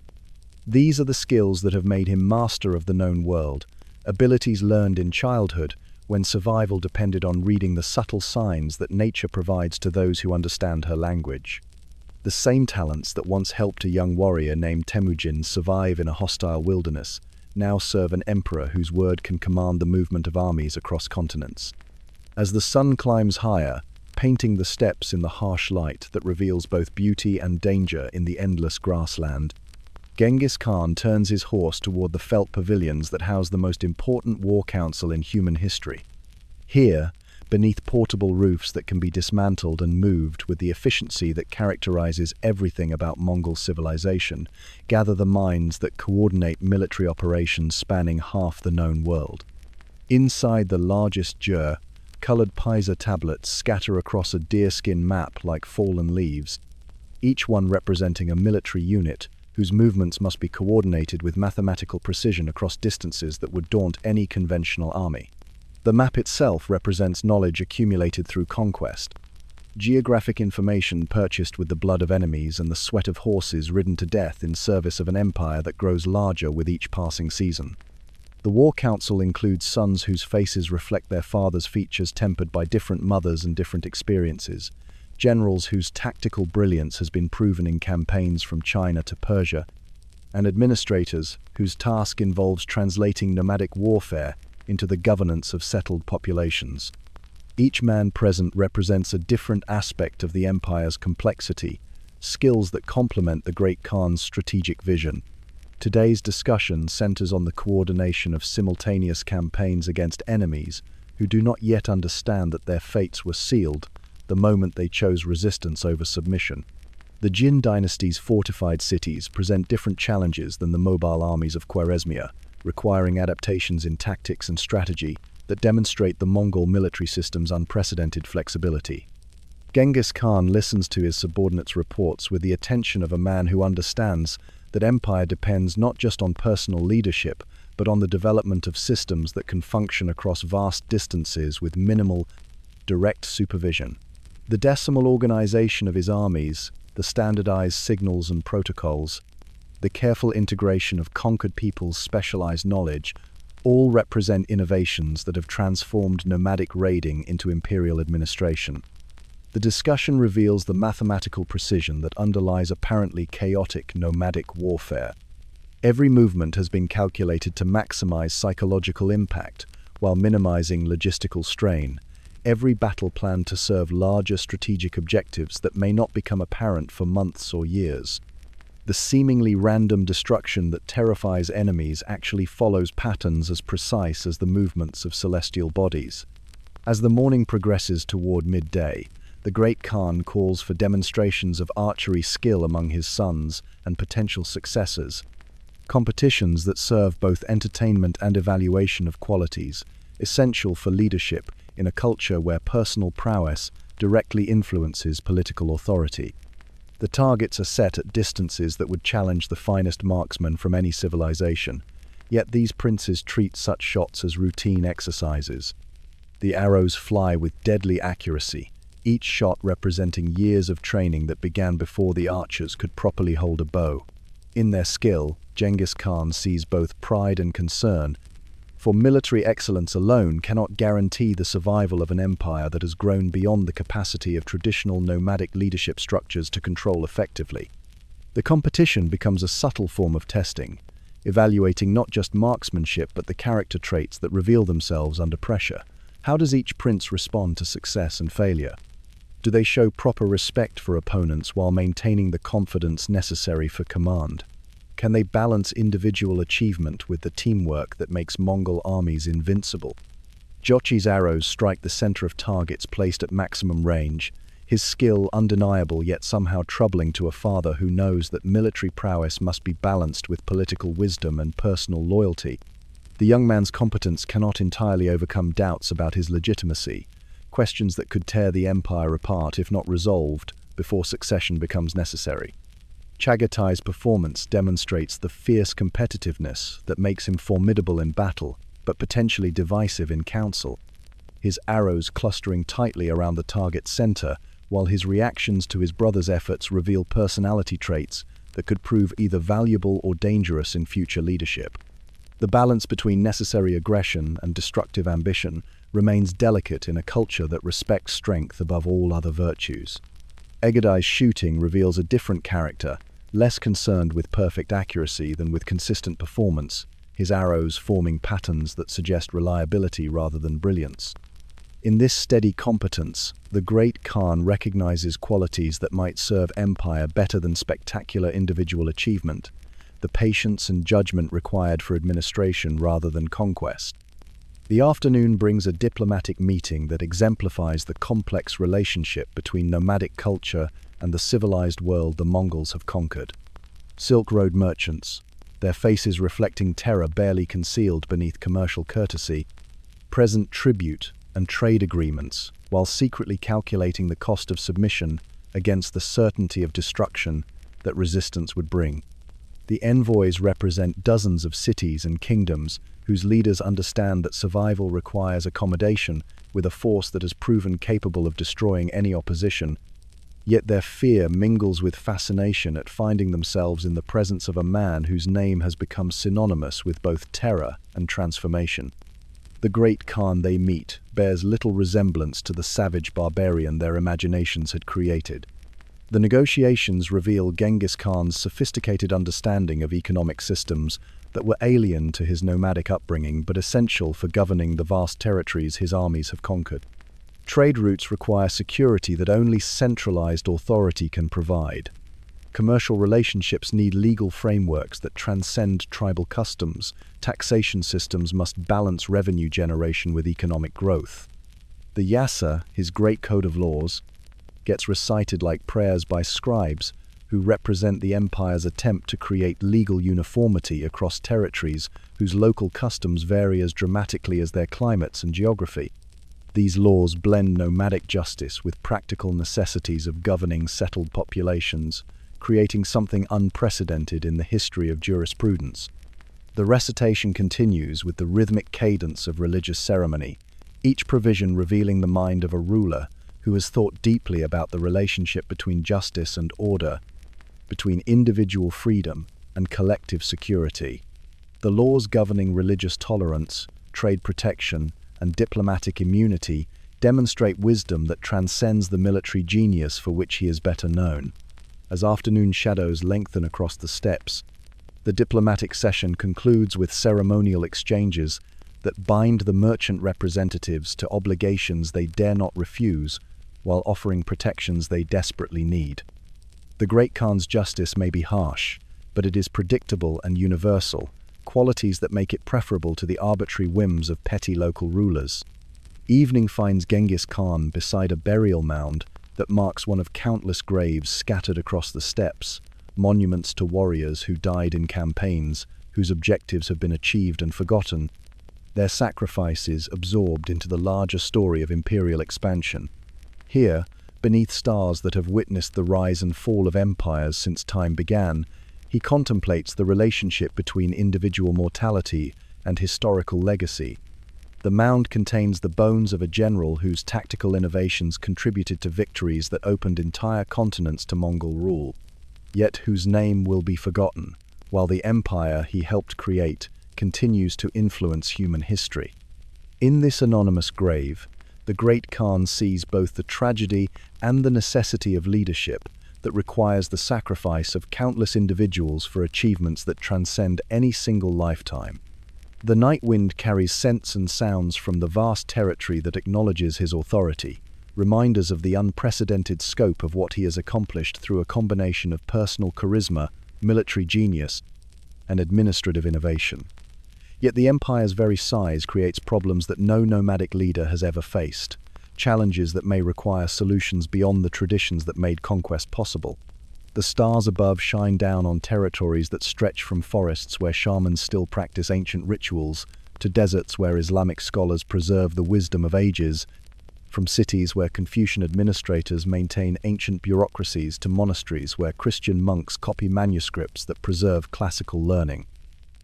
These are the skills that have made him master of the known world, abilities learned in childhood when survival depended on reading the subtle signs that nature provides to those who understand her language. The same talents that once helped a young warrior named Temujin survive in a hostile wilderness now serve an emperor whose word can command the movement of armies across continents. As the sun climbs higher, painting the steppes in the harsh light that reveals both beauty and danger in the endless grassland, Genghis Khan turns his horse toward the felt pavilions that house the most important war council in human history. Here, beneath portable roofs that can be dismantled and moved with the efficiency that characterizes everything about Mongol civilization, gather the minds that coordinate military operations spanning half the known world. Inside the largest jur, colored Pisa tablets scatter across a deerskin map like fallen leaves, each one representing a military unit whose movements must be coordinated with mathematical precision across distances that would daunt any conventional army. The map itself represents knowledge accumulated through conquest, geographic information purchased with the blood of enemies and the sweat of horses ridden to death in service of an empire that grows larger with each passing season. The War Council includes sons whose faces reflect their fathers' features tempered by different mothers and different experiences, generals whose tactical brilliance has been proven in campaigns from China to Persia, and administrators whose task involves translating nomadic warfare into the governance of settled populations. Each man present represents a different aspect of the empire's complexity, skills that complement the Great Khan's strategic vision. Today's discussion centers on the coordination of simultaneous campaigns against enemies who do not yet understand that their fates were sealed the moment they chose resistance over submission. The Jin dynasty's fortified cities present different challenges than the mobile armies of Khwarezmia, requiring adaptations in tactics and strategy that demonstrate the Mongol military system's unprecedented flexibility. Genghis Khan listens to his subordinates' reports with the attention of a man who understands that empire depends not just on personal leadership, but on the development of systems that can function across vast distances with minimal, direct supervision. The decimal organization of his armies, the standardized signals and protocols, the careful integration of conquered peoples' specialized knowledge, all represent innovations that have transformed nomadic raiding into imperial administration. The discussion reveals the mathematical precision that underlies apparently chaotic nomadic warfare. Every movement has been calculated to maximize psychological impact while minimizing logistical strain. Every battle planned to serve larger strategic objectives that may not become apparent for months or years. The seemingly random destruction that terrifies enemies actually follows patterns as precise as the movements of celestial bodies. As the morning progresses toward midday, the Great Khan calls for demonstrations of archery skill among his sons and potential successors, competitions that serve both entertainment and evaluation of qualities, essential for leadership in a culture where personal prowess directly influences political authority. The targets are set at distances that would challenge the finest marksman from any civilization, yet these princes treat such shots as routine exercises. The arrows fly with deadly accuracy, each shot representing years of training that began before the archers could properly hold a bow. In their skill, Genghis Khan sees both pride and concern, for military excellence alone cannot guarantee the survival of an empire that has grown beyond the capacity of traditional nomadic leadership structures to control effectively. The competition becomes a subtle form of testing, evaluating not just marksmanship but the character traits that reveal themselves under pressure. How does each prince respond to success and failure? Do they show proper respect for opponents while maintaining the confidence necessary for command? Can they balance individual achievement with the teamwork that makes Mongol armies invincible? Jochi's arrows strike the center of targets placed at maximum range, his skill undeniable yet somehow troubling to a father who knows that military prowess must be balanced with political wisdom and personal loyalty. The young man's competence cannot entirely overcome doubts about his legitimacy, questions that could tear the empire apart if not resolved before succession becomes necessary. Chaghatay's performance demonstrates the fierce competitiveness that makes him formidable in battle, but potentially divisive in council. His arrows clustering tightly around the target's center, while his reactions to his brother's efforts reveal personality traits that could prove either valuable or dangerous in future leadership. The balance between necessary aggression and destructive ambition remains delicate in a culture that respects strength above all other virtues. Egedai's shooting reveals a different character, less concerned with perfect accuracy than with consistent performance, his arrows forming patterns that suggest reliability rather than brilliance. In this steady competence, the Great Khan recognizes qualities that might serve empire better than spectacular individual achievement, the patience and judgment required for administration rather than conquest. The afternoon brings a diplomatic meeting that exemplifies the complex relationship between nomadic culture and the civilized world the Mongols have conquered. Silk Road merchants, their faces reflecting terror barely concealed beneath commercial courtesy, present tribute and trade agreements while secretly calculating the cost of submission against the certainty of destruction that resistance would bring. The envoys represent dozens of cities and kingdoms whose leaders understand that survival requires accommodation with a force that has proven capable of destroying any opposition, yet their fear mingles with fascination at finding themselves in the presence of a man whose name has become synonymous with both terror and transformation. The Great Khan they meet bears little resemblance to the savage barbarian their imaginations had created. The negotiations reveal Genghis Khan's sophisticated understanding of economic systems that were alien to his nomadic upbringing but essential for governing the vast territories his armies have conquered. Trade routes require security that only centralized authority can provide. Commercial relationships need legal frameworks that transcend tribal customs. Taxation systems must balance revenue generation with economic growth. The Yasa, his great code of laws, gets recited like prayers by scribes who represent the empire's attempt to create legal uniformity across territories whose local customs vary as dramatically as their climates and geography. These laws blend nomadic justice with practical necessities of governing settled populations, creating something unprecedented in the history of jurisprudence. The recitation continues with the rhythmic cadence of religious ceremony, each provision revealing the mind of a ruler who has thought deeply about the relationship between justice and order, between individual freedom and collective security. The laws governing religious tolerance, trade protection, and diplomatic immunity demonstrate wisdom that transcends the military genius for which he is better known. As afternoon shadows lengthen across the steppes, The diplomatic session concludes with ceremonial exchanges that bind the merchant representatives to obligations they dare not refuse, while offering protections they desperately need. The Great Khan's justice may be harsh, but it is predictable and universal, qualities that make it preferable to the arbitrary whims of petty local rulers. Evening finds Genghis Khan beside a burial mound that marks one of countless graves scattered across the steppes, monuments to warriors who died in campaigns, whose objectives have been achieved and forgotten, their sacrifices absorbed into the larger story of imperial expansion. Here, beneath stars that have witnessed the rise and fall of empires since time began, he contemplates the relationship between individual mortality and historical legacy. The mound contains the bones of a general whose tactical innovations contributed to victories that opened entire continents to Mongol rule, yet whose name will be forgotten, while the empire he helped create continues to influence human history. In this anonymous grave, the Great Khan sees both the tragedy and the necessity of leadership that requires the sacrifice of countless individuals for achievements that transcend any single lifetime. The night wind carries scents and sounds from the vast territory that acknowledges his authority, reminders of the unprecedented scope of what he has accomplished through a combination of personal charisma, military genius, and administrative innovation. Yet the empire's very size creates problems that no nomadic leader has ever faced, challenges that may require solutions beyond the traditions that made conquest possible. The stars above shine down on territories that stretch from forests where shamans still practice ancient rituals, to deserts where Islamic scholars preserve the wisdom of ages, from cities where Confucian administrators maintain ancient bureaucracies to monasteries where Christian monks copy manuscripts that preserve classical learning.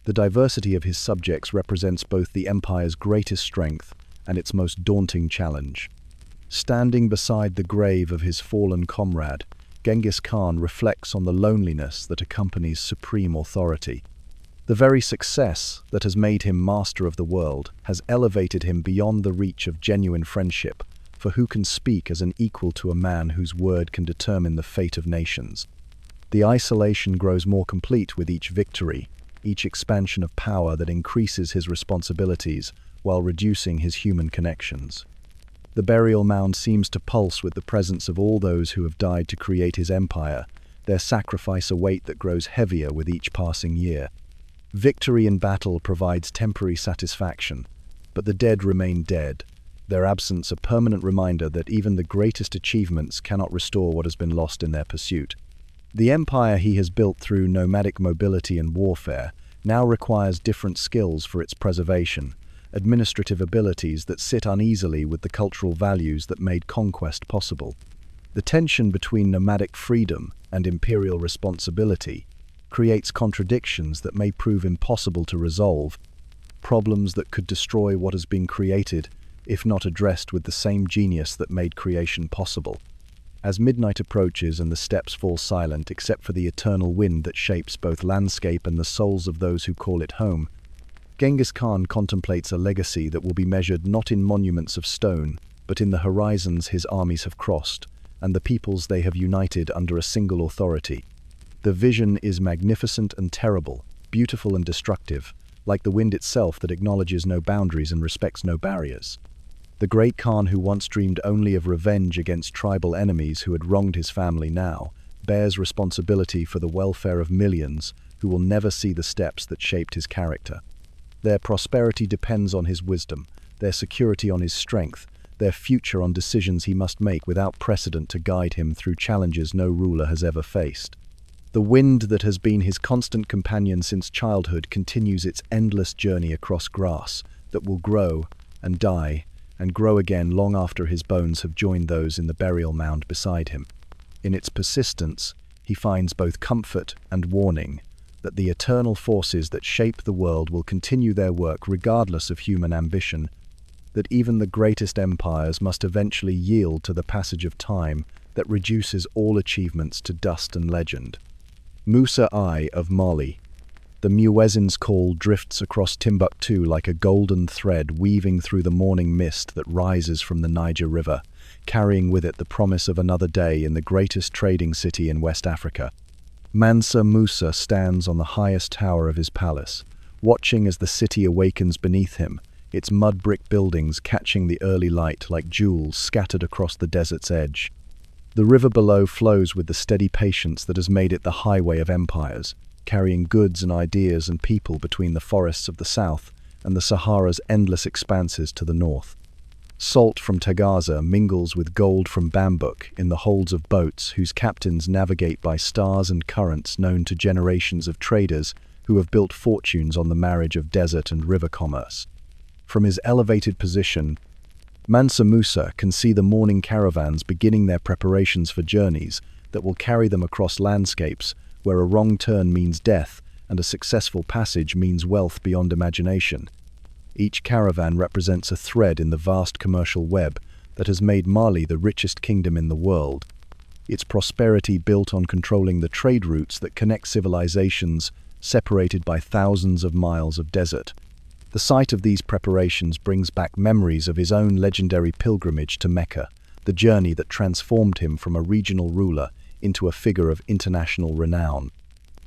The diversity of his subjects represents both the empire's greatest strength and its most daunting challenge. Standing beside the grave of his fallen comrade, Genghis Khan reflects on the loneliness that accompanies supreme authority. The very success that has made him master of the world has elevated him beyond the reach of genuine friendship, for who can speak as an equal to a man whose word can determine the fate of nations? The isolation grows more complete with each victory, each expansion of power that increases his responsibilities while reducing his human connections. The burial mound seems to pulse with the presence of all those who have died to create his empire, their sacrifice a weight that grows heavier with each passing year. Victory in battle provides temporary satisfaction, but the dead remain dead, their absence a permanent reminder that even the greatest achievements cannot restore what has been lost in their pursuit. The empire he has built through nomadic mobility and warfare now requires different skills for its preservation, administrative abilities that sit uneasily with the cultural values that made conquest possible. The tension between nomadic freedom and imperial responsibility creates contradictions that may prove impossible to resolve, problems that could destroy what has been created if not addressed with the same genius that made creation possible. As midnight approaches and the steppes fall silent except for the eternal wind that shapes both landscape and the souls of those who call it home, Genghis Khan contemplates a legacy that will be measured not in monuments of stone, but in the horizons his armies have crossed, and the peoples they have united under a single authority. The vision is magnificent and terrible, beautiful and destructive, like the wind itself that acknowledges no boundaries and respects no barriers. The great Khan who once dreamed only of revenge against tribal enemies who had wronged his family now bears responsibility for the welfare of millions who will never see the steps that shaped his character. Their prosperity depends on his wisdom, their security on his strength, their future on decisions he must make without precedent to guide him through challenges no ruler has ever faced. The wind that has been his constant companion since childhood continues its endless journey across grass that will grow and die and grow again long after his bones have joined those in the burial mound beside him. In its persistence, he finds both comfort and warning that the eternal forces that shape the world will continue their work regardless of human ambition, that even the greatest empires must eventually yield to the passage of time that reduces all achievements to dust and legend. Musa I of Mali. The muezzin's call drifts across Timbuktu like a golden thread weaving through the morning mist that rises from the Niger River, carrying with it the promise of another day in the greatest trading city in West Africa. Mansa Musa stands on the highest tower of his palace, watching as the city awakens beneath him, its mud-brick buildings catching the early light like jewels scattered across the desert's edge. The river below flows with the steady patience that has made it the highway of empires, carrying goods and ideas and people between the forests of the south and the Sahara's endless expanses to the north. Salt from Tagaza mingles with gold from Bambouk in the holds of boats whose captains navigate by stars and currents known to generations of traders who have built fortunes on the marriage of desert and river commerce. From his elevated position, Mansa Musa can see the morning caravans beginning their preparations for journeys that will carry them across landscapes where a wrong turn means death and a successful passage means wealth beyond imagination. Each caravan represents a thread in the vast commercial web that has made Mali the richest kingdom in the world, its prosperity built on controlling the trade routes that connect civilizations separated by thousands of miles of desert. The sight of these preparations brings back memories of his own legendary pilgrimage to Mecca, the journey that transformed him from a regional ruler into a figure of international renown.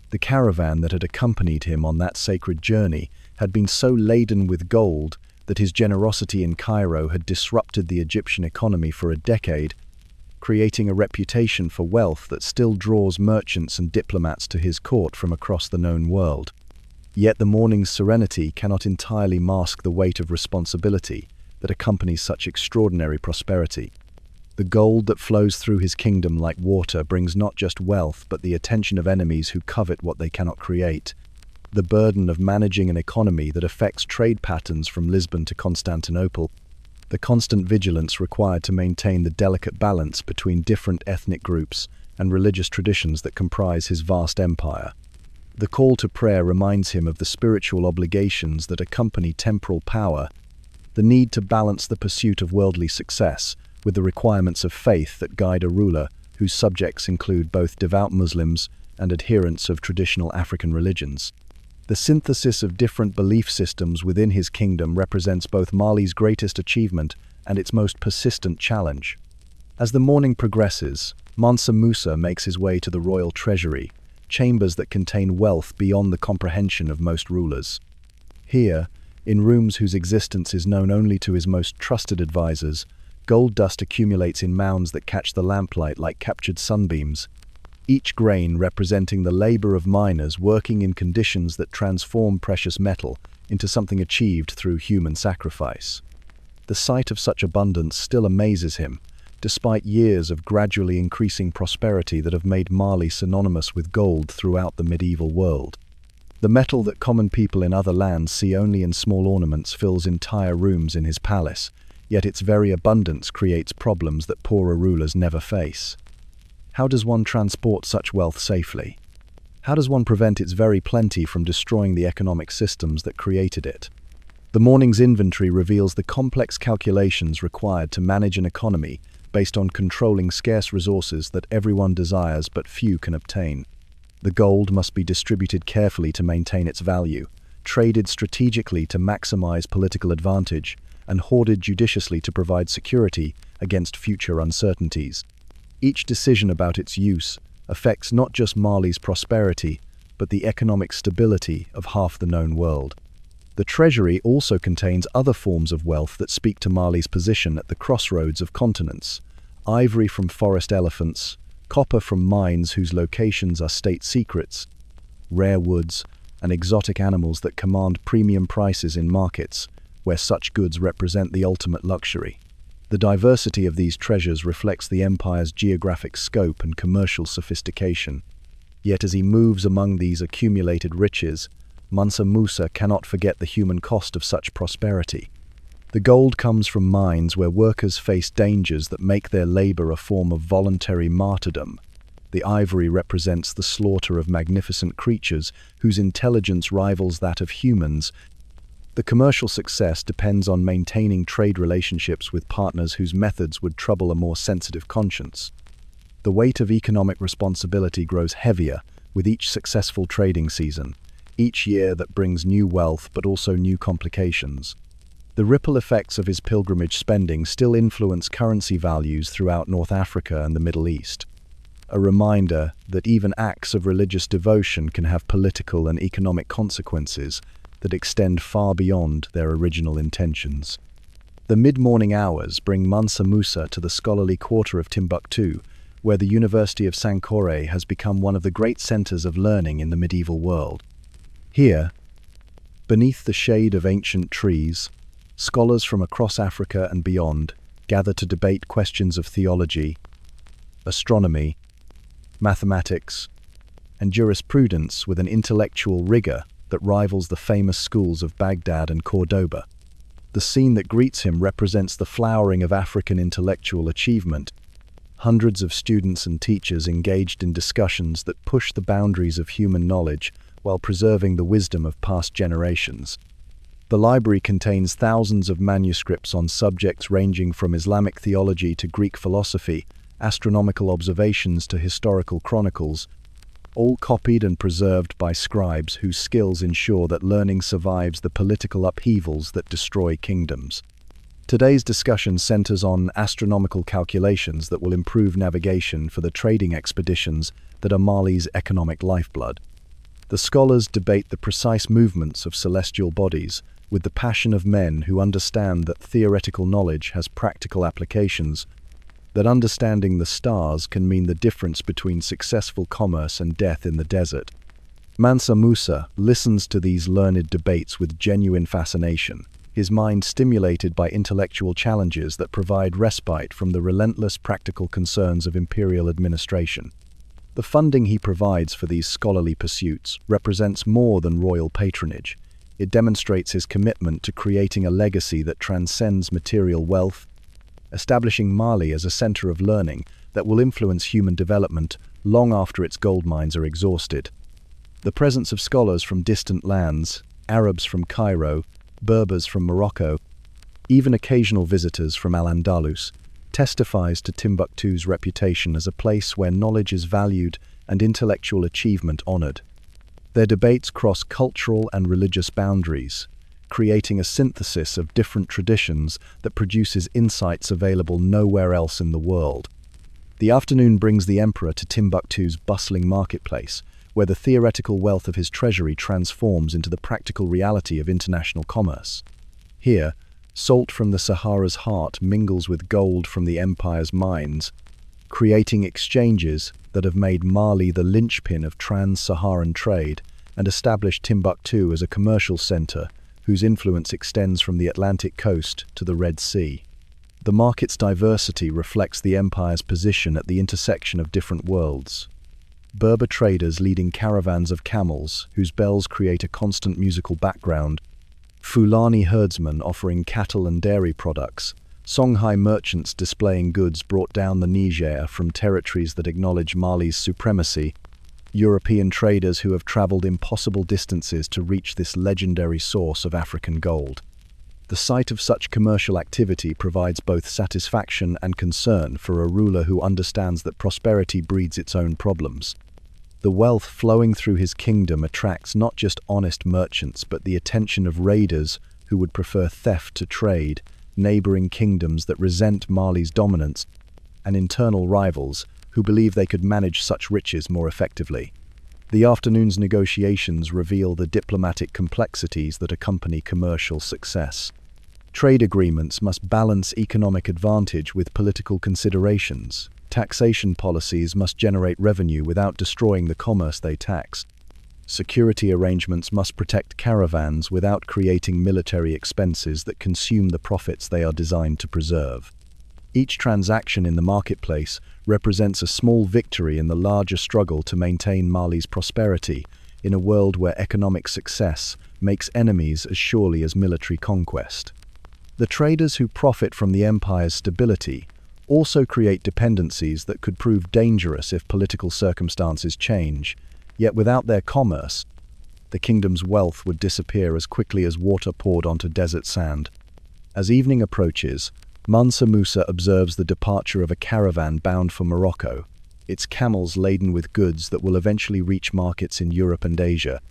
The caravan that had accompanied him on that sacred journey had been so laden with gold that his generosity in Cairo had disrupted the Egyptian economy for a decade, creating a reputation for wealth that still draws merchants and diplomats to his court from across the known world. Yet the morning's serenity cannot entirely mask the weight of responsibility that accompanies such extraordinary prosperity. The gold that flows through his kingdom like water brings not just wealth but the attention of enemies who covet what they cannot create. The burden of managing an economy that affects trade patterns from Lisbon to Constantinople, the constant vigilance required to maintain the delicate balance between different ethnic groups and religious traditions that comprise his vast empire. The call to prayer reminds him of the spiritual obligations that accompany temporal power, the need to balance the pursuit of worldly success with the requirements of faith that guide a ruler whose subjects include both devout Muslims and adherents of traditional African religions. The synthesis of different belief systems within his kingdom represents both Mali's greatest achievement and its most persistent challenge. As the morning progresses, Mansa Musa makes his way to the royal treasury, chambers that contain wealth beyond the comprehension of most rulers. Here, in rooms whose existence is known only to his most trusted advisors, gold dust accumulates in mounds that catch the lamplight like captured sunbeams, each grain representing the labor of miners working in conditions that transform precious metal into something achieved through human sacrifice. The sight of such abundance still amazes him, despite years of gradually increasing prosperity that have made Mali synonymous with gold throughout the medieval world. The metal that common people in other lands see only in small ornaments fills entire rooms in his palace, yet its very abundance creates problems that poorer rulers never face. How does one transport such wealth safely? How does one prevent its very plenty from destroying the economic systems that created it? The morning's inventory reveals the complex calculations required to manage an economy based on controlling scarce resources that everyone desires but few can obtain. The gold must be distributed carefully to maintain its value, traded strategically to maximize political advantage, and hoarded judiciously to provide security against future uncertainties. Each decision about its use affects not just Mali's prosperity, but the economic stability of half the known world. The treasury also contains other forms of wealth that speak to Mali's position at the crossroads of continents: ivory from forest elephants, copper from mines whose locations are state secrets, rare woods, and exotic animals that command premium prices in markets where such goods represent the ultimate luxury. The diversity of these treasures reflects the empire's geographic scope and commercial sophistication. Yet as he moves among these accumulated riches, Mansa Musa cannot forget the human cost of such prosperity. The gold comes from mines where workers face dangers that make their labor a form of voluntary martyrdom. The ivory represents the slaughter of magnificent creatures whose intelligence rivals that of humans. The commercial success depends on maintaining trade relationships with partners whose methods would trouble a more sensitive conscience. The weight of economic responsibility grows heavier with each successful trading season, each year that brings new wealth but also new complications. The ripple effects of his pilgrimage spending still influence currency values throughout North Africa and the Middle East. a reminder that even acts of religious devotion can have political and economic consequences that extend far beyond their original intentions. The mid-morning hours bring Mansa Musa to the scholarly quarter of Timbuktu, where the University of Sankore has become one of the great centers of learning in the medieval world. Here, beneath the shade of ancient trees, scholars from across Africa and beyond gather to debate questions of theology, astronomy, mathematics, and jurisprudence with an intellectual rigor that rivals the famous schools of Baghdad and Cordoba. The scene that greets him represents the flowering of African intellectual achievement. Hundreds of students and teachers engaged in discussions that push the boundaries of human knowledge while preserving the wisdom of past generations. The library contains thousands of manuscripts on subjects ranging from Islamic theology to Greek philosophy, astronomical observations to historical chronicles, all copied and preserved by scribes whose skills ensure that learning survives the political upheavals that destroy kingdoms. Today's discussion centers on astronomical calculations that will improve navigation for the trading expeditions that are Mali's economic lifeblood. The scholars debate the precise movements of celestial bodies with the passion of men who understand that theoretical knowledge has practical applications, that understanding the stars can mean the difference between successful commerce and death in the desert. Mansa Musa listens to these learned debates with genuine fascination, his mind stimulated by intellectual challenges that provide respite from the relentless practical concerns of imperial administration. The funding he provides for these scholarly pursuits represents more than royal patronage. It demonstrates his commitment to creating a legacy that transcends material wealth, establishing Mali as a center of learning that will influence human development long after its gold mines are exhausted. The presence of scholars from distant lands, Arabs from Cairo, Berbers from Morocco, even occasional visitors from Al-Andalus, testifies to Timbuktu's reputation as a place where knowledge is valued and intellectual achievement honored. Their debates cross cultural and religious boundaries, creating a synthesis of different traditions that produces insights available nowhere else in the world. The afternoon brings the emperor to Timbuktu's bustling marketplace, where the theoretical wealth of his treasury transforms into the practical reality of international commerce. Here, salt from the Sahara's heart mingles with gold from the empire's mines, creating exchanges that have made Mali the linchpin of trans-Saharan trade and established Timbuktu as a commercial center whose influence extends from the Atlantic coast to the Red Sea. The market's diversity reflects the empire's position at the intersection of different worlds. Berber traders leading caravans of camels, whose bells create a constant musical background, Fulani herdsmen offering cattle and dairy products, Songhai merchants displaying goods brought down the Niger from territories that acknowledge Mali's supremacy, European traders who have traveled impossible distances to reach this legendary source of African gold. The sight of such commercial activity provides both satisfaction and concern for a ruler who understands that prosperity breeds its own problems. The wealth flowing through his kingdom attracts not just honest merchants but the attention of raiders who would prefer theft to trade, neighboring kingdoms that resent Mali's dominance, and internal rivals who believe they could manage such riches more effectively. The afternoon's negotiations reveal the diplomatic complexities that accompany commercial success. Trade agreements must balance economic advantage with political considerations. Taxation policies must generate revenue without destroying the commerce they tax. Security arrangements must protect caravans without creating military expenses that consume the profits they are designed to preserve. Each transaction in the marketplace represents a small victory in the larger struggle to maintain Mali's prosperity in a world where economic success makes enemies as surely as military conquest. The traders who profit from the empire's stability also create dependencies that could prove dangerous if political circumstances change, yet without their commerce, the kingdom's wealth would disappear as quickly as water poured onto desert sand. As evening approaches, Mansa Musa observes the departure of a caravan bound for Morocco, its camels laden with goods that will eventually reach markets in Europe and Asia.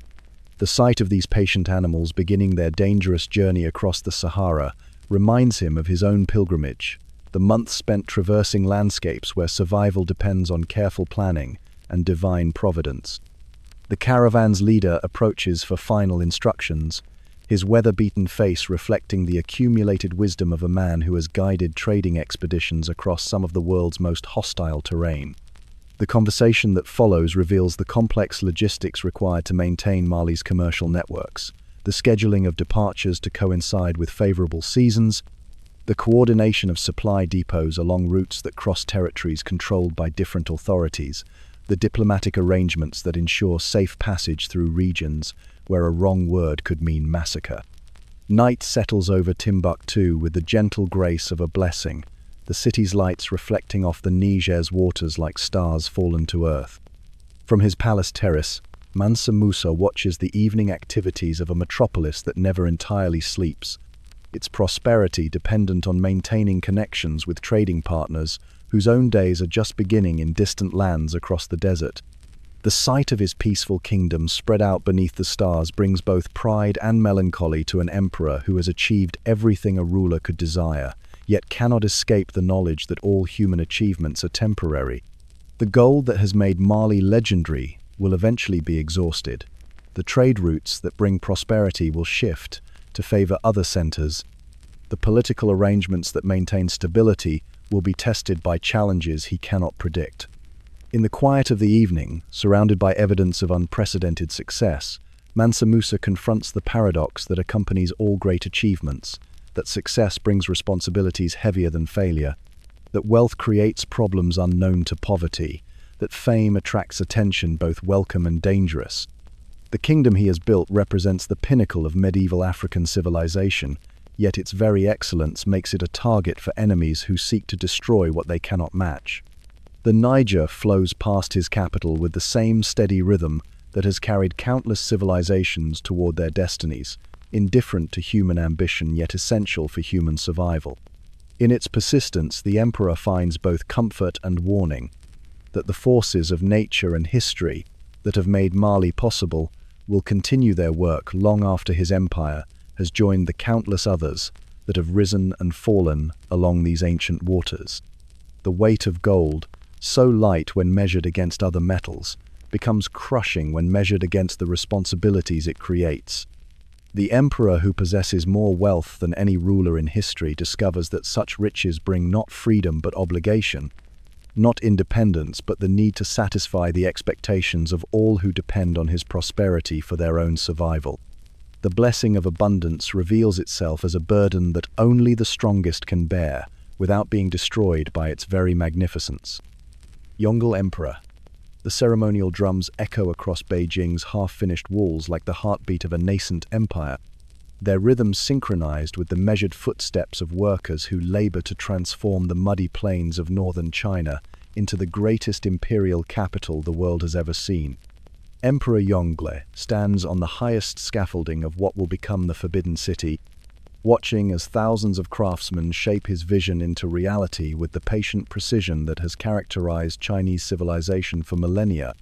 The sight of these patient animals beginning their dangerous journey across the Sahara reminds him of his own pilgrimage, the months spent traversing landscapes where survival depends on careful planning and divine providence. The caravan's leader approaches for final instructions, his weather-beaten face reflecting the accumulated wisdom of a man who has guided trading expeditions across some of the world's most hostile terrain. The conversation that follows reveals the complex logistics required to maintain Mali's commercial networks, the scheduling of departures to coincide with favorable seasons, the coordination of supply depots along routes that cross territories controlled by different authorities, the diplomatic arrangements that ensure safe passage through regions where a wrong word could mean massacre. Night settles over Timbuktu with the gentle grace of a blessing, the city's lights reflecting off the Niger's waters like stars fallen to earth. From his palace terrace, Mansa Musa watches the evening activities of a metropolis that never entirely sleeps, its prosperity dependent on maintaining connections with trading partners whose own days are just beginning in distant lands across the desert. The sight of his peaceful kingdom spread out beneath the stars brings both pride and melancholy to an emperor who has achieved everything a ruler could desire, yet cannot escape the knowledge that all human achievements are temporary. The gold that has made Mali legendary will eventually be exhausted. The trade routes that bring prosperity will shift to favor other centers. The political arrangements that maintain stability will be tested by challenges he cannot predict. In the quiet of the evening, surrounded by evidence of unprecedented success, Mansa Musa confronts the paradox that accompanies all great achievements, that success brings responsibilities heavier than failure, that wealth creates problems unknown to poverty, that fame attracts attention both welcome and dangerous. The kingdom he has built represents the pinnacle of medieval African civilization, yet its very excellence makes it a target for enemies who seek to destroy what they cannot match. The Niger flows past his capital with the same steady rhythm that has carried countless civilizations toward their destinies, indifferent to human ambition yet essential for human survival. In its persistence, the emperor finds both comfort and warning, that the forces of nature and history that have made Mali possible will continue their work long after his empire has joined the countless others that have risen and fallen along these ancient waters. The weight of gold, so light when measured against other metals, becomes crushing when measured against the responsibilities it creates. The emperor who possesses more wealth than any ruler in history discovers that such riches bring not freedom but obligation, not independence but the need to satisfy the expectations of all who depend on his prosperity for their own survival. The blessing of abundance reveals itself as a burden that only the strongest can bear without being destroyed by its very magnificence. Yongle Emperor. The ceremonial drums echo across Beijing's half-finished walls like the heartbeat of a nascent empire, their rhythms synchronized with the measured footsteps of workers who labor to transform the muddy plains of northern China into the greatest imperial capital the world has ever seen. Emperor Yongle stands on the highest scaffolding of what will become the Forbidden City, watching as thousands of craftsmen shape his vision into reality with the patient precision that has characterized Chinese civilization for millennia.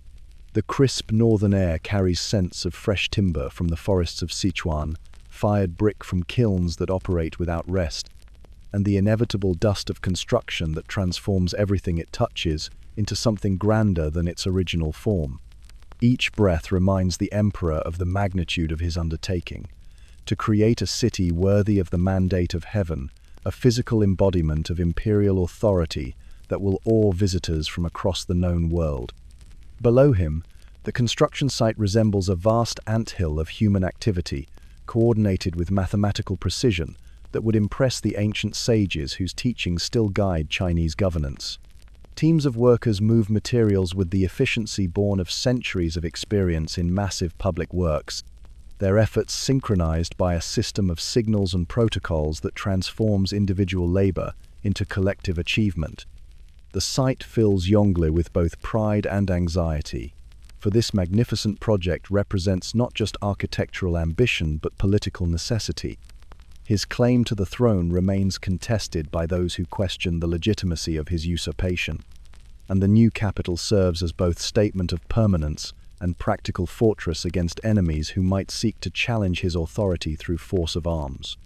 The crisp northern air carries scents of fresh timber from the forests of Sichuan, fired brick from kilns that operate without rest, and the inevitable dust of construction that transforms everything it touches into something grander than its original form. Each breath reminds the emperor of the magnitude of his undertaking, to create a city worthy of the mandate of heaven, a physical embodiment of imperial authority that will awe visitors from across the known world. Below him, the construction site resembles a vast anthill of human activity, coordinated with mathematical precision that would impress the ancient sages whose teachings still guide Chinese governance. Teams of workers move materials with the efficiency born of centuries of experience in massive public works, their efforts synchronized by a system of signals and protocols that transforms individual labor into collective achievement. The site fills Yongle with both pride and anxiety, for this magnificent project represents not just architectural ambition but political necessity. His claim to the throne remains contested by those who question the legitimacy of his usurpation, and the new capital serves as both statement of permanence and practical fortress against enemies who might seek to challenge his authority through force of arms.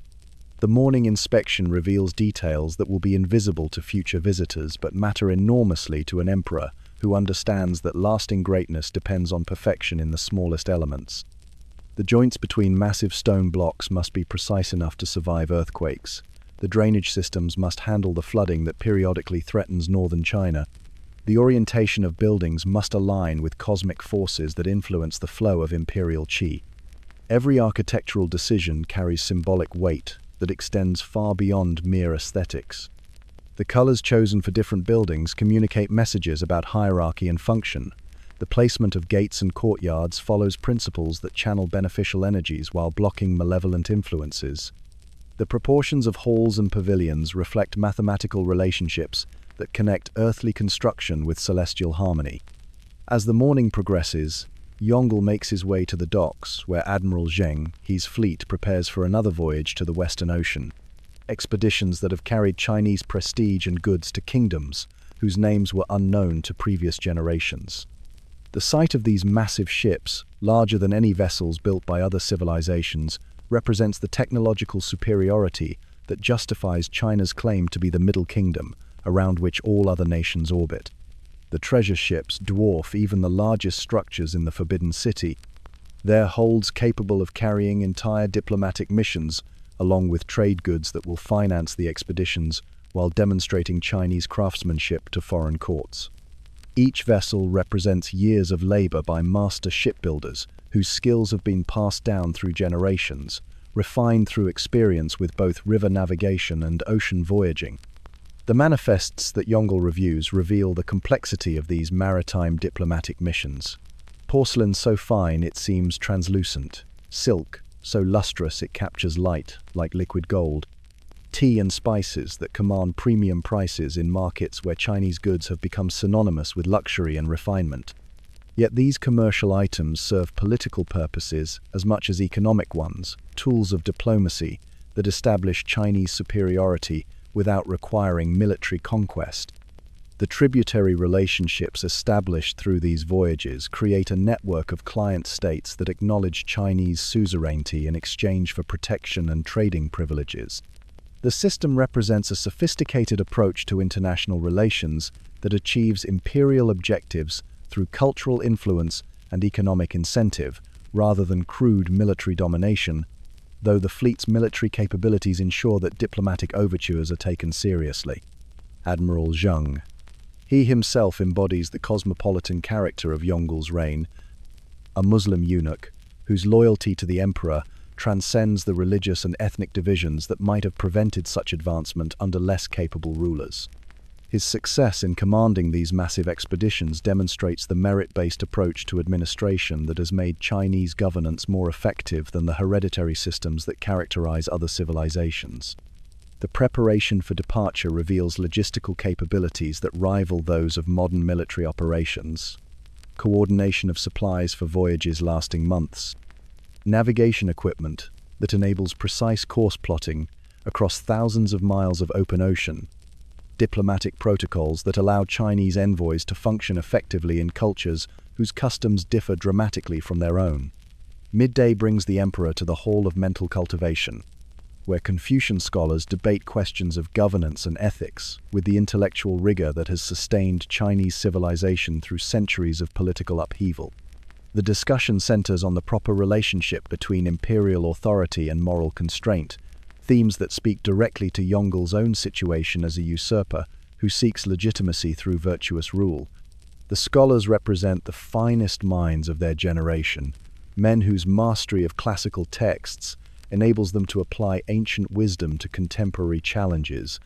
The morning inspection reveals details that will be invisible to future visitors but matter enormously to an emperor who understands that lasting greatness depends on perfection in the smallest elements. The joints between massive stone blocks must be precise enough to survive earthquakes. The drainage systems must handle the flooding that periodically threatens northern China. The orientation of buildings must align with cosmic forces that influence the flow of imperial qi. Every architectural decision carries symbolic weight that extends far beyond mere aesthetics. The colors chosen for different buildings communicate messages about hierarchy and function. The placement of gates and courtyards follows principles that channel beneficial energies while blocking malevolent influences. The proportions of halls and pavilions reflect mathematical relationships that connect earthly construction with celestial harmony. As the morning progresses, Yongle makes his way to the docks, where Admiral Zheng, his fleet, prepares for another voyage to the Western Ocean. Expeditions that have carried Chinese prestige and goods to kingdoms whose names were unknown to previous generations. The sight of these massive ships, larger than any vessels built by other civilizations, represents the technological superiority that justifies China's claim to be the Middle Kingdom, around which all other nations orbit. The treasure ships dwarf even the largest structures in the Forbidden City. Their holds capable of carrying entire diplomatic missions, along with trade goods that will finance the expeditions while demonstrating Chinese craftsmanship to foreign courts. Each vessel represents years of labor by master shipbuilders whose skills have been passed down through generations, refined through experience with both river navigation and ocean voyaging. The manifests that Yongle reviews reveal the complexity of these maritime diplomatic missions. Porcelain so fine it seems translucent, silk so lustrous it captures light like liquid gold, tea and spices that command premium prices in markets where Chinese goods have become synonymous with luxury and refinement. Yet these commercial items serve political purposes as much as economic ones, tools of diplomacy that establish Chinese superiority without requiring military conquest. The tributary relationships established through these voyages create a network of client states that acknowledge Chinese suzerainty in exchange for protection and trading privileges. The system represents a sophisticated approach to international relations that achieves imperial objectives through cultural influence and economic incentive, rather than crude military domination, though the fleet's military capabilities ensure that diplomatic overtures are taken seriously. Admiral Zheng. He himself embodies the cosmopolitan character of Yongle's reign, a Muslim eunuch whose loyalty to the emperor transcends the religious and ethnic divisions that might have prevented such advancement under less capable rulers. His success in commanding these massive expeditions demonstrates the merit-based approach to administration that has made Chinese governance more effective than the hereditary systems that characterize other civilizations. The preparation for departure reveals logistical capabilities that rival those of modern military operations, coordination of supplies for voyages lasting months, navigation equipment that enables precise course plotting across thousands of miles of open ocean, diplomatic protocols that allow Chinese envoys to function effectively in cultures whose customs differ dramatically from their own. Midday brings the emperor to the Hall of Mental Cultivation, where Confucian scholars debate questions of governance and ethics with the intellectual rigor that has sustained Chinese civilization through centuries of political upheaval. The discussion centers on the proper relationship between imperial authority and moral constraint, themes that speak directly to Yongle's own situation as a usurper who seeks legitimacy through virtuous rule. The scholars represent the finest minds of their generation, men whose mastery of classical texts enables them to apply ancient wisdom to contemporary challenges.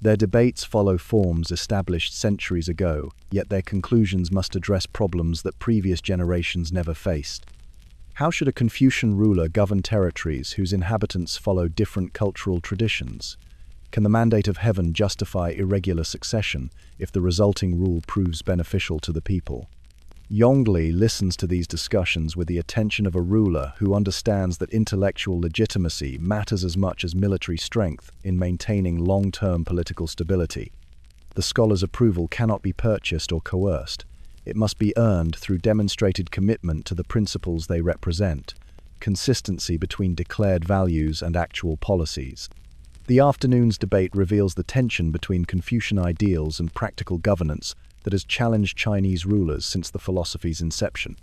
Their debates follow forms established centuries ago, yet their conclusions must address problems that previous generations never faced. How should a Confucian ruler govern territories whose inhabitants follow different cultural traditions? Can the mandate of heaven justify irregular succession if the resulting rule proves beneficial to the people? Yongle listens to these discussions with the attention of a ruler who understands that intellectual legitimacy matters as much as military strength in maintaining long-term political stability. The scholar's approval cannot be purchased or coerced. It must be earned through demonstrated commitment to the principles they represent, consistency between declared values and actual policies. The afternoon's debate reveals the tension between Confucian ideals and practical governance that has challenged Chinese rulers since the philosophy's inception.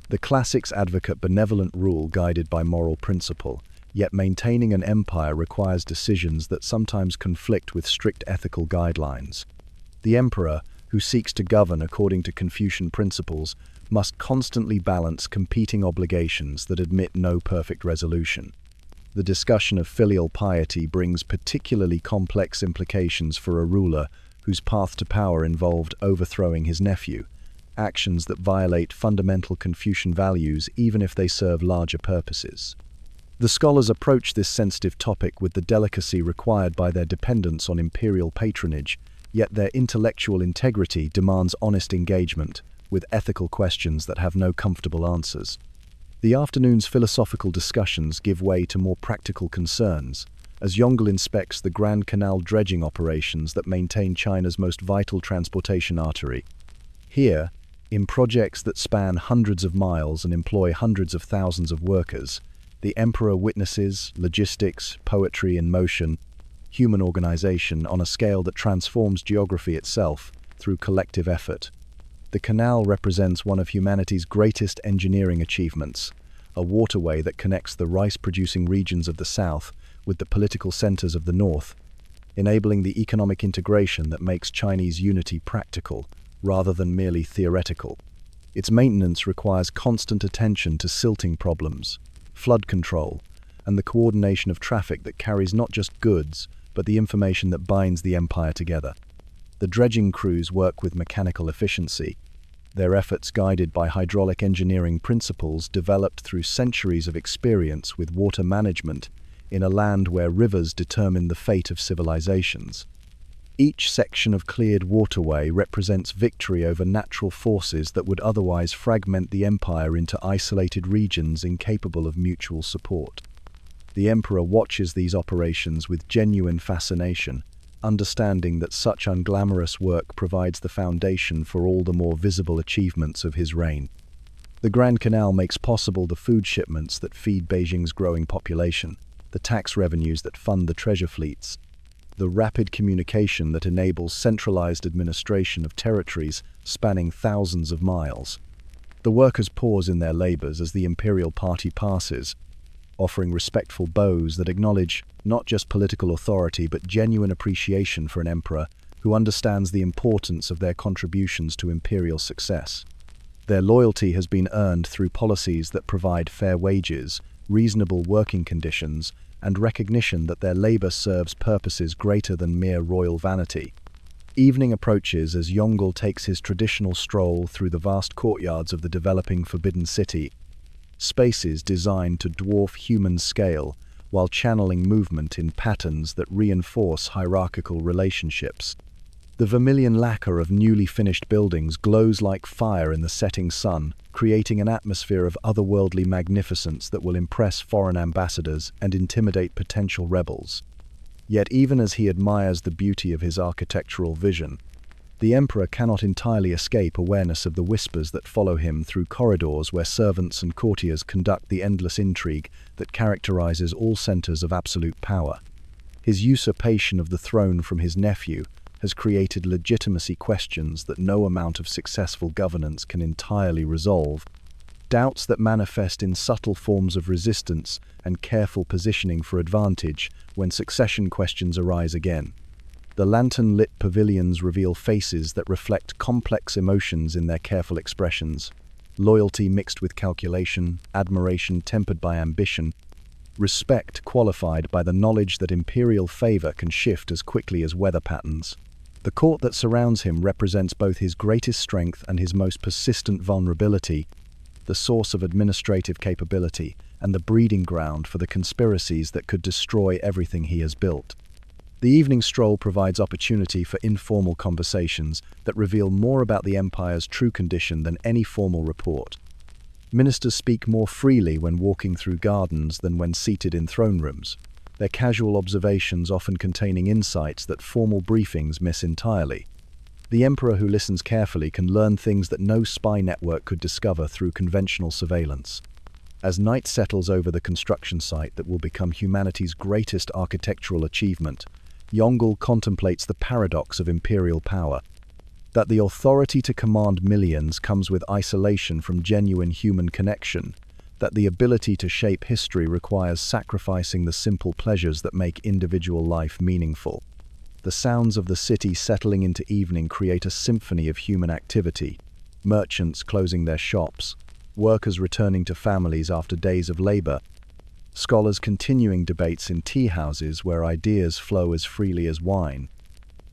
The classics advocate benevolent rule guided by moral principle, yet maintaining an empire requires decisions that sometimes conflict with strict ethical guidelines. The emperor, who seeks to govern according to Confucian principles, must constantly balance competing obligations that admit no perfect resolution. The discussion of filial piety brings particularly complex implications for a ruler whose path to power involved overthrowing his nephew, actions that violate fundamental Confucian values even if they serve larger purposes. The scholars approach this sensitive topic with the delicacy required by their dependence on imperial patronage, yet their intellectual integrity demands honest engagement with ethical questions that have no comfortable answers. The afternoon's philosophical discussions give way to more practical concerns, as Yongle inspects the Grand Canal dredging operations that maintain China's most vital transportation artery. Here, in projects that span hundreds of miles and employ hundreds of thousands of workers, the emperor witnesses logistics, poetry in motion, human organization on a scale that transforms geography itself through collective effort. The canal represents one of humanity's greatest engineering achievements, a waterway that connects the rice-producing regions of the south with the political centers of the north, enabling the economic integration that makes Chinese unity practical rather than merely theoretical. Its maintenance requires constant attention to silting problems, flood control, and the coordination of traffic that carries not just goods, but the information that binds the empire together. The dredging crews work with mechanical efficiency, their efforts guided by hydraulic engineering principles developed through centuries of experience with water management in a land where rivers determine the fate of civilizations. Each section of cleared waterway represents victory over natural forces that would otherwise fragment the empire into isolated regions incapable of mutual support. The emperor watches these operations with genuine fascination, understanding that such unglamorous work provides the foundation for all the more visible achievements of his reign. The Grand Canal makes possible the food shipments that feed Beijing's growing population, the tax revenues that fund the treasure fleets, the rapid communication that enables centralized administration of territories spanning thousands of miles. The workers pause in their labors as the imperial party passes, offering respectful bows that acknowledge not just political authority but genuine appreciation for an emperor who understands the importance of their contributions to imperial success. Their loyalty has been earned through policies that provide fair wages, reasonable working conditions, and recognition that their labor serves purposes greater than mere royal vanity. Evening approaches as Yongle takes his traditional stroll through the vast courtyards of the developing Forbidden City, spaces designed to dwarf human scale while channeling movement in patterns that reinforce hierarchical relationships. The vermilion lacquer of newly finished buildings glows like fire in the setting sun, creating an atmosphere of otherworldly magnificence that will impress foreign ambassadors and intimidate potential rebels. Yet even as he admires the beauty of his architectural vision, the emperor cannot entirely escape awareness of the whispers that follow him through corridors where servants and courtiers conduct the endless intrigue that characterizes all centers of absolute power. His usurpation of the throne from his nephew has created legitimacy questions that no amount of successful governance can entirely resolve, doubts that manifest in subtle forms of resistance and careful positioning for advantage when succession questions arise again. The lantern-lit pavilions reveal faces that reflect complex emotions in their careful expressions, loyalty mixed with calculation, admiration tempered by ambition, respect qualified by the knowledge that imperial favor can shift as quickly as weather patterns. The court that surrounds him represents both his greatest strength and his most persistent vulnerability, the source of administrative capability and the breeding ground for the conspiracies that could destroy everything he has built. The evening stroll provides opportunity for informal conversations that reveal more about the empire's true condition than any formal report. Ministers speak more freely when walking through gardens than when seated in throne rooms, their casual observations often containing insights that formal briefings miss entirely. The emperor who listens carefully can learn things that no spy network could discover through conventional surveillance. As night settles over the construction site that will become humanity's greatest architectural achievement, Yongle contemplates the paradox of imperial power, that the authority to command millions comes with isolation from genuine human connection, that the ability to shape history requires sacrificing the simple pleasures that make individual life meaningful. The sounds of the city settling into evening create a symphony of human activity: merchants closing their shops, workers returning to families after days of labor, scholars continuing debates in tea houses where ideas flow as freely as wine.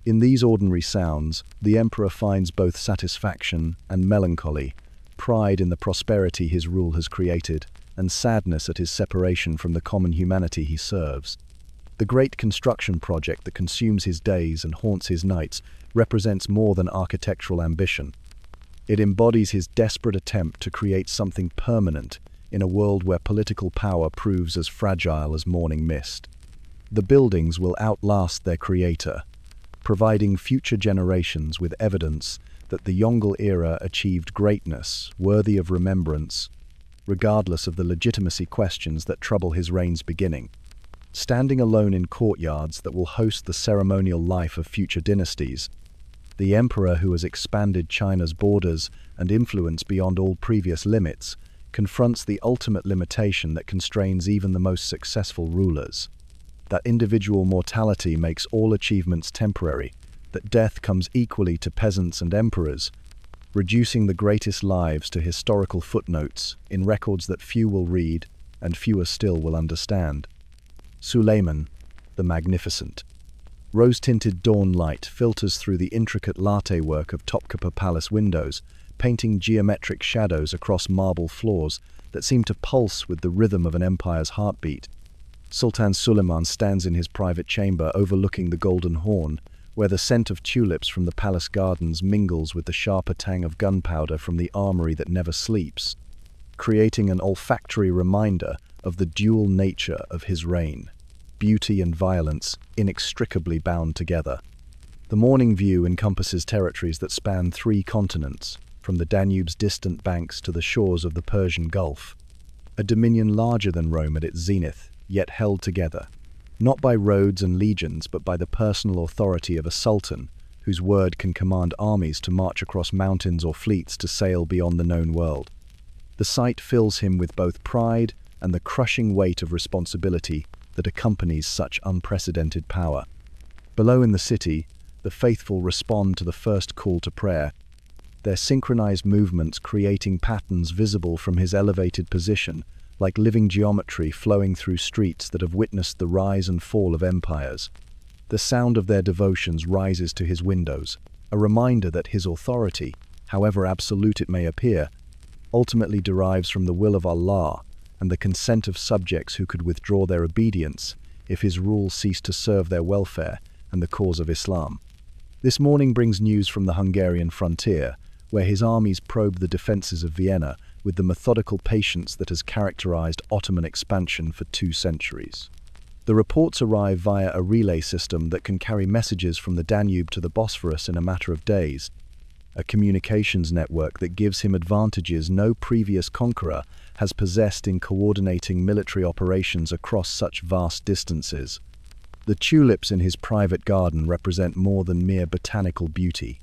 In these ordinary sounds, the emperor finds both satisfaction and melancholy, pride in the prosperity his rule has created, and sadness at his separation from the common humanity he serves. The great construction project that consumes his days and haunts his nights represents more than architectural ambition. It embodies his desperate attempt to create something permanent in a world where political power proves as fragile as morning mist. The buildings will outlast their creator, providing future generations with evidence that the Yongle era achieved greatness worthy of remembrance, regardless of the legitimacy questions that trouble his reign's beginning. Standing alone in courtyards that will host the ceremonial life of future dynasties, the emperor who has expanded China's borders and influence beyond all previous limits confronts the ultimate limitation that constrains even the most successful rulers: that individual mortality makes all achievements temporary, that death comes equally to peasants and emperors, reducing the greatest lives to historical footnotes in records that few will read and fewer still will understand. Suleiman, the Magnificent. Rose-tinted dawn light filters through the intricate latte work of Topkapi Palace windows, painting geometric shadows across marble floors that seem to pulse with the rhythm of an empire's heartbeat. Sultan Suleiman stands in his private chamber overlooking the Golden Horn, where the scent of tulips from the palace gardens mingles with the sharper tang of gunpowder from the armory that never sleeps, creating an olfactory reminder of the dual nature of his reign: beauty and violence inextricably bound together. The morning view encompasses territories that span 3 continents, from the Danube's distant banks to the shores of the Persian Gulf, a dominion larger than Rome at its zenith, yet held together, not by roads and legions but by the personal authority of a sultan, whose word can command armies to march across mountains or fleets to sail beyond the known world. The sight fills him with both pride and the crushing weight of responsibility that accompanies such unprecedented power. Below in the city, the faithful respond to the first call to prayer, their synchronized movements creating patterns visible from his elevated position, like living geometry flowing through streets that have witnessed the rise and fall of empires. The sound of their devotions rises to his windows, a reminder that his authority, however absolute it may appear, ultimately derives from the will of Allah and the consent of subjects who could withdraw their obedience if his rule ceased to serve their welfare and the cause of Islam. This morning brings news from the Hungarian frontier, where his armies probe the defences of Vienna with the methodical patience that has characterized Ottoman expansion for 2 centuries. The reports arrive via a relay system that can carry messages from the Danube to the Bosphorus in a matter of days, a communications network that gives him advantages no previous conqueror has possessed in coordinating military operations across such vast distances. The tulips in his private garden represent more than mere botanical beauty.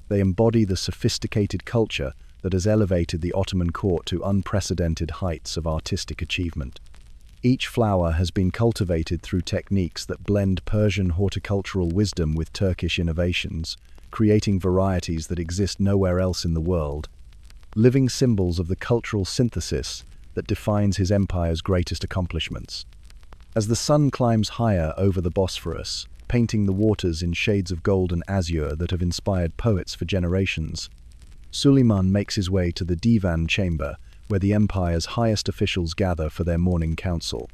They embody the sophisticated culture that has elevated the Ottoman court to unprecedented heights of artistic achievement. Each flower has been cultivated through techniques that blend Persian horticultural wisdom with Turkish innovations, creating varieties that exist nowhere else in the world, living symbols of the cultural synthesis that defines his empire's greatest accomplishments. As the sun climbs higher over the Bosphorus, painting the waters in shades of gold and azure that have inspired poets for generations, Suleiman makes his way to the Divan chamber, where the empire's highest officials gather for their morning council.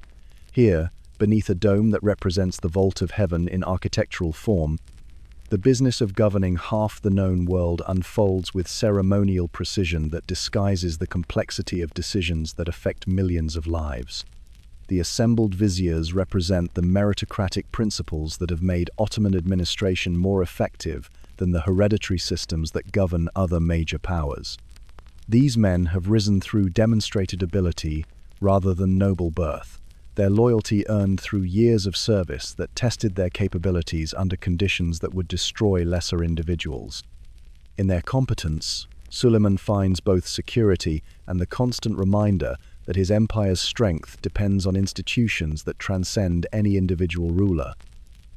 Here, beneath a dome that represents the vault of heaven in architectural form, the business of governing half the known world unfolds with ceremonial precision that disguises the complexity of decisions that affect millions of lives. The assembled viziers represent the meritocratic principles that have made Ottoman administration more effective than the hereditary systems that govern other major powers. These men have risen through demonstrated ability, rather than noble birth, their loyalty earned through years of service that tested their capabilities under conditions that would destroy lesser individuals. In their competence, Suleiman finds both security and the constant reminder that his empire's strength depends on institutions that transcend any individual ruler.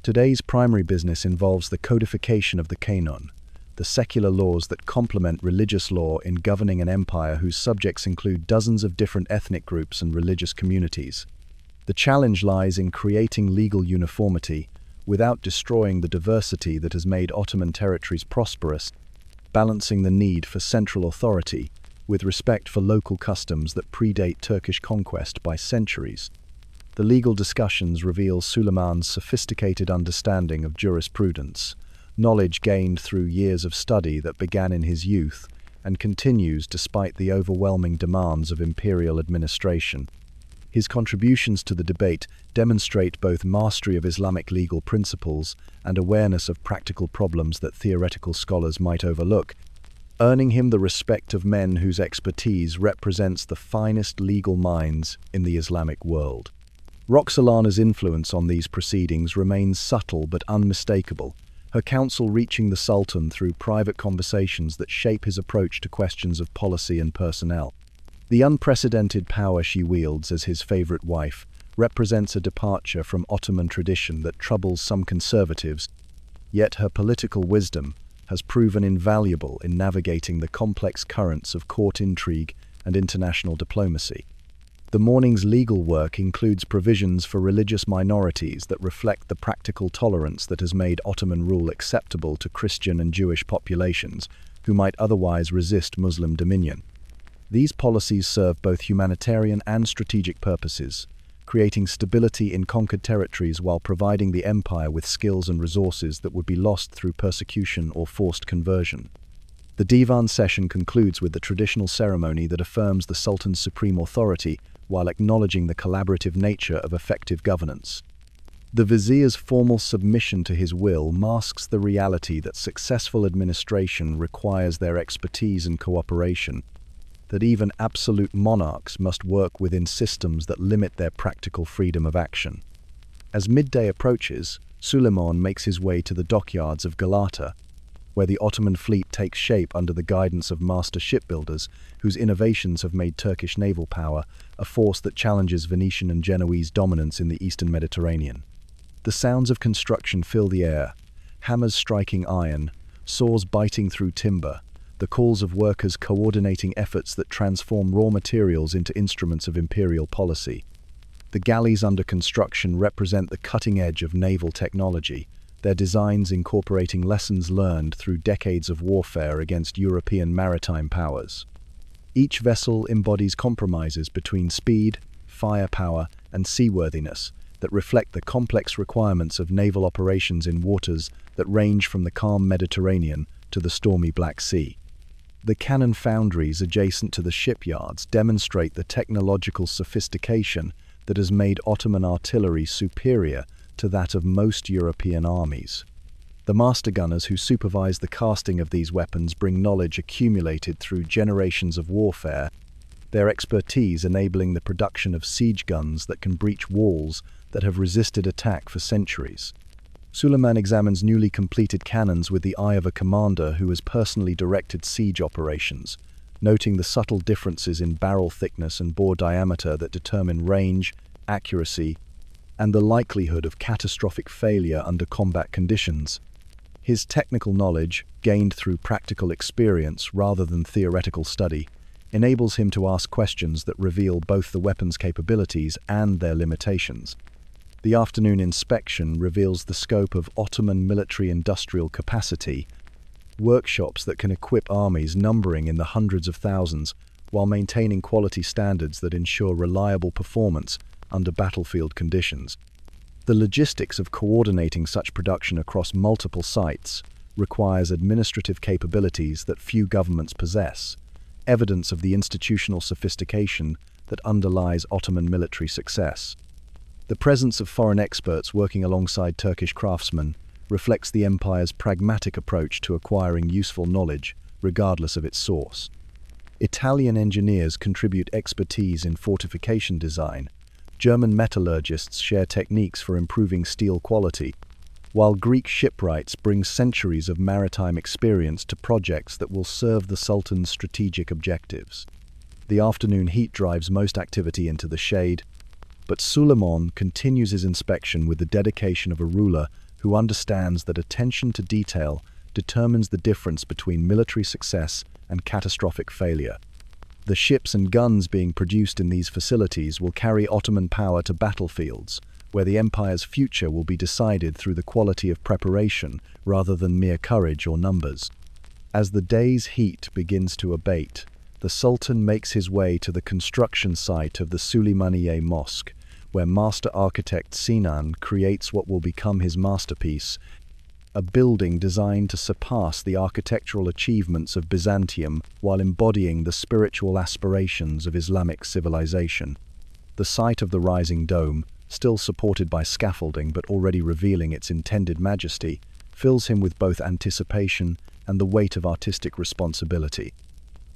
Today's primary business involves the codification of the Kanun, the secular laws that complement religious law in governing an empire whose subjects include dozens of different ethnic groups and religious communities. The challenge lies in creating legal uniformity without destroying the diversity that has made Ottoman territories prosperous, balancing the need for central authority with respect for local customs that predate Turkish conquest by centuries. The legal discussions reveal Suleiman's sophisticated understanding of jurisprudence, knowledge gained through years of study that began in his youth and continues despite the overwhelming demands of imperial administration. His contributions to the debate demonstrate both mastery of Islamic legal principles and awareness of practical problems that theoretical scholars might overlook, earning him the respect of men whose expertise represents the finest legal minds in the Islamic world. Roxolana's influence on these proceedings remains subtle but unmistakable, her counsel reaching the Sultan through private conversations that shape his approach to questions of policy and personnel. The unprecedented power she wields as his favorite wife represents a departure from Ottoman tradition that troubles some conservatives, yet her political wisdom has proven invaluable in navigating the complex currents of court intrigue and international diplomacy. The morning's legal work includes provisions for religious minorities that reflect the practical tolerance that has made Ottoman rule acceptable to Christian and Jewish populations who might otherwise resist Muslim dominion. These policies serve both humanitarian and strategic purposes, creating stability in conquered territories while providing the empire with skills and resources that would be lost through persecution or forced conversion. The Divan session concludes with the traditional ceremony that affirms the Sultan's supreme authority while acknowledging the collaborative nature of effective governance. The vizier's formal submission to his will masks the reality that successful administration requires their expertise and cooperation, that even absolute monarchs must work within systems that limit their practical freedom of action. As midday approaches, Suleiman makes his way to the dockyards of Galata, where the Ottoman fleet takes shape under the guidance of master shipbuilders whose innovations have made Turkish naval power a force that challenges Venetian and Genoese dominance in the eastern Mediterranean. The sounds of construction fill the air, hammers striking iron, saws biting through timber, the calls of workers coordinating efforts that transform raw materials into instruments of imperial policy. The galleys under construction represent the cutting edge of naval technology, their designs incorporating lessons learned through decades of warfare against European maritime powers. Each vessel embodies compromises between speed, firepower, and seaworthiness that reflect the complex requirements of naval operations in waters that range from the calm Mediterranean to the stormy Black Sea. The cannon foundries adjacent to the shipyards demonstrate the technological sophistication that has made Ottoman artillery superior to that of most European armies. The master gunners who supervise the casting of these weapons bring knowledge accumulated through generations of warfare, their expertise enabling the production of siege guns that can breach walls that have resisted attack for centuries. Suleiman examines newly completed cannons with the eye of a commander who has personally directed siege operations, noting the subtle differences in barrel thickness and bore diameter that determine range, accuracy, and the likelihood of catastrophic failure under combat conditions. His technical knowledge, gained through practical experience rather than theoretical study, enables him to ask questions that reveal both the weapon's capabilities and their limitations. The afternoon inspection reveals the scope of Ottoman military-industrial capacity, workshops that can equip armies numbering in the hundreds of thousands while maintaining quality standards that ensure reliable performance under battlefield conditions. The logistics of coordinating such production across multiple sites requires administrative capabilities that few governments possess, evidence of the institutional sophistication that underlies Ottoman military success. The presence of foreign experts working alongside Turkish craftsmen reflects the empire's pragmatic approach to acquiring useful knowledge, regardless of its source. Italian engineers contribute expertise in fortification design. German metallurgists share techniques for improving steel quality, while Greek shipwrights bring centuries of maritime experience to projects that will serve the Sultan's strategic objectives. The afternoon heat drives most activity into the shade, but Suleiman continues his inspection with the dedication of a ruler who understands that attention to detail determines the difference between military success and catastrophic failure. The ships and guns being produced in these facilities will carry Ottoman power to battlefields, where the empire's future will be decided through the quality of preparation rather than mere courage or numbers. As the day's heat begins to abate, the Sultan makes his way to the construction site of the Suleymaniye Mosque, where master architect Sinan creates what will become his masterpiece, a building designed to surpass the architectural achievements of Byzantium while embodying the spiritual aspirations of Islamic civilization. The sight of the rising dome, still supported by scaffolding but already revealing its intended majesty, fills him with both anticipation and the weight of artistic responsibility.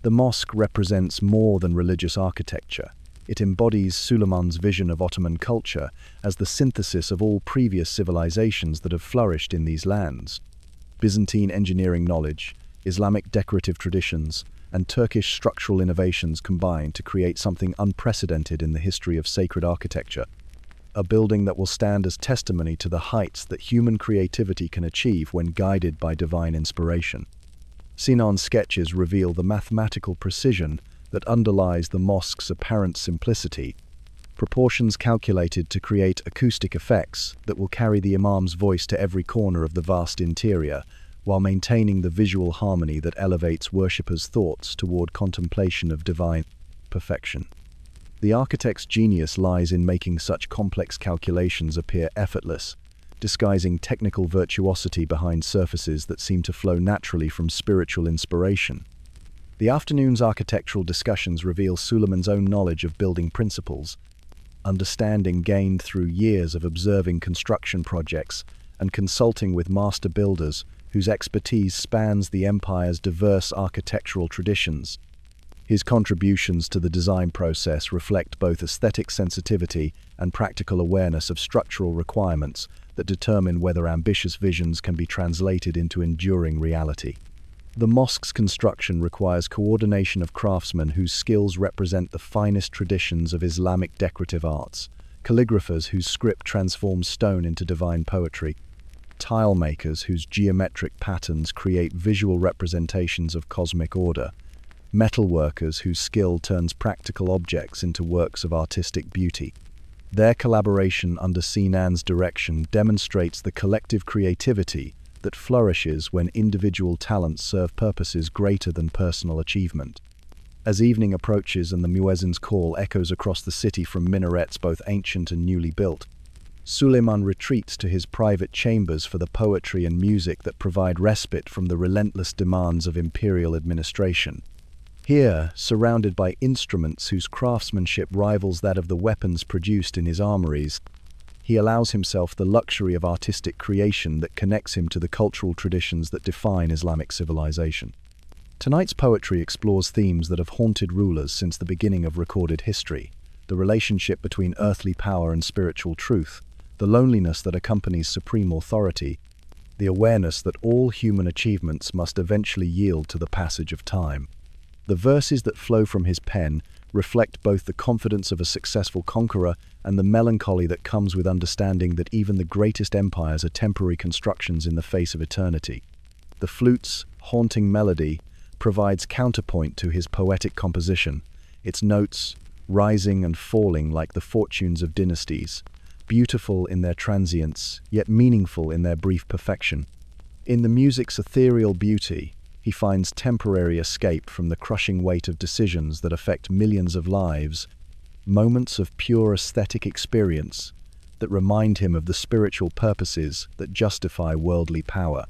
The mosque represents more than religious architecture. It embodies Suleiman's vision of Ottoman culture as the synthesis of all previous civilizations that have flourished in these lands. Byzantine engineering knowledge, Islamic decorative traditions, and Turkish structural innovations combine to create something unprecedented in the history of sacred architecture. A building that will stand as testimony to the heights that human creativity can achieve when guided by divine inspiration. Sinan's sketches reveal the mathematical precision that underlies the mosque's apparent simplicity, proportions calculated to create acoustic effects that will carry the imam's voice to every corner of the vast interior, while maintaining the visual harmony that elevates worshippers' thoughts toward contemplation of divine perfection. The architect's genius lies in making such complex calculations appear effortless, disguising technical virtuosity behind surfaces that seem to flow naturally from spiritual inspiration. The afternoon's architectural discussions reveal Suleiman's own knowledge of building principles, understanding gained through years of observing construction projects and consulting with master builders whose expertise spans the empire's diverse architectural traditions. His contributions to the design process reflect both aesthetic sensitivity and practical awareness of structural requirements that determine whether ambitious visions can be translated into enduring reality. The mosque's construction requires coordination of craftsmen whose skills represent the finest traditions of Islamic decorative arts, calligraphers whose script transforms stone into divine poetry, tile makers whose geometric patterns create visual representations of cosmic order, metal workers whose skill turns practical objects into works of artistic beauty. Their collaboration under Sinan's direction demonstrates the collective creativity that flourishes when individual talents serve purposes greater than personal achievement. As evening approaches and the muezzin's call echoes across the city from minarets both ancient and newly built, Suleiman retreats to his private chambers for the poetry and music that provide respite from the relentless demands of imperial administration. Here, surrounded by instruments whose craftsmanship rivals that of the weapons produced in his armories, he allows himself the luxury of artistic creation that connects him to the cultural traditions that define Islamic civilization. Tonight's poetry explores themes that have haunted rulers since the beginning of recorded history: the relationship between earthly power and spiritual truth, the loneliness that accompanies supreme authority, the awareness that all human achievements must eventually yield to the passage of time. The verses that flow from his pen reflect both the confidence of a successful conqueror and the melancholy that comes with understanding that even the greatest empires are temporary constructions in the face of eternity. The flute's haunting melody provides counterpoint to his poetic composition, its notes rising and falling like the fortunes of dynasties, beautiful in their transience, yet meaningful in their brief perfection. In the music's ethereal beauty, he finds temporary escape from the crushing weight of decisions that affect millions of lives, moments of pure aesthetic experience that remind him of the spiritual purposes that justify worldly power.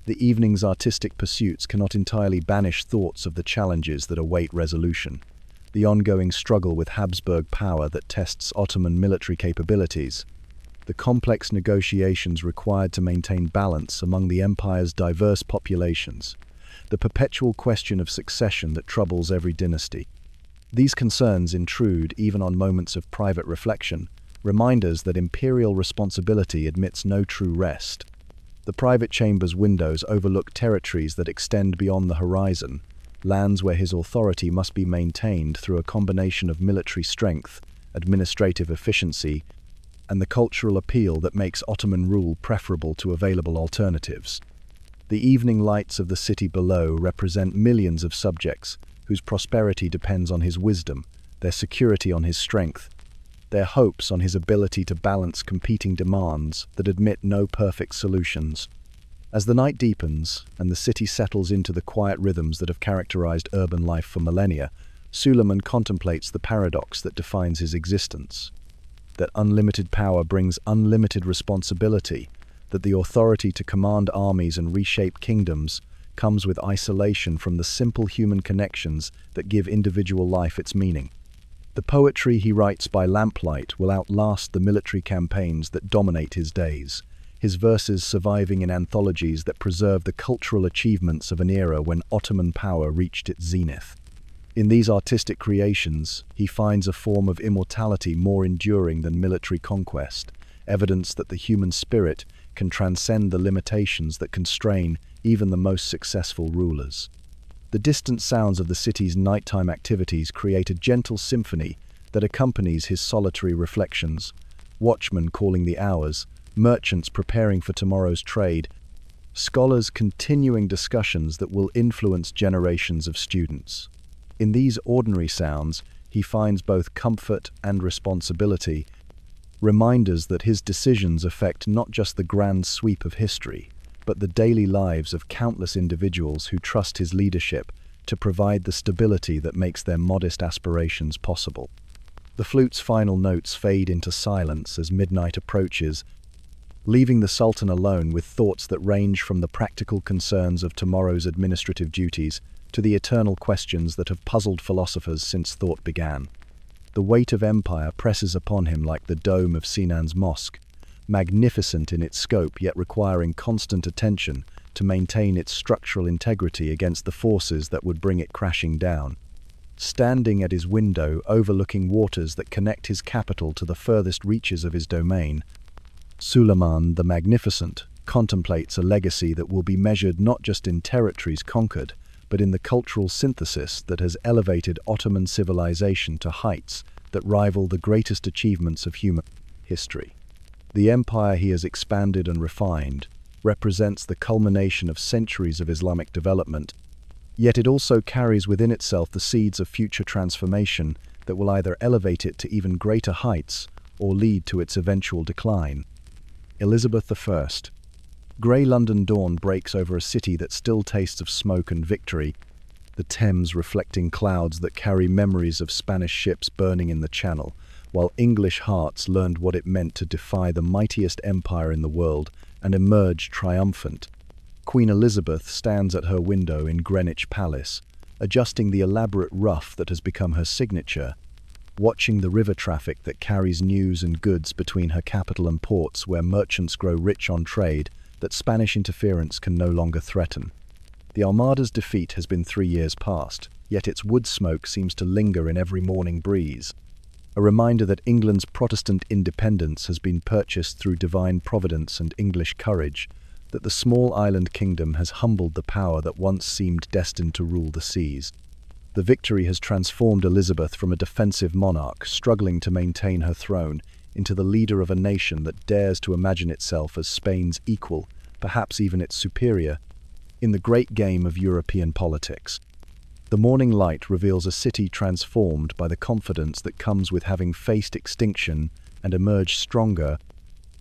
The evening's artistic pursuits cannot entirely banish thoughts of the challenges that await resolution. The ongoing struggle with Habsburg power that tests Ottoman military capabilities, the complex negotiations required to maintain balance among the empire's diverse populations, the perpetual question of succession that troubles every dynasty. These concerns intrude even on moments of private reflection, reminders that imperial responsibility admits no true rest. The private chamber's windows overlook territories that extend beyond the horizon, lands where his authority must be maintained through a combination of military strength, administrative efficiency, and the cultural appeal that makes Ottoman rule preferable to available alternatives. The evening lights of the city below represent millions of subjects whose prosperity depends on his wisdom, their security on his strength, their hopes on his ability to balance competing demands that admit no perfect solutions. As the night deepens and the city settles into the quiet rhythms that have characterized urban life for millennia, Suleiman contemplates the paradox that defines his existence. That unlimited power brings unlimited responsibility, that the authority to command armies and reshape kingdoms comes with isolation from the simple human connections that give individual life its meaning. The poetry he writes by lamplight will outlast the military campaigns that dominate his days, his verses surviving in anthologies that preserve the cultural achievements of an era when Ottoman power reached its zenith. In these artistic creations, he finds a form of immortality more enduring than military conquest, evidence that the human spirit can transcend the limitations that constrain even the most successful rulers. The distant sounds of the city's nighttime activities create a gentle symphony that accompanies his solitary reflections. Watchmen calling the hours, merchants preparing for tomorrow's trade, scholars continuing discussions that will influence generations of students. In these ordinary sounds, he finds both comfort and responsibility, reminders that his decisions affect not just the grand sweep of history, but the daily lives of countless individuals who trust his leadership to provide the stability that makes their modest aspirations possible. The flute's final notes fade into silence as midnight approaches, leaving the Sultan alone with thoughts that range from the practical concerns of tomorrow's administrative duties to the eternal questions that have puzzled philosophers since thought began. The weight of empire presses upon him like the dome of Sinan's mosque, magnificent in its scope yet requiring constant attention to maintain its structural integrity against the forces that would bring it crashing down. Standing at his window overlooking waters that connect his capital to the furthest reaches of his domain, Suleiman the Magnificent contemplates a legacy that will be measured not just in territories conquered, but in the cultural synthesis that has elevated Ottoman civilization to heights that rival the greatest achievements of human history. The empire he has expanded and refined represents the culmination of centuries of Islamic development, yet it also carries within itself the seeds of future transformation that will either elevate it to even greater heights or lead to its eventual decline. Elizabeth I. Grey London dawn breaks over a city that still tastes of smoke and victory, the Thames reflecting clouds that carry memories of Spanish ships burning in the Channel, while English hearts learned what it meant to defy the mightiest empire in the world and emerge triumphant. Queen Elizabeth stands at her window in Greenwich Palace, adjusting the elaborate ruff that has become her signature, watching the river traffic that carries news and goods between her capital and ports where merchants grow rich on trade that Spanish interference can no longer threaten. The Armada's defeat has been 3 years past, yet its wood smoke seems to linger in every morning breeze. A reminder that England's Protestant independence has been purchased through divine providence and English courage, that the small island kingdom has humbled the power that once seemed destined to rule the seas. The victory has transformed Elizabeth from a defensive monarch struggling to maintain her throne into the leader of a nation that dares to imagine itself as Spain's equal, perhaps even its superior, in the great game of European politics. The morning light reveals a city transformed by the confidence that comes with having faced extinction and emerged stronger,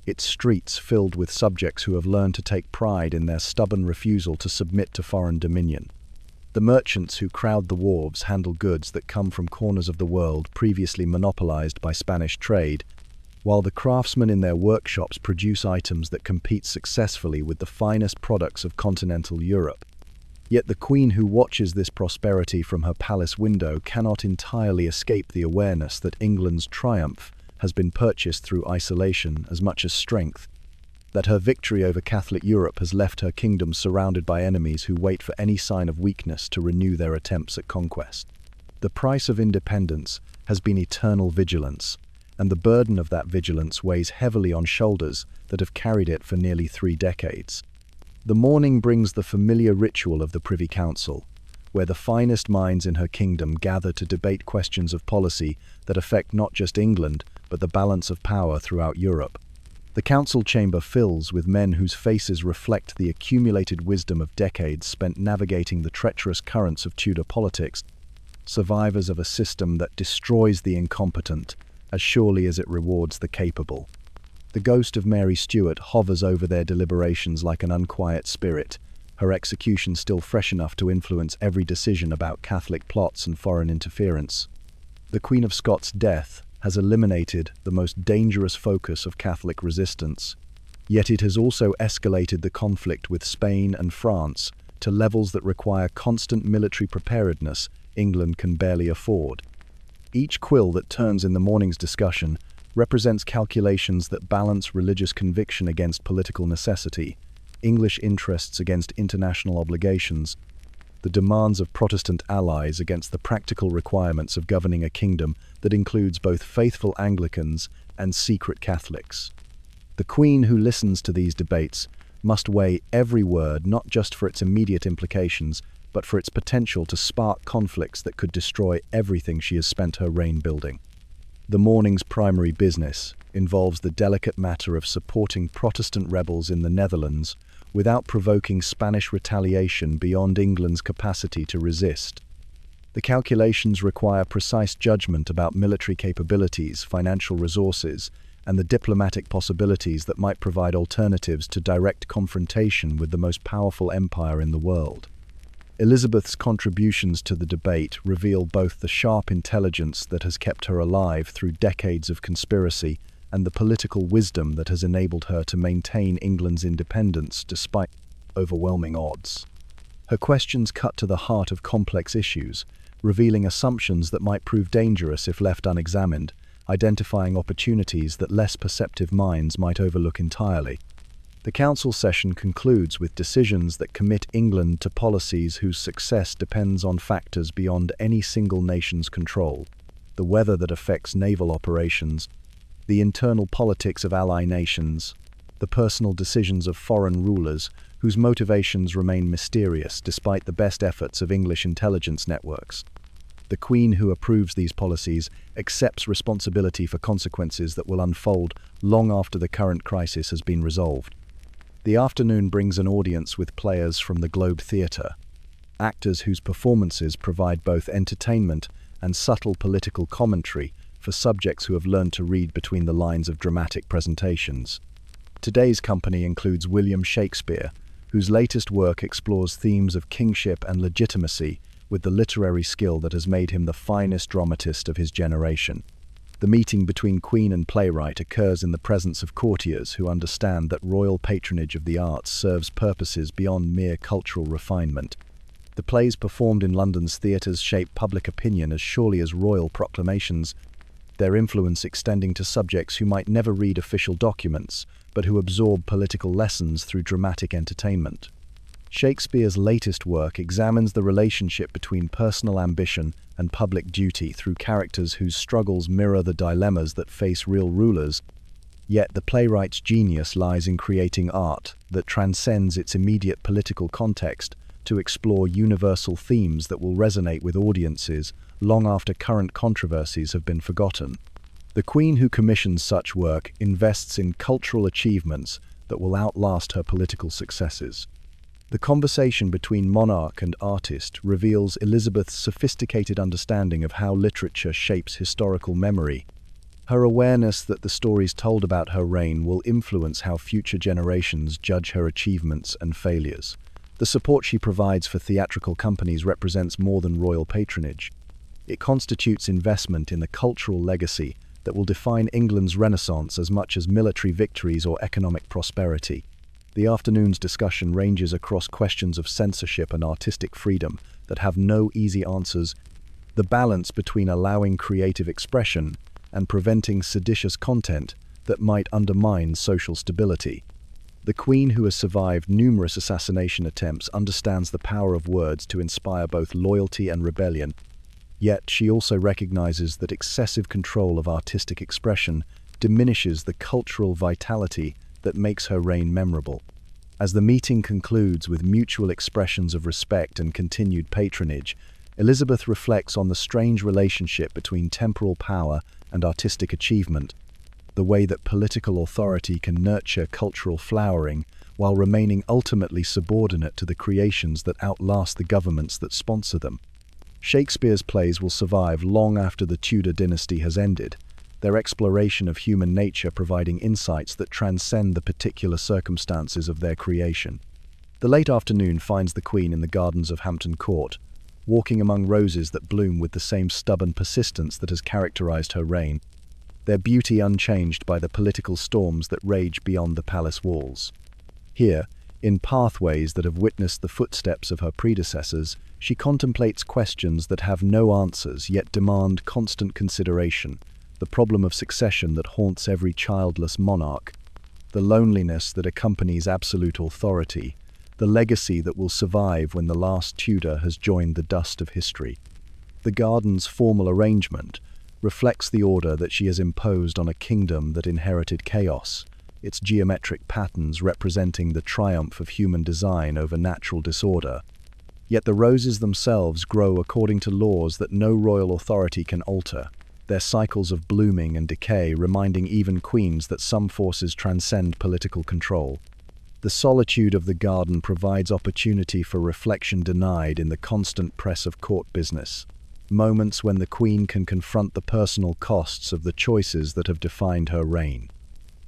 its streets filled with subjects who have learned to take pride in their stubborn refusal to submit to foreign dominion. The merchants who crowd the wharves handle goods that come from corners of the world previously monopolized by Spanish trade, while the craftsmen in their workshops produce items that compete successfully with the finest products of continental Europe. Yet the Queen who watches this prosperity from her palace window cannot entirely escape the awareness that England's triumph has been purchased through isolation as much as strength. that her victory over Catholic Europe has left her kingdom surrounded by enemies who wait for any sign of weakness to renew their attempts at conquest. The price of independence has been eternal vigilance, and the burden of that vigilance weighs heavily on shoulders that have carried it for nearly 3 decades. The morning brings the familiar ritual of the Privy Council, where the finest minds in her kingdom gather to debate questions of policy that affect not just England, but the balance of power throughout Europe. The council chamber fills with men whose faces reflect the accumulated wisdom of decades spent navigating the treacherous currents of Tudor politics, survivors of a system that destroys the incompetent as surely as it rewards the capable. The ghost of Mary Stuart hovers over their deliberations like an unquiet spirit, her execution still fresh enough to influence every decision about Catholic plots and foreign interference. The Queen of Scots' death has eliminated the most dangerous focus of Catholic resistance, yet it has also escalated the conflict with Spain and France to levels that require constant military preparedness England can barely afford. Each quill that turns in the morning's discussion represents calculations that balance religious conviction against political necessity, English interests against international obligations, the demands of Protestant allies against the practical requirements of governing a kingdom that includes both faithful Anglicans and secret Catholics. The Queen who listens to these debates must weigh every word not just for its immediate implications, but for its potential to spark conflicts that could destroy everything she has spent her reign building. The morning's primary business involves the delicate matter of supporting Protestant rebels in the Netherlands without provoking Spanish retaliation beyond England's capacity to resist. The calculations require precise judgment about military capabilities, financial resources, and the diplomatic possibilities that might provide alternatives to direct confrontation with the most powerful empire in the world. Elizabeth's contributions to the debate reveal both the sharp intelligence that has kept her alive through decades of conspiracy and the political wisdom that has enabled her to maintain England's independence despite overwhelming odds. Her questions cut to the heart of complex issues, revealing assumptions that might prove dangerous if left unexamined, identifying opportunities that less perceptive minds might overlook entirely. The council session concludes with decisions that commit England to policies whose success depends on factors beyond any single nation's control: the weather that affects naval operations, the internal politics of ally nations, the personal decisions of foreign rulers whose motivations remain mysterious despite the best efforts of English intelligence networks. The Queen who approves these policies accepts responsibility for consequences that will unfold long after the current crisis has been resolved. The afternoon brings an audience with players from the Globe Theatre, actors whose performances provide both entertainment and subtle political commentary for subjects who have learned to read between the lines of dramatic presentations. Today's company includes William Shakespeare, whose latest work explores themes of kingship and legitimacy with the literary skill that has made him the finest dramatist of his generation. The meeting between Queen and playwright occurs in the presence of courtiers who understand that royal patronage of the arts serves purposes beyond mere cultural refinement. The plays performed in London's theatres shape public opinion as surely as royal proclamations, their influence extending to subjects who might never read official documents, but who absorb political lessons through dramatic entertainment. Shakespeare's latest work examines the relationship between personal ambition and public duty through characters whose struggles mirror the dilemmas that face real rulers. Yet the playwright's genius lies in creating art that transcends its immediate political context to explore universal themes that will resonate with audiences long after current controversies have been forgotten. The Queen who commissions such work invests in cultural achievements that will outlast her political successes. The conversation between monarch and artist reveals Elizabeth's sophisticated understanding of how literature shapes historical memory. Her awareness that the stories told about her reign will influence how future generations judge her achievements and failures. The support she provides for theatrical companies represents more than royal patronage. It constitutes investment in the cultural legacy that will define England's Renaissance as much as military victories or economic prosperity. The afternoon's discussion ranges across questions of censorship and artistic freedom that have no easy answers, the balance between allowing creative expression and preventing seditious content that might undermine social stability. The Queen, who has survived numerous assassination attempts, understands the power of words to inspire both loyalty and rebellion. Yet she also recognizes that excessive control of artistic expression diminishes the cultural vitality that makes her reign memorable. As the meeting concludes with mutual expressions of respect and continued patronage, Elizabeth reflects on the strange relationship between temporal power and artistic achievement, the way that political authority can nurture cultural flowering while remaining ultimately subordinate to the creations that outlast the governments that sponsor them. Shakespeare's plays will survive long after the Tudor dynasty has ended, their exploration of human nature providing insights that transcend the particular circumstances of their creation. The late afternoon finds the Queen in the gardens of Hampton Court, walking among roses that bloom with the same stubborn persistence that has characterized her reign, their beauty unchanged by the political storms that rage beyond the palace walls. Here, in pathways that have witnessed the footsteps of her predecessors, she contemplates questions that have no answers yet demand constant consideration: the problem of succession that haunts every childless monarch, the loneliness that accompanies absolute authority, the legacy that will survive when the last Tudor has joined the dust of history. The garden's formal arrangement reflects the order that she has imposed on a kingdom that inherited chaos, its geometric patterns representing the triumph of human design over natural disorder. Yet the roses themselves grow according to laws that no royal authority can alter, their cycles of blooming and decay reminding even queens that some forces transcend political control. The solitude of the garden provides opportunity for reflection denied in the constant press of court business, moments when the Queen can confront the personal costs of the choices that have defined her reign.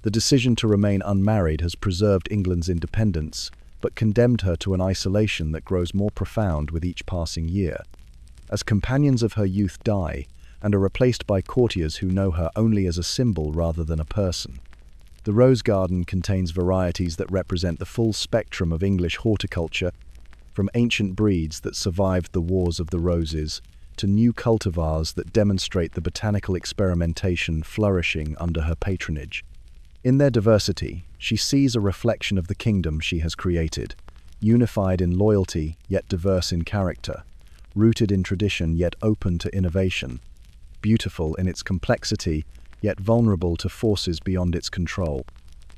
The decision to remain unmarried has preserved England's independence, but condemned her to an isolation that grows more profound with each passing year. As companions of her youth die, and are replaced by courtiers who know her only as a symbol rather than a person. The rose garden contains varieties that represent the full spectrum of English horticulture, from ancient breeds that survived the wars of the roses, to new cultivars that demonstrate the botanical experimentation flourishing under her patronage. In their diversity, she sees a reflection of the kingdom she has created, unified in loyalty yet diverse in character, rooted in tradition yet open to innovation, beautiful in its complexity yet vulnerable to forces beyond its control.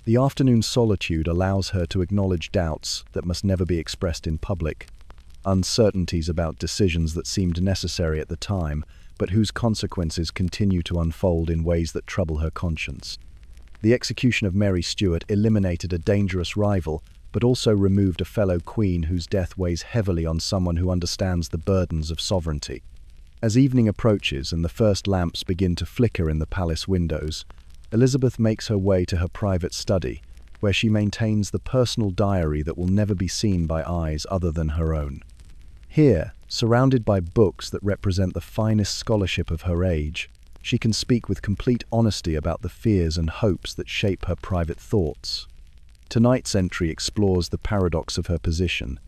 The afternoon solitude allows her to acknowledge doubts that must never be expressed in public, uncertainties about decisions that seemed necessary at the time, but whose consequences continue to unfold in ways that trouble her conscience. The execution of Mary Stuart eliminated a dangerous rival, but also removed a fellow queen whose death weighs heavily on someone who understands the burdens of sovereignty. As evening approaches and the first lamps begin to flicker in the palace windows, Elizabeth makes her way to her private study, where she maintains the personal diary that will never be seen by eyes other than her own. Here, surrounded by books that represent the finest scholarship of her age, she can speak with complete honesty about the fears and hopes that shape her private thoughts. Tonight's entry explores the paradox of her position,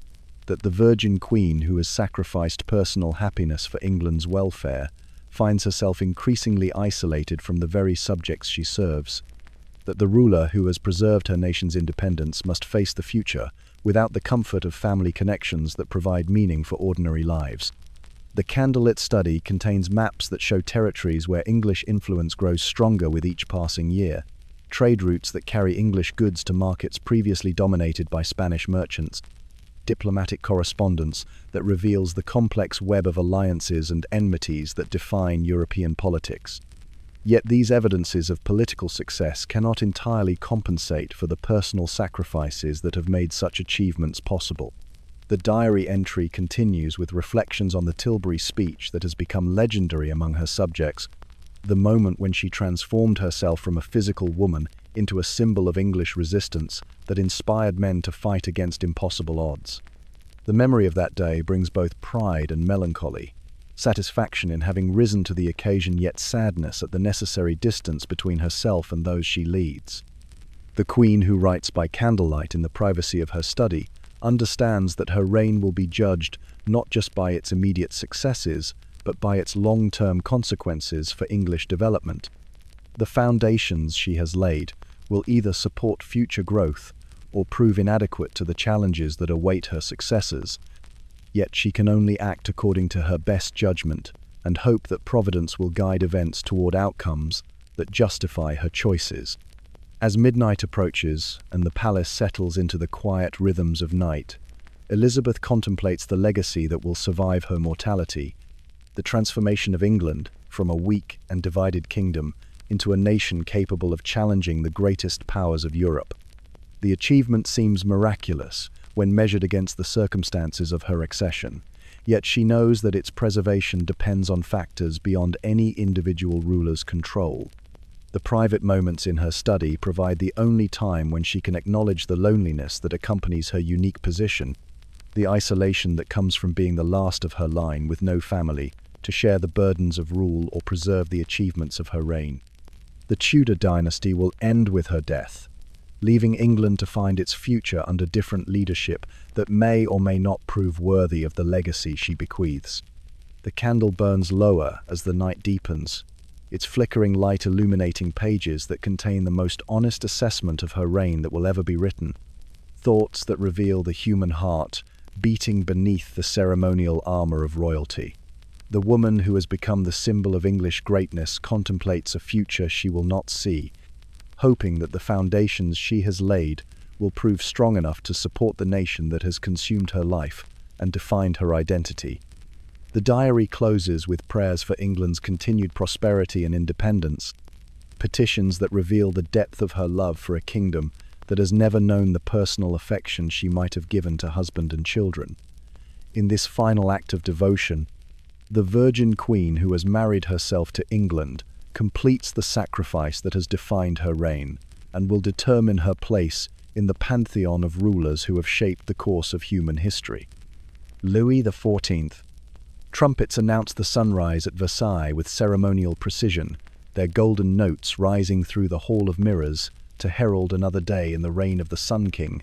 that the Virgin Queen who has sacrificed personal happiness for England's welfare finds herself increasingly isolated from the very subjects she serves, that the ruler who has preserved her nation's independence must face the future without the comfort of family connections that provide meaning for ordinary lives. The candlelit study contains maps that show territories where English influence grows stronger with each passing year, trade routes that carry English goods to markets previously dominated by Spanish merchants, diplomatic correspondence that reveals the complex web of alliances and enmities that define European politics. Yet these evidences of political success cannot entirely compensate for the personal sacrifices that have made such achievements possible. The diary entry continues with reflections on the Tilbury speech that has become legendary among her subjects, the moment when she transformed herself from a physical woman into a symbol of English resistance that inspired men to fight against impossible odds. The memory of that day brings both pride and melancholy, satisfaction in having risen to the occasion yet sadness at the necessary distance between herself and those she leads. The Queen, who writes by candlelight in the privacy of her study, understands that her reign will be judged not just by its immediate successes, but by its long-term consequences for English development. The foundations she has laid will either support future growth or prove inadequate to the challenges that await her successors. Yet she can only act according to her best judgment and hope that Providence will guide events toward outcomes that justify her choices. As midnight approaches and the palace settles into the quiet rhythms of night, Elizabeth contemplates the legacy that will survive her mortality, the transformation of England from a weak and divided kingdom into a nation capable of challenging the greatest powers of Europe. The achievement seems miraculous when measured against the circumstances of her accession, yet she knows that its preservation depends on factors beyond any individual ruler's control. The private moments in her study provide the only time when she can acknowledge the loneliness that accompanies her unique position, the isolation that comes from being the last of her line with no family to share the burdens of rule or preserve the achievements of her reign. The Tudor dynasty will end with her death, leaving England to find its future under different leadership that may or may not prove worthy of the legacy she bequeaths. The candle burns lower as the night deepens, its flickering light illuminating pages that contain the most honest assessment of her reign that will ever be written. Thoughts that reveal the human heart beating beneath the ceremonial armor of royalty. The woman who has become the symbol of English greatness contemplates a future she will not see, hoping that the foundations she has laid will prove strong enough to support the nation that has consumed her life and defined her identity. The diary closes with prayers for England's continued prosperity and independence, petitions that reveal the depth of her love for a kingdom that has never known the personal affection she might have given to husband and children. In this final act of devotion, the Virgin Queen who has married herself to England completes the sacrifice that has defined her reign and will determine her place in the pantheon of rulers who have shaped the course of human history. Louis XIV. Trumpets announce the sunrise at Versailles with ceremonial precision, their golden notes rising through the Hall of Mirrors to herald another day in the reign of the Sun King,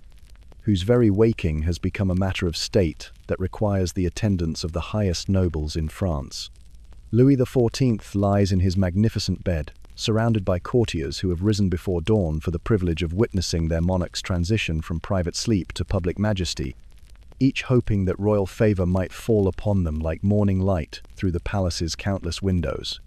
whose very waking has become a matter of state that requires the attendance of the highest nobles in France. Louis XIV lies in his magnificent bed, surrounded by courtiers who have risen before dawn for the privilege of witnessing their monarch's transition from private sleep to public majesty, each hoping that royal favor might fall upon them like morning light through the palace's countless windows.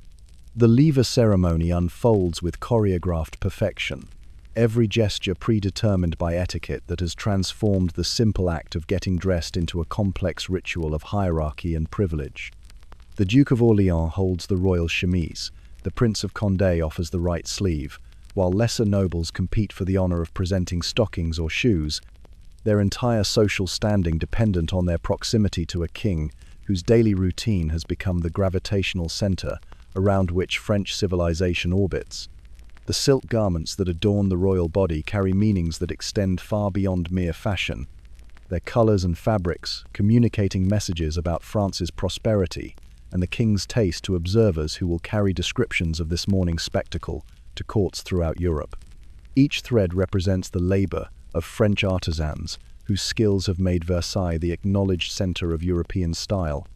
The lever ceremony unfolds with choreographed perfection, every gesture predetermined by etiquette that has transformed the simple act of getting dressed into a complex ritual of hierarchy and privilege. The Duke of Orleans holds the royal chemise, the Prince of Condé offers the right sleeve, while lesser nobles compete for the honor of presenting stockings or shoes, their entire social standing dependent on their proximity to a king whose daily routine has become the gravitational center around which French civilization orbits. The silk garments that adorn the royal body carry meanings that extend far beyond mere fashion, their colors and fabrics communicating messages about France's prosperity and the king's taste to observers who will carry descriptions of this morning's spectacle to courts throughout Europe. Each thread represents the labor of French artisans whose skills have made Versailles the acknowledged center of European style,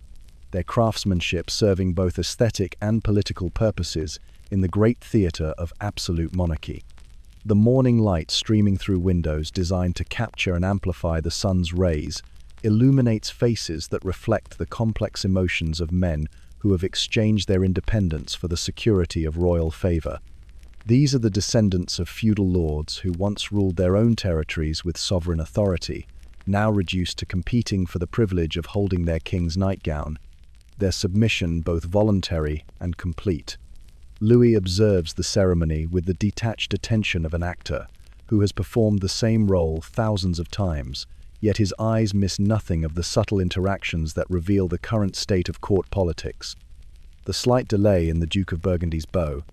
their craftsmanship serving both aesthetic and political purposes in the great theater of absolute monarchy. The morning light streaming through windows designed to capture and amplify the sun's rays illuminates faces that reflect the complex emotions of men who have exchanged their independence for the security of royal favor. These are the descendants of feudal lords who once ruled their own territories with sovereign authority, now reduced to competing for the privilege of holding their king's nightgown, their submission both voluntary and complete. Louis observes the ceremony with the detached attention of an actor who has performed the same role thousands of times, yet his eyes miss nothing of the subtle interactions that reveal the current state of court politics. The slight delay in the Duke of Burgundy's bow,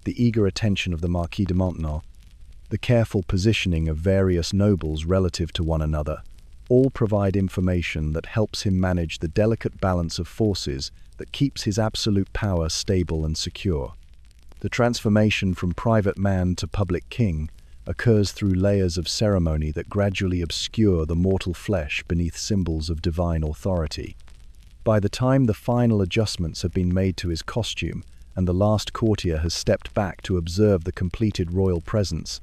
the eager attention of the Marquis de Maintenon, the careful positioning of various nobles relative to one another, all provide information that helps him manage the delicate balance of forces that keeps his absolute power stable and secure. The transformation from private man to public king occurs through layers of ceremony that gradually obscure the mortal flesh beneath symbols of divine authority. By the time the final adjustments have been made to his costume, and the last courtier has stepped back to observe the completed royal presence,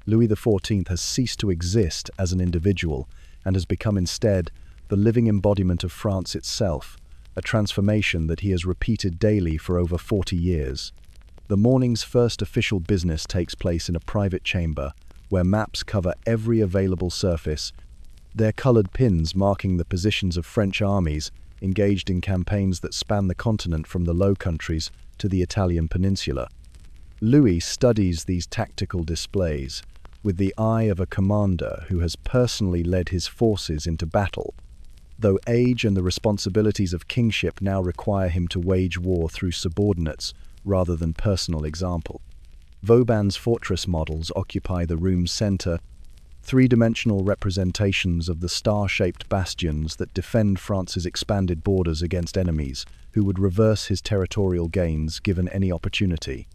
Louis XIV has ceased to exist as an individual and has become instead the living embodiment of France itself, a transformation that he has repeated daily for over 40 years. The morning's first official business takes place in a private chamber, where maps cover every available surface, their coloured pins marking the positions of French armies engaged in campaigns that span the continent from the Low Countries to the Italian peninsula. Louis studies these tactical displays with the eye of a commander who has personally led his forces into battle, though age and the responsibilities of kingship now require him to wage war through subordinates rather than personal example. Vauban's fortress models occupy the room's center, three-dimensional representations of the star-shaped bastions that defend France's expanded borders against enemies who would reverse his territorial gains given any opportunity.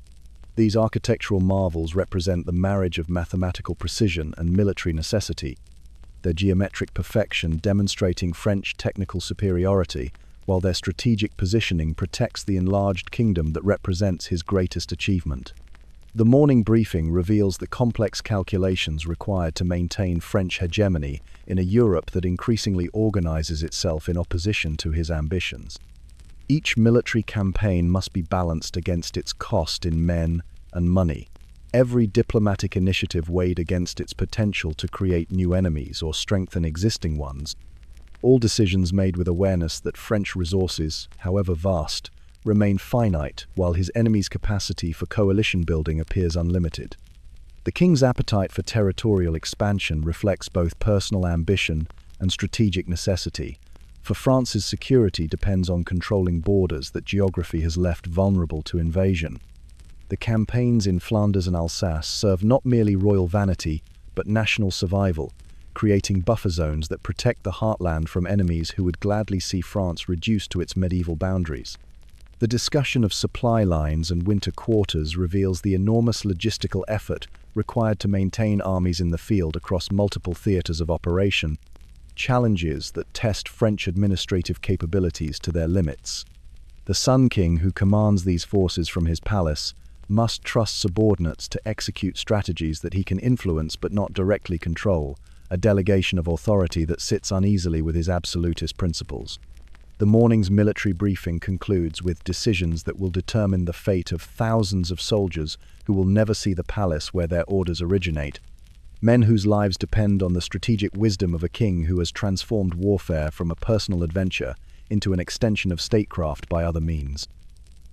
These architectural marvels represent the marriage of mathematical precision and military necessity, their geometric perfection demonstrating French technical superiority, while their strategic positioning protects the enlarged kingdom that represents his greatest achievement. The morning briefing reveals the complex calculations required to maintain French hegemony in a Europe that increasingly organizes itself in opposition to his ambitions. Each military campaign must be balanced against its cost in men and money. Every diplomatic initiative weighed against its potential to create new enemies or strengthen existing ones. All decisions made with awareness that French resources, however vast, remain finite, while his enemy's capacity for coalition building appears unlimited. The king's appetite for territorial expansion reflects both personal ambition and strategic necessity, for France's security depends on controlling borders that geography has left vulnerable to invasion. The campaigns in Flanders and Alsace serve not merely royal vanity, but national survival, creating buffer zones that protect the heartland from enemies who would gladly see France reduced to its medieval boundaries. The discussion of supply lines and winter quarters reveals the enormous logistical effort required to maintain armies in the field across multiple theatres of operation, challenges that test French administrative capabilities to their limits. The Sun King, who commands these forces from his palace, must trust subordinates to execute strategies that he can influence but not directly control, a delegation of authority that sits uneasily with his absolutist principles. The morning's military briefing concludes with decisions that will determine the fate of thousands of soldiers who will never see the palace where their orders originate, men whose lives depend on the strategic wisdom of a king who has transformed warfare from a personal adventure into an extension of statecraft by other means.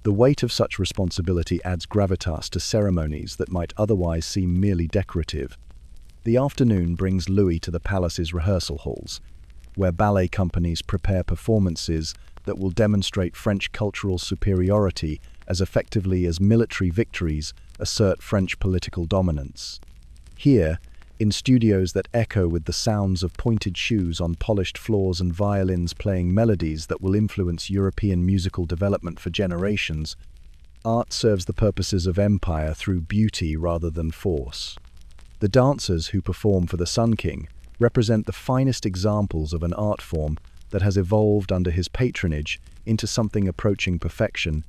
The weight of such responsibility adds gravitas to ceremonies that might otherwise seem merely decorative. The afternoon brings Louis to the palace's rehearsal halls, where ballet companies prepare performances that will demonstrate French cultural superiority as effectively as military victories assert French political dominance. Here, in studios that echo with the sounds of pointed shoes on polished floors and violins playing melodies that will influence European musical development for generations, art serves the purposes of empire through beauty rather than force. The dancers who perform for the Sun King represent the finest examples of an art form that has evolved under his patronage into something approaching perfection,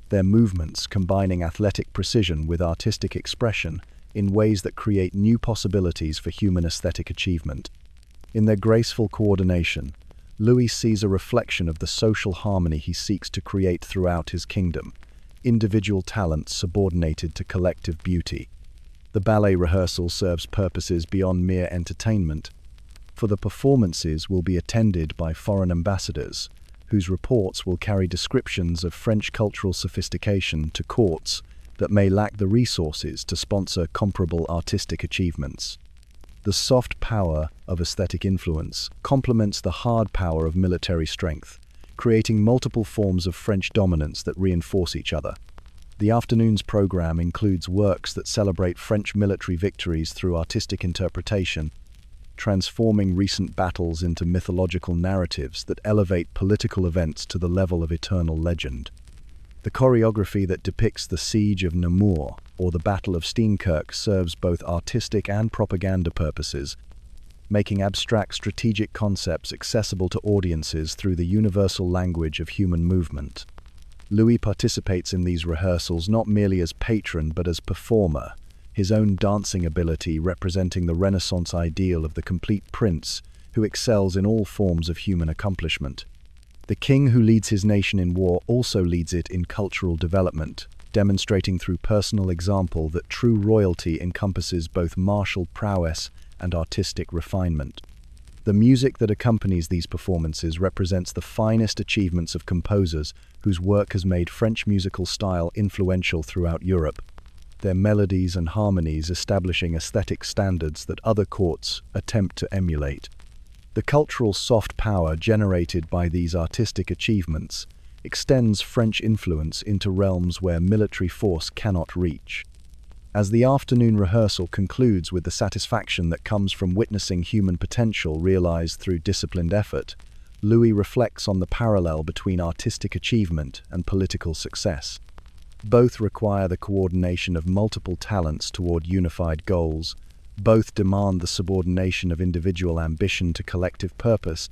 their movements combining athletic precision with artistic expression in ways that create new possibilities for human aesthetic achievement. In their graceful coordination, Louis sees a reflection of the social harmony he seeks to create throughout his kingdom, individual talent subordinated to collective beauty. The ballet rehearsal serves purposes beyond mere entertainment, for the performances will be attended by foreign ambassadors, whose reports will carry descriptions of French cultural sophistication to courts that may lack the resources to sponsor comparable artistic achievements. The soft power of aesthetic influence complements the hard power of military strength, creating multiple forms of French dominance that reinforce each other. The afternoon's program includes works that celebrate French military victories through artistic interpretation, transforming recent battles into mythological narratives that elevate political events to the level of eternal legend. The choreography that depicts the Siege of Namur or the Battle of Steenkirk serves both artistic and propaganda purposes, making abstract strategic concepts accessible to audiences through the universal language of human movement. Louis participates in these rehearsals not merely as patron but as performer, his own dancing ability representing the Renaissance ideal of the complete prince who excels in all forms of human accomplishment. The king who leads his nation in war also leads it in cultural development, demonstrating through personal example that true royalty encompasses both martial prowess and artistic refinement. The music that accompanies these performances represents the finest achievements of composers whose work has made French musical style influential throughout Europe, their melodies and harmonies establishing aesthetic standards that other courts attempt to emulate. The cultural soft power generated by these artistic achievements extends French influence into realms where military force cannot reach. As the afternoon rehearsal concludes with the satisfaction that comes from witnessing human potential realized through disciplined effort, Louis reflects on the parallel between artistic achievement and political success. Both require the coordination of multiple talents toward unified goals. Both demand the subordination of individual ambition to collective purpose.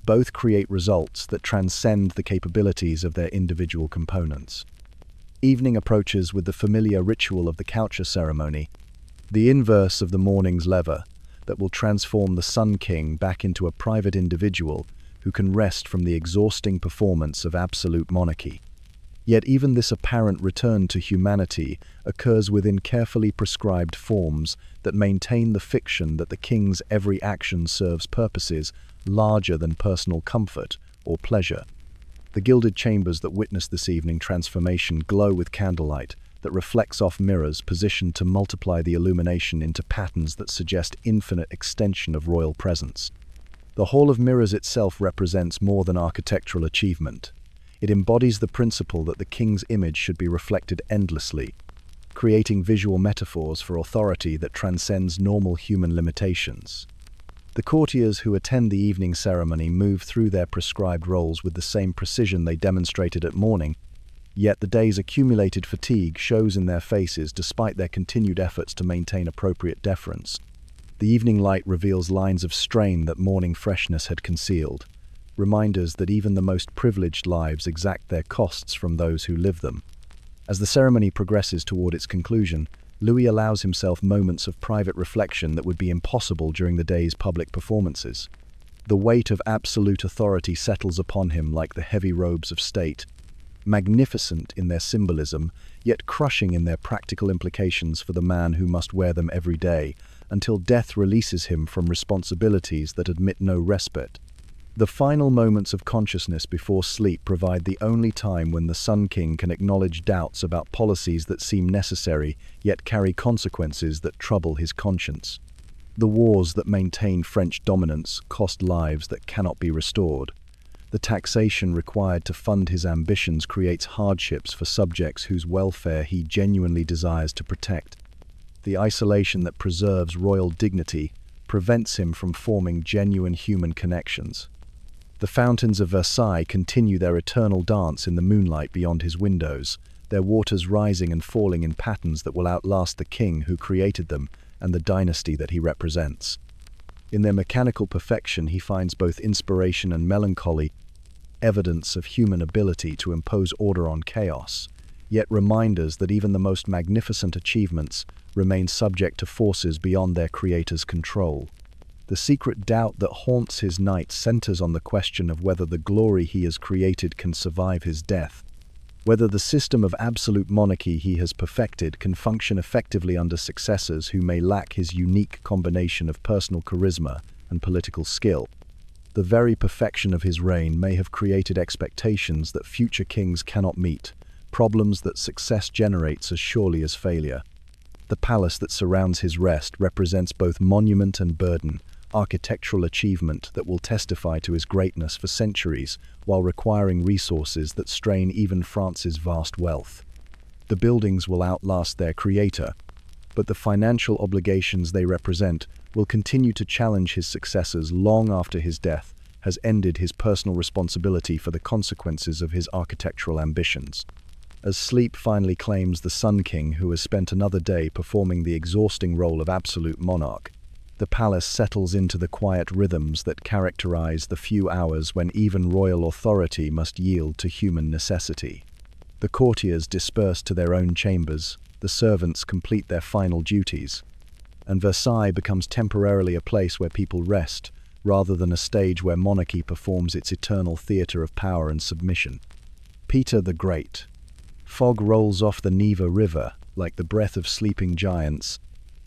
Both create results that transcend the capabilities of their individual components. Evening approaches with the familiar ritual of the coucher ceremony, the inverse of the morning's lever that will transform the Sun King back into a private individual who can rest from the exhausting performance of absolute monarchy. Yet even this apparent return to humanity occurs within carefully prescribed forms that maintain the fiction that the king's every action serves purposes larger than personal comfort or pleasure. The gilded chambers that witness this evening transformation glow with candlelight that reflects off mirrors positioned to multiply the illumination into patterns that suggest infinite extension of royal presence. The Hall of Mirrors itself represents more than architectural achievement. It embodies the principle that the king's image should be reflected endlessly, creating visual metaphors for authority that transcends normal human limitations. The courtiers who attend the evening ceremony move through their prescribed roles with the same precision they demonstrated at morning, yet the day's accumulated fatigue shows in their faces despite their continued efforts to maintain appropriate deference. The evening light reveals lines of strain that morning freshness had concealed, reminders that even the most privileged lives exact their costs from those who live them. As the ceremony progresses toward its conclusion, Louis allows himself moments of private reflection that would be impossible during the day's public performances. The weight of absolute authority settles upon him like the heavy robes of state, magnificent in their symbolism, yet crushing in their practical implications for the man who must wear them every day, until death releases him from responsibilities that admit no respite. The final moments of consciousness before sleep provide the only time when the Sun King can acknowledge doubts about policies that seem necessary yet carry consequences that trouble his conscience. The wars that maintain French dominance cost lives that cannot be restored. The taxation required to fund his ambitions creates hardships for subjects whose welfare he genuinely desires to protect. The isolation that preserves royal dignity prevents him from forming genuine human connections. The fountains of Versailles continue their eternal dance in the moonlight beyond his windows, their waters rising and falling in patterns that will outlast the king who created them and the dynasty that he represents. In their mechanical perfection he finds both inspiration and melancholy, evidence of human ability to impose order on chaos, yet reminders that even the most magnificent achievements remain subject to forces beyond their creator's control. The secret doubt that haunts his night centers on the question of whether the glory he has created can survive his death, whether the system of absolute monarchy he has perfected can function effectively under successors who may lack his unique combination of personal charisma and political skill. The very perfection of his reign may have created expectations that future kings cannot meet, problems that success generates as surely as failure. The palace that surrounds his rest represents both monument and burden, architectural achievement that will testify to his greatness for centuries while requiring resources that strain even France's vast wealth. The buildings will outlast their creator, but the financial obligations they represent will continue to challenge his successors long after his death has ended his personal responsibility for the consequences of his architectural ambitions. As sleep finally claims the Sun King who has spent another day performing the exhausting role of absolute monarch, the palace settles into the quiet rhythms that characterize the few hours when even royal authority must yield to human necessity. The courtiers disperse to their own chambers, the servants complete their final duties, and Versailles becomes temporarily a place where people rest, rather than a stage where monarchy performs its eternal theatre of power and submission. Peter the Great. Fog rolls off the Neva River like the breath of sleeping giants,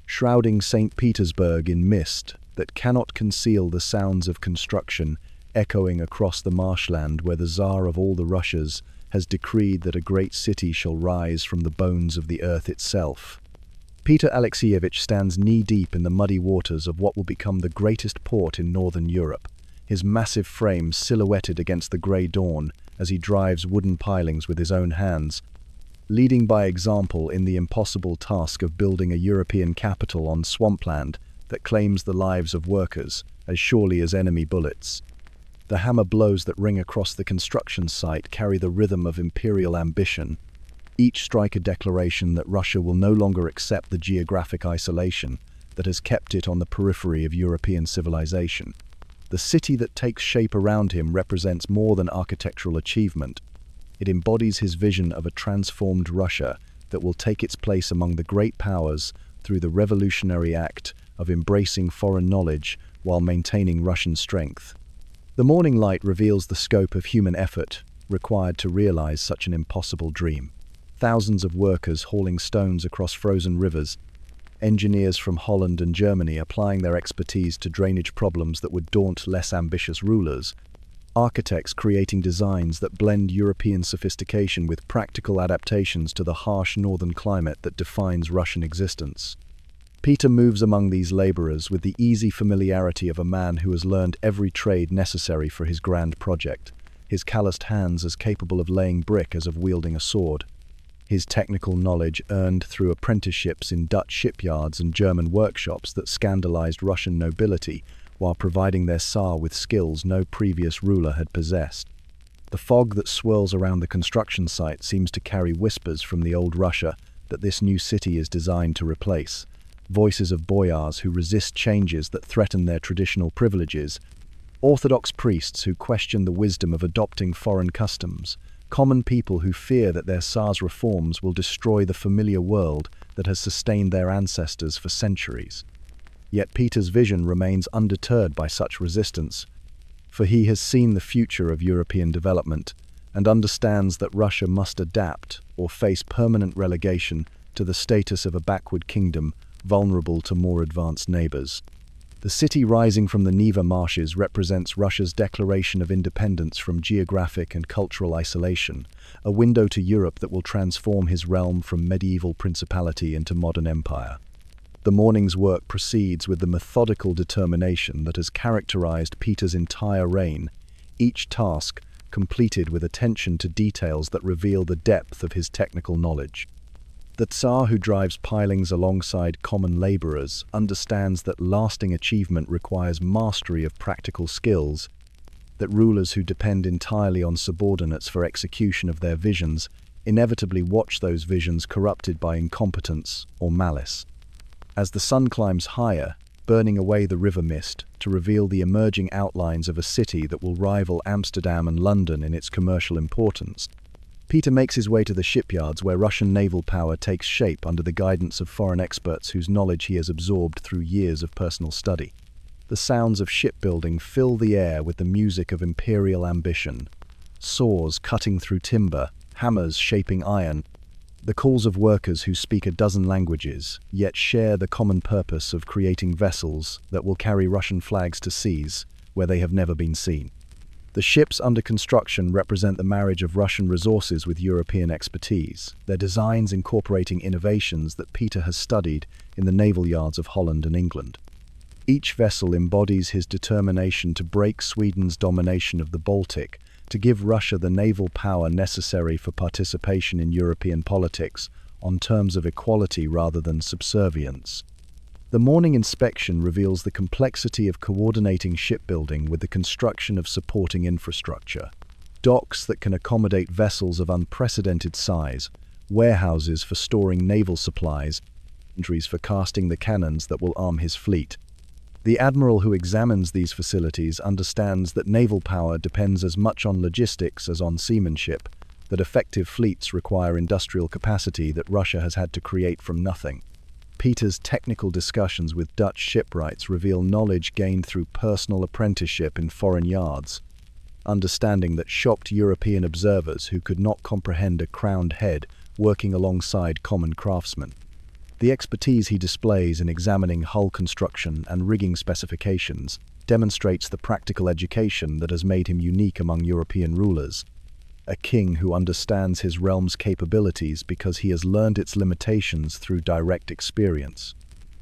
shrouding St. Petersburg in mist that cannot conceal the sounds of construction echoing across the marshland where the Tsar of all the Russias has decreed that a great city shall rise from the bones of the earth itself. Peter Alexievich stands knee-deep in the muddy waters of what will become the greatest port in northern Europe, his massive frame silhouetted against the grey dawn as he drives wooden pilings with his own hands, leading by example in the impossible task of building a European capital on swampland that claims the lives of workers as surely as enemy bullets. The hammer blows that ring across the construction site carry the rhythm of imperial ambition. Each strike a declaration that Russia will no longer accept the geographic isolation that has kept it on the periphery of European civilization. The city that takes shape around him represents more than architectural achievement. It embodies his vision of a transformed Russia that will take its place among the great powers through the revolutionary act of embracing foreign knowledge while maintaining Russian strength. The morning light reveals the scope of human effort required to realize such an impossible dream. Thousands of workers hauling stones across frozen rivers, engineers from Holland and Germany applying their expertise to drainage problems that would daunt less ambitious rulers, architects creating designs that blend European sophistication with practical adaptations to the harsh northern climate that defines Russian existence. Peter moves among these laborers with the easy familiarity of a man who has learned every trade necessary for his grand project, his calloused hands as capable of laying brick as of wielding a sword. His technical knowledge earned through apprenticeships in Dutch shipyards and German workshops that scandalized Russian nobility while providing their Tsar with skills no previous ruler had possessed. The fog that swirls around the construction site seems to carry whispers from the old Russia that this new city is designed to replace. Voices of boyars who resist changes that threaten their traditional privileges, Orthodox priests who question the wisdom of adopting foreign customs, common people who fear that their Tsar's reforms will destroy the familiar world that has sustained their ancestors for centuries. Yet Peter's vision remains undeterred by such resistance, for he has seen the future of European development and understands that Russia must adapt or face permanent relegation to the status of a backward kingdom vulnerable to more advanced neighbors. The city rising from the Neva marshes represents Russia's declaration of independence from geographic and cultural isolation, a window to Europe that will transform his realm from medieval principality into modern empire. The morning's work proceeds with the methodical determination that has characterized Peter's entire reign, each task completed with attention to details that reveal the depth of his technical knowledge. The Tsar who drives pilings alongside common laborers understands that lasting achievement requires mastery of practical skills, that rulers who depend entirely on subordinates for execution of their visions inevitably watch those visions corrupted by incompetence or malice. As the sun climbs higher, burning away the river mist to reveal the emerging outlines of a city that will rival Amsterdam and London in its commercial importance, Peter makes his way to the shipyards where Russian naval power takes shape under the guidance of foreign experts whose knowledge he has absorbed through years of personal study. The sounds of shipbuilding fill the air with the music of imperial ambition. Saws cutting through timber, hammers shaping iron, the calls of workers who speak a dozen languages, yet share the common purpose of creating vessels that will carry Russian flags to seas where they have never been seen. The ships under construction represent the marriage of Russian resources with European expertise, their designs incorporating innovations that Peter has studied in the naval yards of Holland and England. Each vessel embodies his determination to break Sweden's domination of the Baltic, to give Russia the naval power necessary for participation in European politics on terms of equality rather than subservience. The morning inspection reveals the complexity of coordinating shipbuilding with the construction of supporting infrastructure. Docks that can accommodate vessels of unprecedented size, warehouses for storing naval supplies, entries for casting the cannons that will arm his fleet. The admiral who examines these facilities understands that naval power depends as much on logistics as on seamanship, that effective fleets require industrial capacity that Russia has had to create from nothing. Peter's technical discussions with Dutch shipwrights reveal knowledge gained through personal apprenticeship in foreign yards, understanding that shocked European observers who could not comprehend a crowned head working alongside common craftsmen. The expertise he displays in examining hull construction and rigging specifications demonstrates the practical education that has made him unique among European rulers. A king who understands his realm's capabilities because he has learned its limitations through direct experience.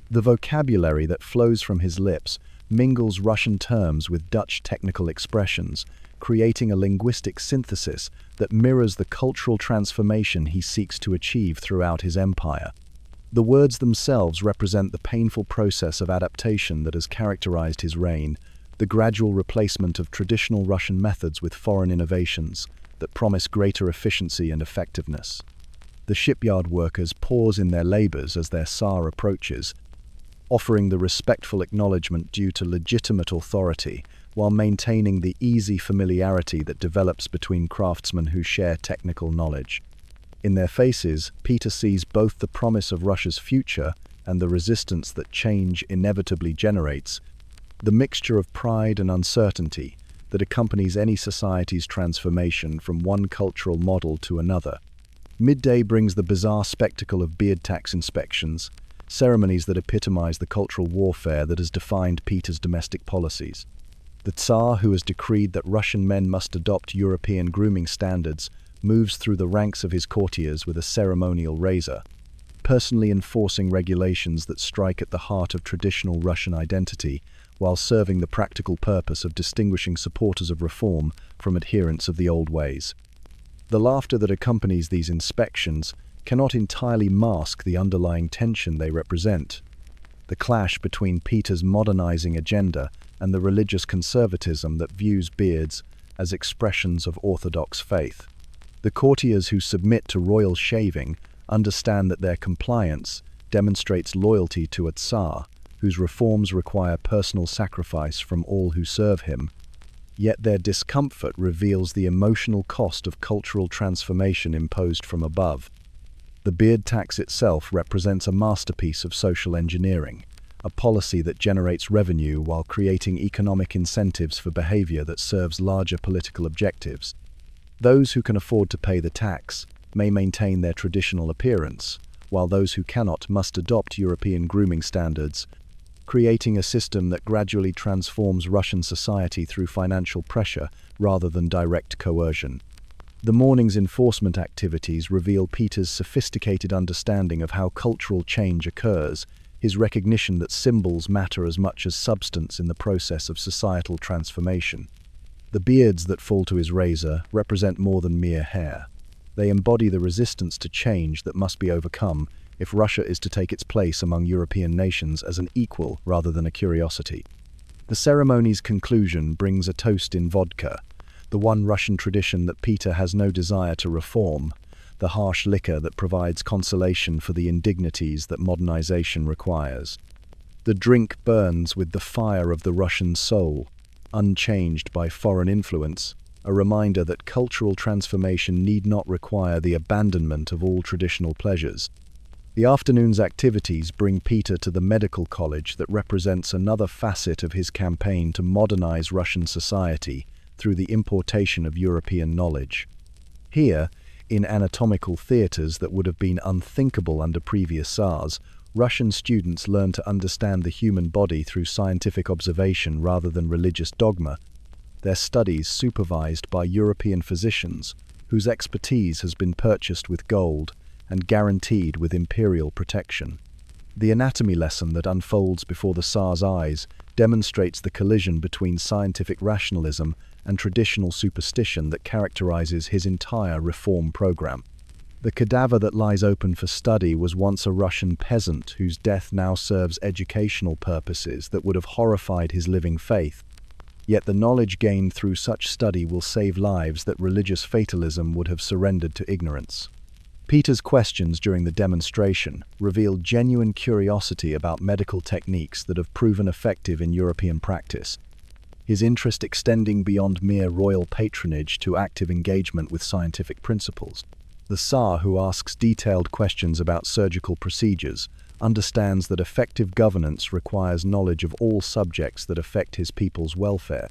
The vocabulary that flows from his lips mingles Russian terms with Dutch technical expressions, creating a linguistic synthesis that mirrors the cultural transformation he seeks to achieve throughout his empire. The words themselves represent the painful process of adaptation that has characterized his reign, the gradual replacement of traditional Russian methods with foreign innovations that promise greater efficiency and effectiveness. The shipyard workers pause in their labors as their Tsar approaches, offering the respectful acknowledgement due to legitimate authority, while maintaining the easy familiarity that develops between craftsmen who share technical knowledge. In their faces, Peter sees both the promise of Russia's future and the resistance that change inevitably generates, the mixture of pride and uncertainty that accompanies any society's transformation from one cultural model to another. Midday brings the bizarre spectacle of beard tax inspections, ceremonies that epitomize the cultural warfare that has defined Peter's domestic policies. The Tsar, who has decreed that Russian men must adopt European grooming standards, moves through the ranks of his courtiers with a ceremonial razor, personally enforcing regulations that strike at the heart of traditional Russian identity, while serving the practical purpose of distinguishing supporters of reform from adherents of the old ways. The laughter that accompanies these inspections cannot entirely mask the underlying tension they represent. The clash between Peter's modernizing agenda and the religious conservatism that views beards as expressions of orthodox faith. The courtiers who submit to royal shaving understand that their compliance demonstrates loyalty to a Tsar, whose reforms require personal sacrifice from all who serve him. Yet their discomfort reveals the emotional cost of cultural transformation imposed from above. The beard tax itself represents a masterpiece of social engineering, a policy that generates revenue while creating economic incentives for behavior that serves larger political objectives. Those who can afford to pay the tax may maintain their traditional appearance, while those who cannot must adopt European grooming standards, creating a system that gradually transforms Russian society through financial pressure rather than direct coercion. The morning's enforcement activities reveal Peter's sophisticated understanding of how cultural change occurs, his recognition that symbols matter as much as substance in the process of societal transformation. The beards that fall to his razor represent more than mere hair. They embody the resistance to change that must be overcome if Russia is to take its place among European nations as an equal rather than a curiosity. The ceremony's conclusion brings a toast in vodka, the one Russian tradition that Peter has no desire to reform, the harsh liquor that provides consolation for the indignities that modernization requires. The drink burns with the fire of the Russian soul, unchanged by foreign influence, a reminder that cultural transformation need not require the abandonment of all traditional pleasures. The afternoon's activities bring Peter to the medical college that represents another facet of his campaign to modernize Russian society through the importation of European knowledge. Here, in anatomical theaters that would have been unthinkable under previous Tsars, Russian students learn to understand the human body through scientific observation rather than religious dogma, their studies supervised by European physicians whose expertise has been purchased with gold and guaranteed with imperial protection. The anatomy lesson that unfolds before the Tsar's eyes demonstrates the collision between scientific rationalism and traditional superstition that characterizes his entire reform program. The cadaver that lies open for study was once a Russian peasant whose death now serves educational purposes that would have horrified his living faith. Yet the knowledge gained through such study will save lives that religious fatalism would have surrendered to ignorance. Peter's questions during the demonstration revealed genuine curiosity about medical techniques that have proven effective in European practice. his interest extending beyond mere royal patronage to active engagement with scientific principles. The Tsar, who asks detailed questions about surgical procedures, understands that effective governance requires knowledge of all subjects that affect his people's welfare,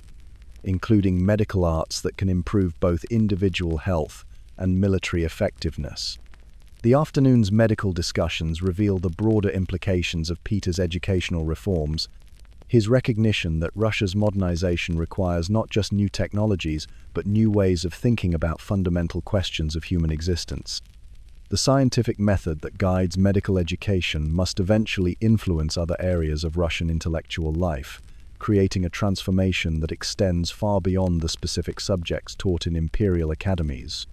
including medical arts that can improve both individual health and military effectiveness. The afternoon's medical discussions reveal the broader implications of Peter's educational reforms, his recognition that Russia's modernization requires not just new technologies, but new ways of thinking about fundamental questions of human existence. The scientific method that guides medical education must eventually influence other areas of Russian intellectual life, creating a transformation that extends far beyond the specific subjects taught in imperial academies.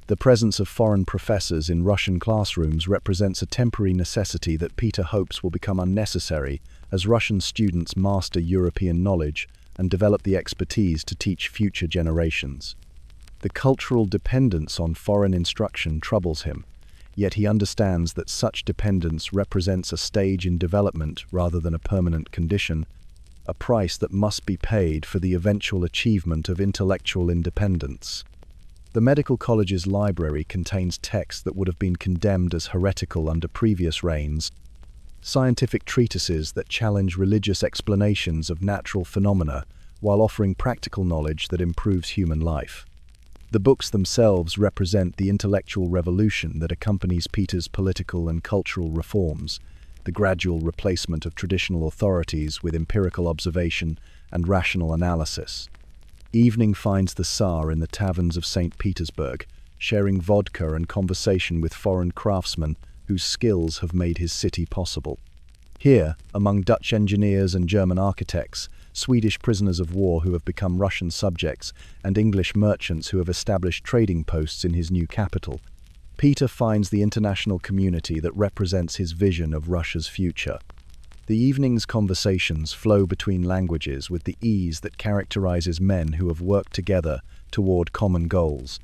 The presence of foreign professors in Russian classrooms represents a temporary necessity that Peter hopes will become unnecessary as Russian students master European knowledge and develop the expertise to teach future generations. The cultural dependence on foreign instruction troubles him, yet he understands that such dependence represents a stage in development rather than a permanent condition, a price that must be paid for the eventual achievement of intellectual independence. The medical college's library contains texts that would have been condemned as heretical under previous reigns, scientific treatises that challenge religious explanations of natural phenomena while offering practical knowledge that improves human life. The books themselves represent the intellectual revolution that accompanies Peter's political and cultural reforms, the gradual replacement of traditional authorities with empirical observation and rational analysis. Evening finds the Tsar in the taverns of St. Petersburg, sharing vodka and conversation with foreign craftsmen whose skills have made his city possible. Here, among Dutch engineers and German architects, Swedish prisoners of war who have become Russian subjects, and English merchants who have established trading posts in his new capital, Peter finds the international community that represents his vision of Russia's future. The evening's conversations flow between languages with the ease that characterizes men who have worked together toward common goals.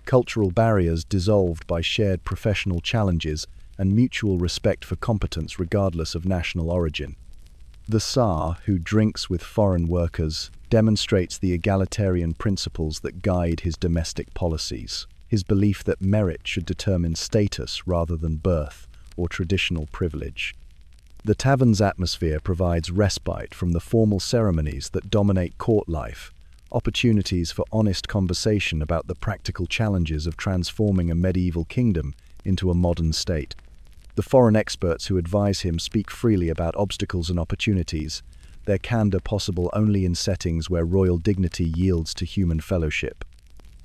Cultural barriers dissolved by shared professional challenges and mutual respect for competence regardless of national origin. The Tsar, who drinks with foreign workers, demonstrates the egalitarian principles that guide his domestic policies, his belief that merit should determine status rather than birth or traditional privilege. The tavern's atmosphere provides respite from the formal ceremonies that dominate court life, opportunities for honest conversation about the practical challenges of transforming a medieval kingdom into a modern state. The foreign experts who advise him speak freely about obstacles and opportunities, their candor possible only in settings where royal dignity yields to human fellowship.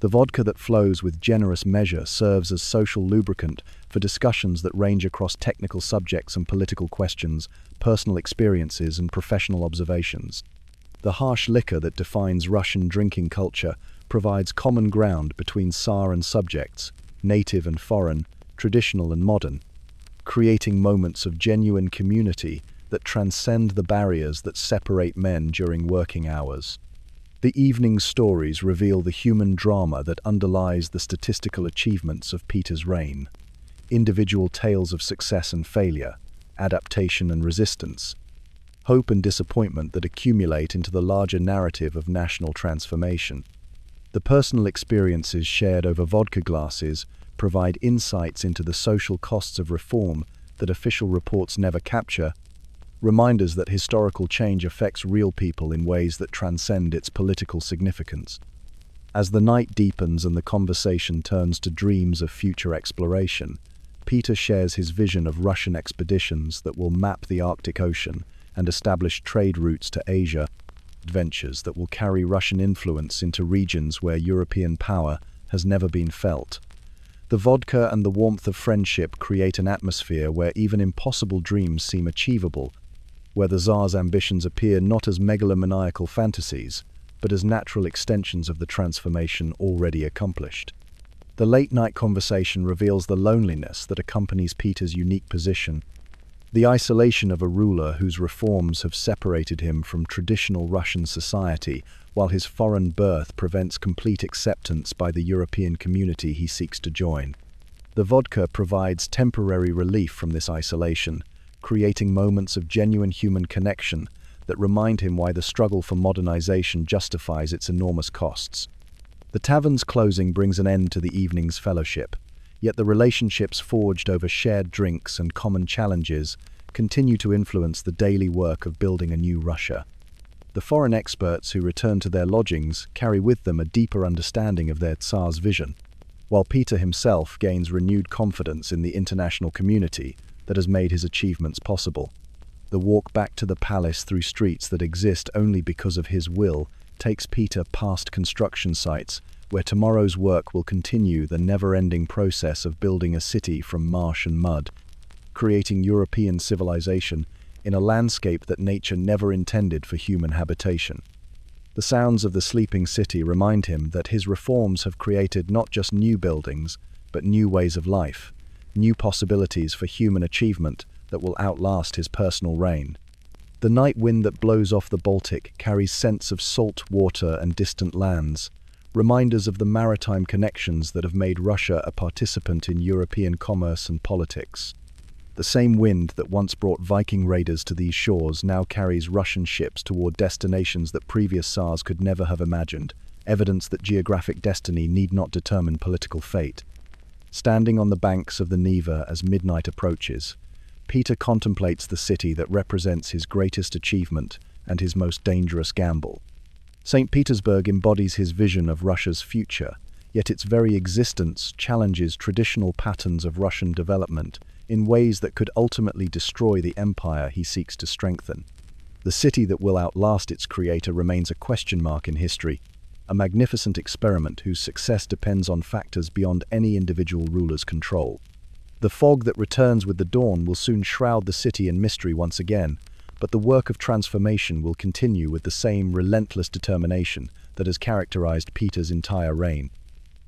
The vodka that flows with generous measure serves as social lubricant for discussions that range across technical subjects and political questions, personal experiences and professional observations. The harsh liquor that defines Russian drinking culture provides common ground between Tsar and subjects, native and foreign, traditional and modern, creating moments of genuine community that transcend the barriers that separate men during working hours. The evening's stories reveal the human drama that underlies the statistical achievements of Peter's reign. Individual tales of success and failure, adaptation and resistance, hope and disappointment that accumulate into the larger narrative of national transformation. The personal experiences shared over vodka glasses provide insights into the social costs of reform that official reports never capture, reminders that historical change affects real people in ways that transcend its political significance. As the night deepens and the conversation turns to dreams of future exploration, Peter shares his vision of Russian expeditions that will map the Arctic Ocean and establish trade routes to Asia, adventures that will carry Russian influence into regions where European power has never been felt. The vodka and the warmth of friendship create an atmosphere where even impossible dreams seem achievable, where the Tsar's ambitions appear not as megalomaniacal fantasies, but as natural extensions of the transformation already accomplished. The late-night conversation reveals the loneliness that accompanies Peter's unique position, the isolation of a ruler whose reforms have separated him from traditional Russian society, while his foreign birth prevents complete acceptance by the European community he seeks to join. The vodka provides temporary relief from this isolation, creating moments of genuine human connection that remind him why the struggle for modernization justifies its enormous costs. The tavern's closing brings an end to the evening's fellowship, yet the relationships forged over shared drinks and common challenges continue to influence the daily work of building a new Russia. The foreign experts who return to their lodgings carry with them a deeper understanding of their Tsar's vision, while Peter himself gains renewed confidence in the international community that has made his achievements possible. The walk back to the palace through streets that exist only because of his will takes Peter past construction sites where tomorrow's work will continue the never-ending process of building a city from marsh and mud, creating European civilization in a landscape that nature never intended for human habitation. The sounds of the sleeping city remind him that his reforms have created not just new buildings, but new ways of life, new possibilities for human achievement that will outlast his personal reign. The night wind that blows off the Baltic carries scents of salt water and distant lands, reminders of the maritime connections that have made Russia a participant in European commerce and politics. The same wind that once brought Viking raiders to these shores now carries Russian ships toward destinations that previous Tsars could never have imagined, evidence that geographic destiny need not determine political fate. Standing on the banks of the Neva as midnight approaches, Peter contemplates the city that represents his greatest achievement and his most dangerous gamble. St. Petersburg embodies his vision of Russia's future, yet its very existence challenges traditional patterns of Russian development in ways that could ultimately destroy the empire he seeks to strengthen. The city that will outlast its creator remains a question mark in history, a magnificent experiment whose success depends on factors beyond any individual ruler's control. The fog that returns with the dawn will soon shroud the city in mystery once again, but the work of transformation will continue with the same relentless determination that has characterized Peter's entire reign.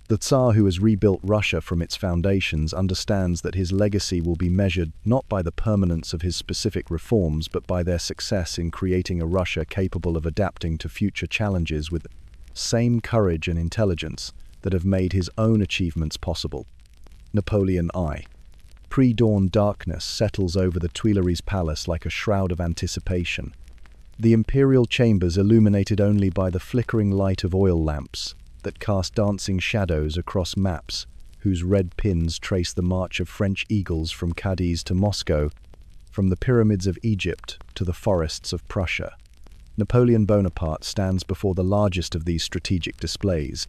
The Tsar who has rebuilt Russia from its foundations understands that his legacy will be measured not by the permanence of his specific reforms but by their success in creating a Russia capable of adapting to future challenges with the same courage and intelligence that have made his own achievements possible. Napoleon I. Pre-dawn darkness settles over the Tuileries Palace like a shroud of anticipation. The imperial chambers illuminated only by the flickering light of oil lamps that cast dancing shadows across maps whose red pins trace the march of French eagles from Cadiz to Moscow, from the pyramids of Egypt to the forests of Prussia. Napoleon Bonaparte stands before the largest of these strategic displays,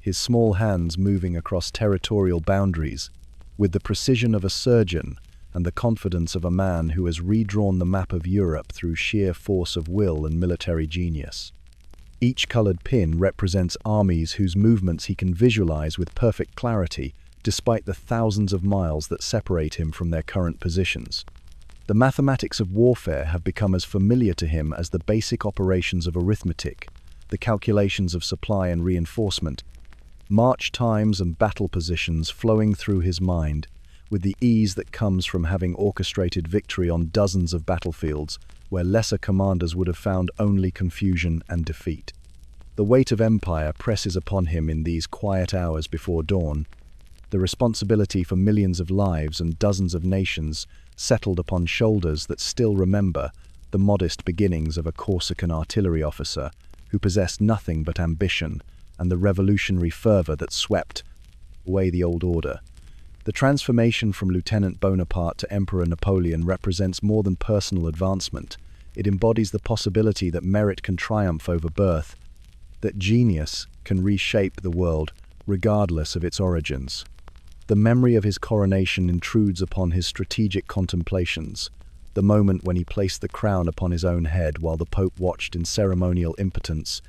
his small hands moving across territorial boundaries with the precision of a surgeon and the confidence of a man who has redrawn the map of Europe through sheer force of will and military genius. Each colored pin represents armies whose movements he can visualize with perfect clarity, despite the thousands of miles that separate him from their current positions. The mathematics of warfare have become as familiar to him as the basic operations of arithmetic, the calculations of supply and reinforcement, march times and battle positions flowing through his mind, with the ease that comes from having orchestrated victory on dozens of battlefields where lesser commanders would have found only confusion and defeat. The weight of empire presses upon him in these quiet hours before dawn, the responsibility for millions of lives and dozens of nations settled upon shoulders that still remember the modest beginnings of a Corsican artillery officer who possessed nothing but ambition and the revolutionary fervor that swept away the old order. The transformation from Lieutenant Bonaparte to Emperor Napoleon represents more than personal advancement. It embodies the possibility that merit can triumph over birth, that genius can reshape the world regardless of its origins. The memory of his coronation intrudes upon his strategic contemplations, the moment when he placed the crown upon his own head while the Pope watched in ceremonial impotence,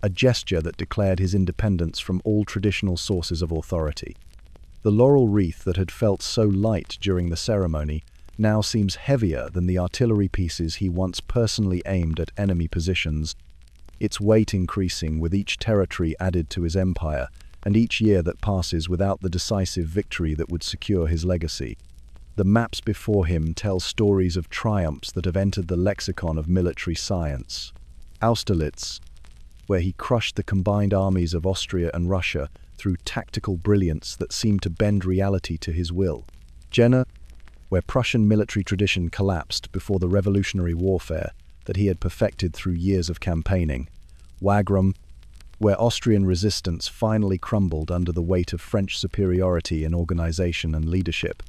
a gesture that declared his independence from all traditional sources of authority. The laurel wreath that had felt so light during the ceremony now seems heavier than the artillery pieces he once personally aimed at enemy positions, its weight increasing with each territory added to his empire, and each year that passes without the decisive victory that would secure his legacy. The maps before him tell stories of triumphs that have entered the lexicon of military science. Austerlitz, where he crushed the combined armies of Austria and Russia through tactical brilliance that seemed to bend reality to his will. Jena, where Prussian military tradition collapsed before the revolutionary warfare, that he had perfected through years of campaigning. Wagram, where Austrian resistance finally crumbled under the weight of French superiority in organization and leadership.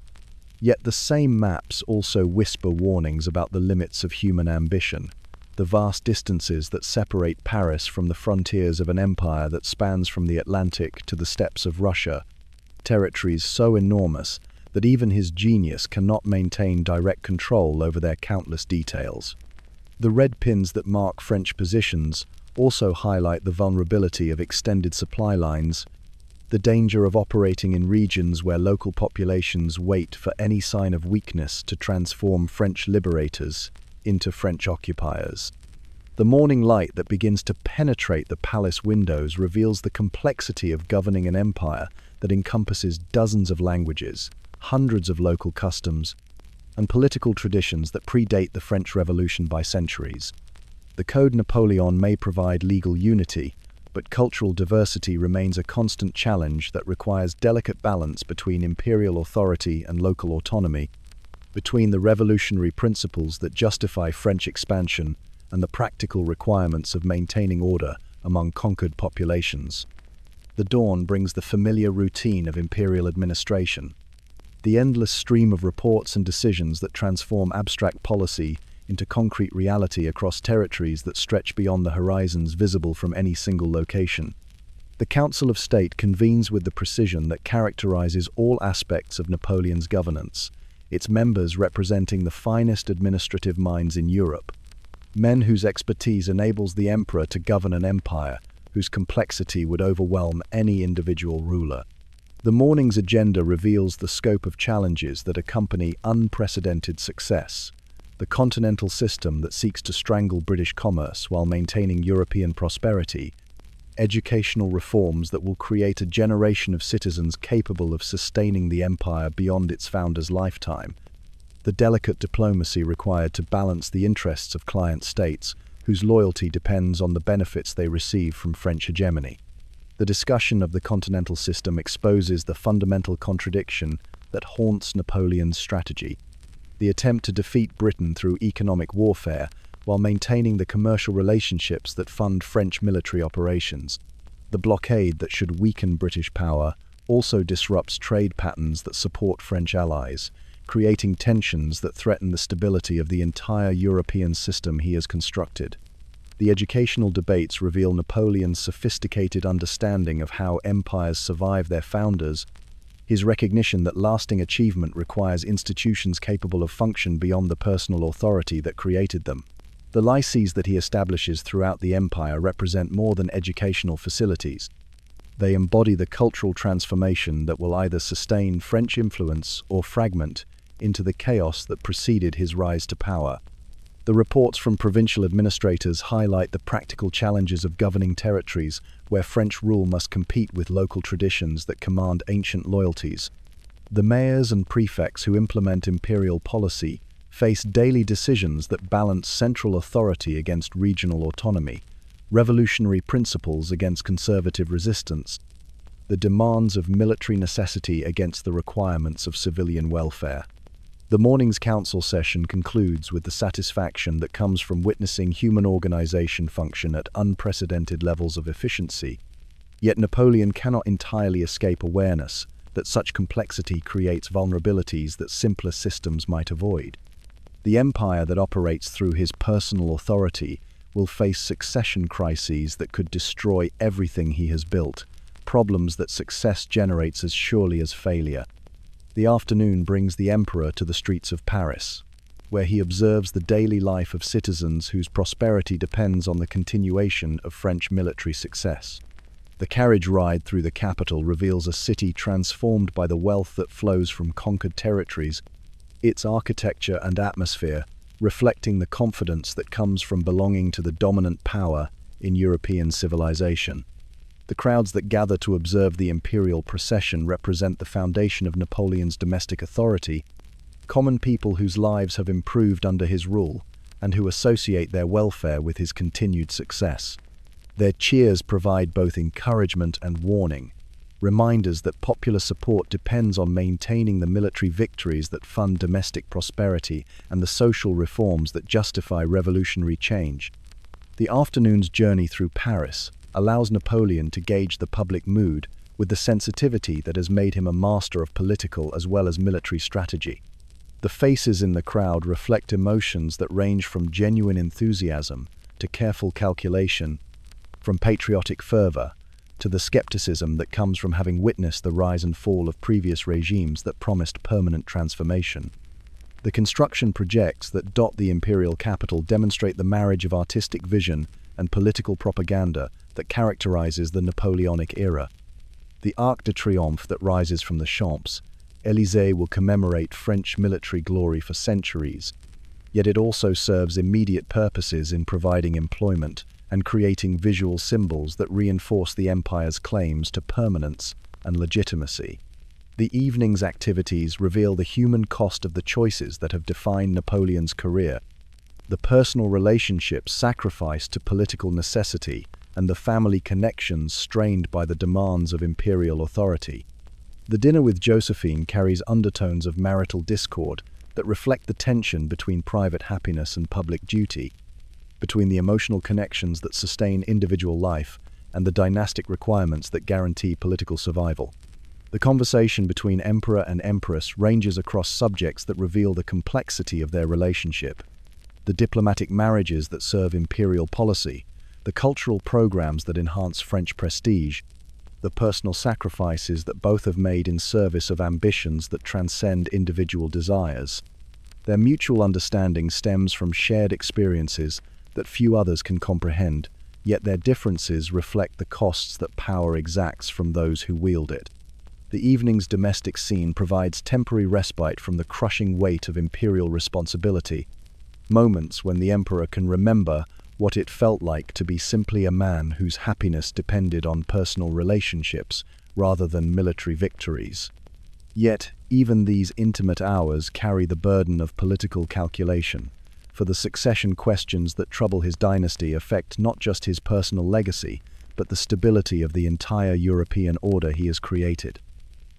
Yet the same maps also whisper warnings about the limits of human ambition, the vast distances that separate Paris from the frontiers of an empire that spans from the Atlantic to the steppes of Russia, territories so enormous that even his genius cannot maintain direct control over their countless details. The red pins that mark French positions also highlight the vulnerability of extended supply lines, the danger of operating in regions where local populations wait for any sign of weakness to transform French liberators into French occupiers. The morning light that begins to penetrate the palace windows reveals the complexity of governing an empire that encompasses dozens of languages, hundreds of local customs, and political traditions that predate the French Revolution by centuries. The Code Napoleon may provide legal unity, but cultural diversity remains a constant challenge that requires delicate balance between imperial authority and local autonomy, between the revolutionary principles that justify French expansion and the practical requirements of maintaining order among conquered populations. The dawn brings the familiar routine of imperial administration, the endless stream of reports and decisions that transform abstract policy into concrete reality across territories that stretch beyond the horizons visible from any single location. The Council of State convenes with the precision that characterizes all aspects of Napoleon's governance, its members representing the finest administrative minds in Europe, men whose expertise enables the emperor to govern an empire whose complexity would overwhelm any individual ruler. The morning's agenda reveals the scope of challenges that accompany unprecedented success, the continental system that seeks to strangle British commerce while maintaining European prosperity, educational reforms that will create a generation of citizens capable of sustaining the empire beyond its founder's lifetime, the delicate diplomacy required to balance the interests of client states whose loyalty depends on the benefits they receive from French hegemony. The discussion of the continental system exposes the fundamental contradiction that haunts Napoleon's strategy, the attempt to defeat Britain through economic warfare while maintaining the commercial relationships that fund French military operations. The blockade that should weaken British power also disrupts trade patterns that support French allies, creating tensions that threaten the stability of the entire European system he has constructed. The educational debates reveal Napoleon's sophisticated understanding of how empires survive their founders, his recognition that lasting achievement requires institutions capable of function beyond the personal authority that created them. The lycées that he establishes throughout the empire represent more than educational facilities. They embody the cultural transformation that will either sustain French influence or fragment into the chaos that preceded his rise to power. The reports from provincial administrators highlight the practical challenges of governing territories where French rule must compete with local traditions that command ancient loyalties. The mayors and prefects who implement imperial policy face daily decisions that balance central authority against regional autonomy, revolutionary principles against conservative resistance, the demands of military necessity against the requirements of civilian welfare. The morning's council session concludes with the satisfaction that comes from witnessing human organization function at unprecedented levels of efficiency. Yet Napoleon cannot entirely escape awareness that such complexity creates vulnerabilities that simpler systems might avoid. The empire that operates through his personal authority will face succession crises that could destroy everything he has built, problems that success generates as surely as failure. The afternoon brings the emperor to the streets of Paris, where he observes the daily life of citizens whose prosperity depends on the continuation of French military success. The carriage ride through the capital reveals a city transformed by the wealth that flows from conquered territories, its architecture and atmosphere reflecting the confidence that comes from belonging to the dominant power in European civilization. The crowds that gather to observe the imperial procession represent the foundation of Napoleon's domestic authority, common people whose lives have improved under his rule and who associate their welfare with his continued success. Their cheers provide both encouragement and warning, reminders that popular support depends on maintaining the military victories that fund domestic prosperity and the social reforms that justify revolutionary change. The afternoon's journey through Paris allows Napoleon to gauge the public mood with the sensitivity that has made him a master of political as well as military strategy. The faces in the crowd reflect emotions that range from genuine enthusiasm to careful calculation, from patriotic fervor to the skepticism that comes from having witnessed the rise and fall of previous regimes that promised permanent transformation. The construction projects that dot the imperial capital demonstrate the marriage of artistic vision and political propaganda that characterizes the Napoleonic era. The Arc de Triomphe that rises from the Champs-Élysées will commemorate French military glory for centuries, yet it also serves immediate purposes in providing employment and creating visual symbols that reinforce the empire's claims to permanence and legitimacy. The evening's activities reveal the human cost of the choices that have defined Napoleon's career, the personal relationships sacrificed to political necessity, and the family connections strained by the demands of imperial authority. The dinner with Josephine carries undertones of marital discord that reflect the tension between private happiness and public duty, between the emotional connections that sustain individual life and the dynastic requirements that guarantee political survival. The conversation between emperor and empress ranges across subjects that reveal the complexity of their relationship: the diplomatic marriages that serve imperial policy, the cultural programs that enhance French prestige, the personal sacrifices that both have made in service of ambitions that transcend individual desires. Their mutual understanding stems from shared experiences that few others can comprehend, yet their differences reflect the costs that power exacts from those who wield it. The evening's domestic scene provides temporary respite from the crushing weight of imperial responsibility, moments when the emperor can remember what it felt like to be simply a man whose happiness depended on personal relationships rather than military victories. Yet, even these intimate hours carry the burden of political calculation, for the succession questions that trouble his dynasty affect not just his personal legacy, but the stability of the entire European order he has created.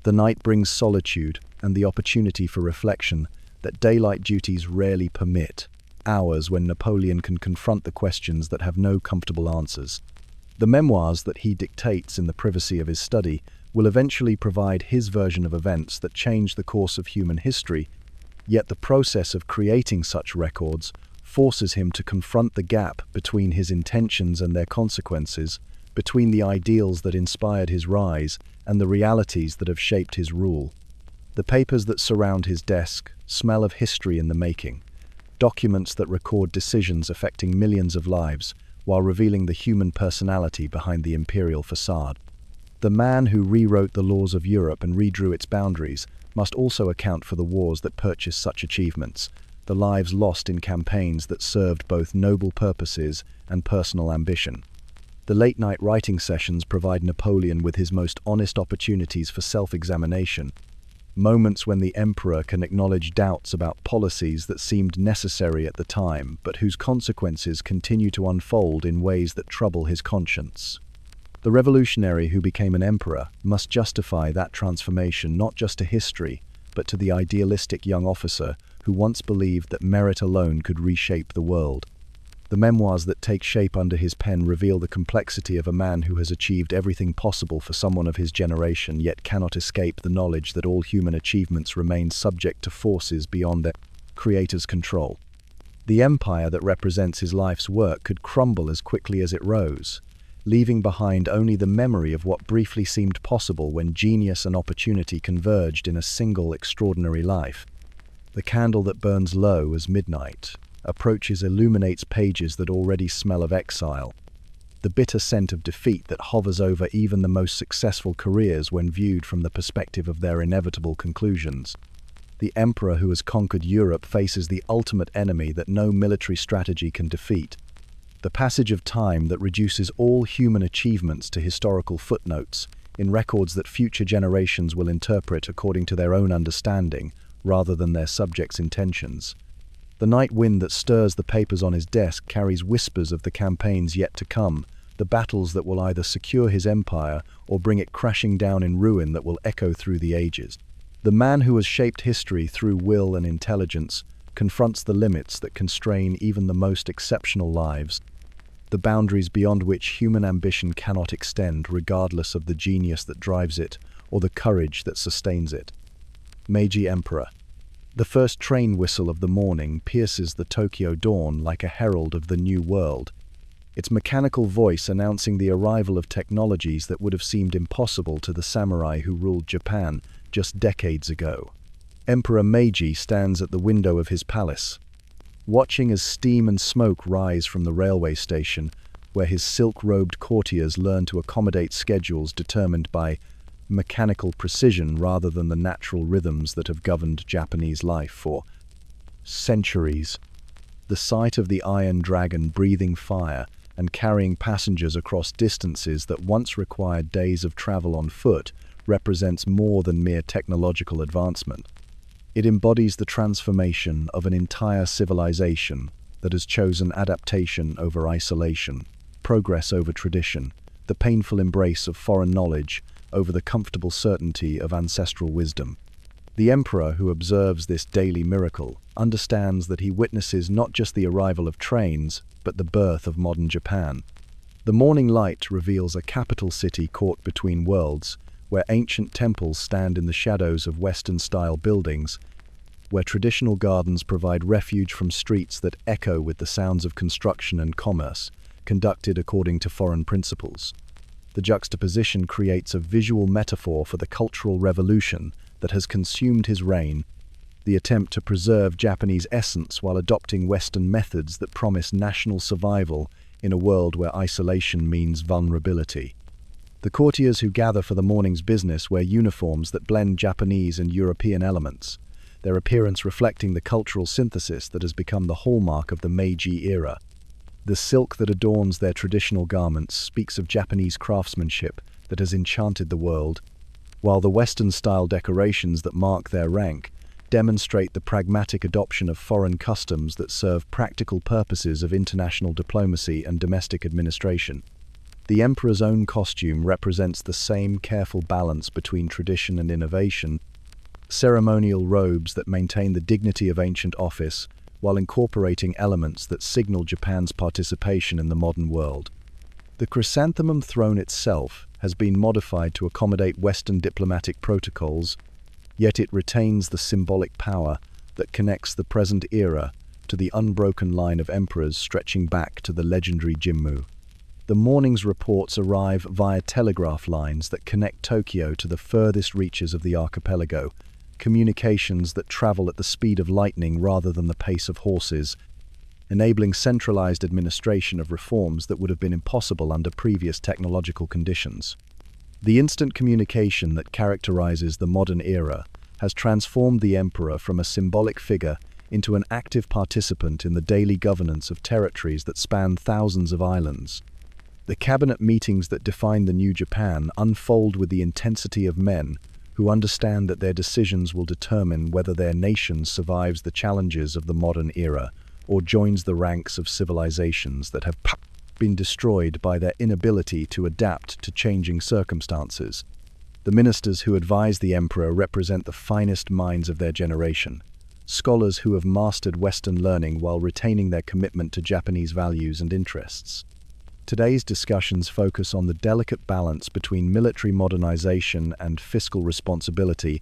The night brings solitude and the opportunity for reflection that daylight duties rarely permit, hours when Napoleon can confront the questions that have no comfortable answers. The memoirs that he dictates in the privacy of his study will eventually provide his version of events that change the course of human history, yet the process of creating such records forces him to confront the gap between his intentions and their consequences, between the ideals that inspired his rise and the realities that have shaped his rule. The papers that surround his desk smell of history in the making, documents that record decisions affecting millions of lives while revealing the human personality behind the imperial facade. The man who rewrote the laws of Europe and redrew its boundaries must also account for the wars that purchased such achievements, the lives lost in campaigns that served both noble purposes and personal ambition. The late-night writing sessions provide Napoleon with his most honest opportunities for self-examination, moments when the emperor can acknowledge doubts about policies that seemed necessary at the time, but whose consequences continue to unfold in ways that trouble his conscience. The revolutionary who became an emperor must justify that transformation not just to history, but to the idealistic young officer who once believed that merit alone could reshape the world. The memoirs that take shape under his pen reveal the complexity of a man who has achieved everything possible for someone of his generation, yet cannot escape the knowledge that all human achievements remain subject to forces beyond their creator's control. The empire that represents his life's work could crumble as quickly as it rose, leaving behind only the memory of what briefly seemed possible when genius and opportunity converged in a single extraordinary life. The candle that burns low as midnight approaches illuminates pages that already smell of exile, the bitter scent of defeat that hovers over even the most successful careers when viewed from the perspective of their inevitable conclusions. The emperor who has conquered Europe faces the ultimate enemy that no military strategy can defeat: the passage of time that reduces all human achievements to historical footnotes, in records that future generations will interpret according to their own understanding, rather than their subjects' intentions. The night wind that stirs the papers on his desk carries whispers of the campaigns yet to come, the battles that will either secure his empire or bring it crashing down in ruin that will echo through the ages. The man who has shaped history through will and intelligence confronts the limits that constrain even the most exceptional lives, the boundaries beyond which human ambition cannot extend regardless of the genius that drives it or the courage that sustains it. Meiji Emperor. The first train whistle of the morning pierces the Tokyo dawn like a herald of the new world, its mechanical voice announcing the arrival of technologies that would have seemed impossible to the samurai who ruled Japan just decades ago. Emperor Meiji stands at the window of his palace, watching as steam and smoke rise from the railway station, where his silk-robed courtiers learn to accommodate schedules determined by mechanical precision rather than the natural rhythms that have governed Japanese life for centuries. The sight of the Iron Dragon breathing fire and carrying passengers across distances that once required days of travel on foot represents more than mere technological advancement. It embodies the transformation of an entire civilization that has chosen adaptation over isolation, progress over tradition, the painful embrace of foreign knowledge over the comfortable certainty of ancestral wisdom. The emperor who observes this daily miracle understands that he witnesses not just the arrival of trains, but the birth of modern Japan. The morning light reveals a capital city caught between worlds, where ancient temples stand in the shadows of Western-style buildings, where traditional gardens provide refuge from streets that echo with the sounds of construction and commerce, conducted according to foreign principles. The juxtaposition creates a visual metaphor for the cultural revolution that has consumed his reign, the attempt to preserve Japanese essence while adopting Western methods that promise national survival in a world where isolation means vulnerability. The courtiers who gather for the morning's business wear uniforms that blend Japanese and European elements, their appearance reflecting the cultural synthesis that has become the hallmark of the Meiji era. The silk that adorns their traditional garments speaks of Japanese craftsmanship that has enchanted the world, while the Western-style decorations that mark their rank demonstrate the pragmatic adoption of foreign customs that serve practical purposes of international diplomacy and domestic administration. The emperor's own costume represents the same careful balance between tradition and innovation, ceremonial robes that maintain the dignity of ancient office while incorporating elements that signal Japan's participation in the modern world. The chrysanthemum throne itself has been modified to accommodate Western diplomatic protocols, yet it retains the symbolic power that connects the present era to the unbroken line of emperors stretching back to the legendary Jimmu. The morning's reports arrive via telegraph lines that connect Tokyo to the furthest reaches of the archipelago, communications that travel at the speed of lightning rather than the pace of horses, enabling centralized administration of reforms that would have been impossible under previous technological conditions. The instant communication that characterizes the modern era has transformed the emperor from a symbolic figure into an active participant in the daily governance of territories that span thousands of islands. The cabinet meetings that define the new Japan unfold with the intensity of men who understand that their decisions will determine whether their nation survives the challenges of the modern era or joins the ranks of civilizations that have been destroyed by their inability to adapt to changing circumstances. The ministers who advise the emperor represent the finest minds of their generation, scholars who have mastered Western learning while retaining their commitment to Japanese values and interests. Today's discussions focus on the delicate balance between military modernization and fiscal responsibility,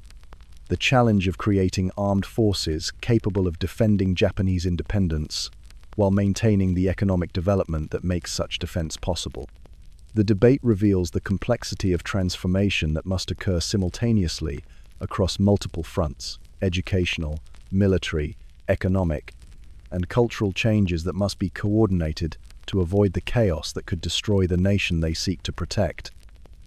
the challenge of creating armed forces capable of defending Japanese independence while maintaining the economic development that makes such defense possible. The debate reveals the complexity of transformation that must occur simultaneously across multiple fronts: educational, military, economic, and cultural changes that must be coordinated to avoid the chaos that could destroy the nation they seek to protect.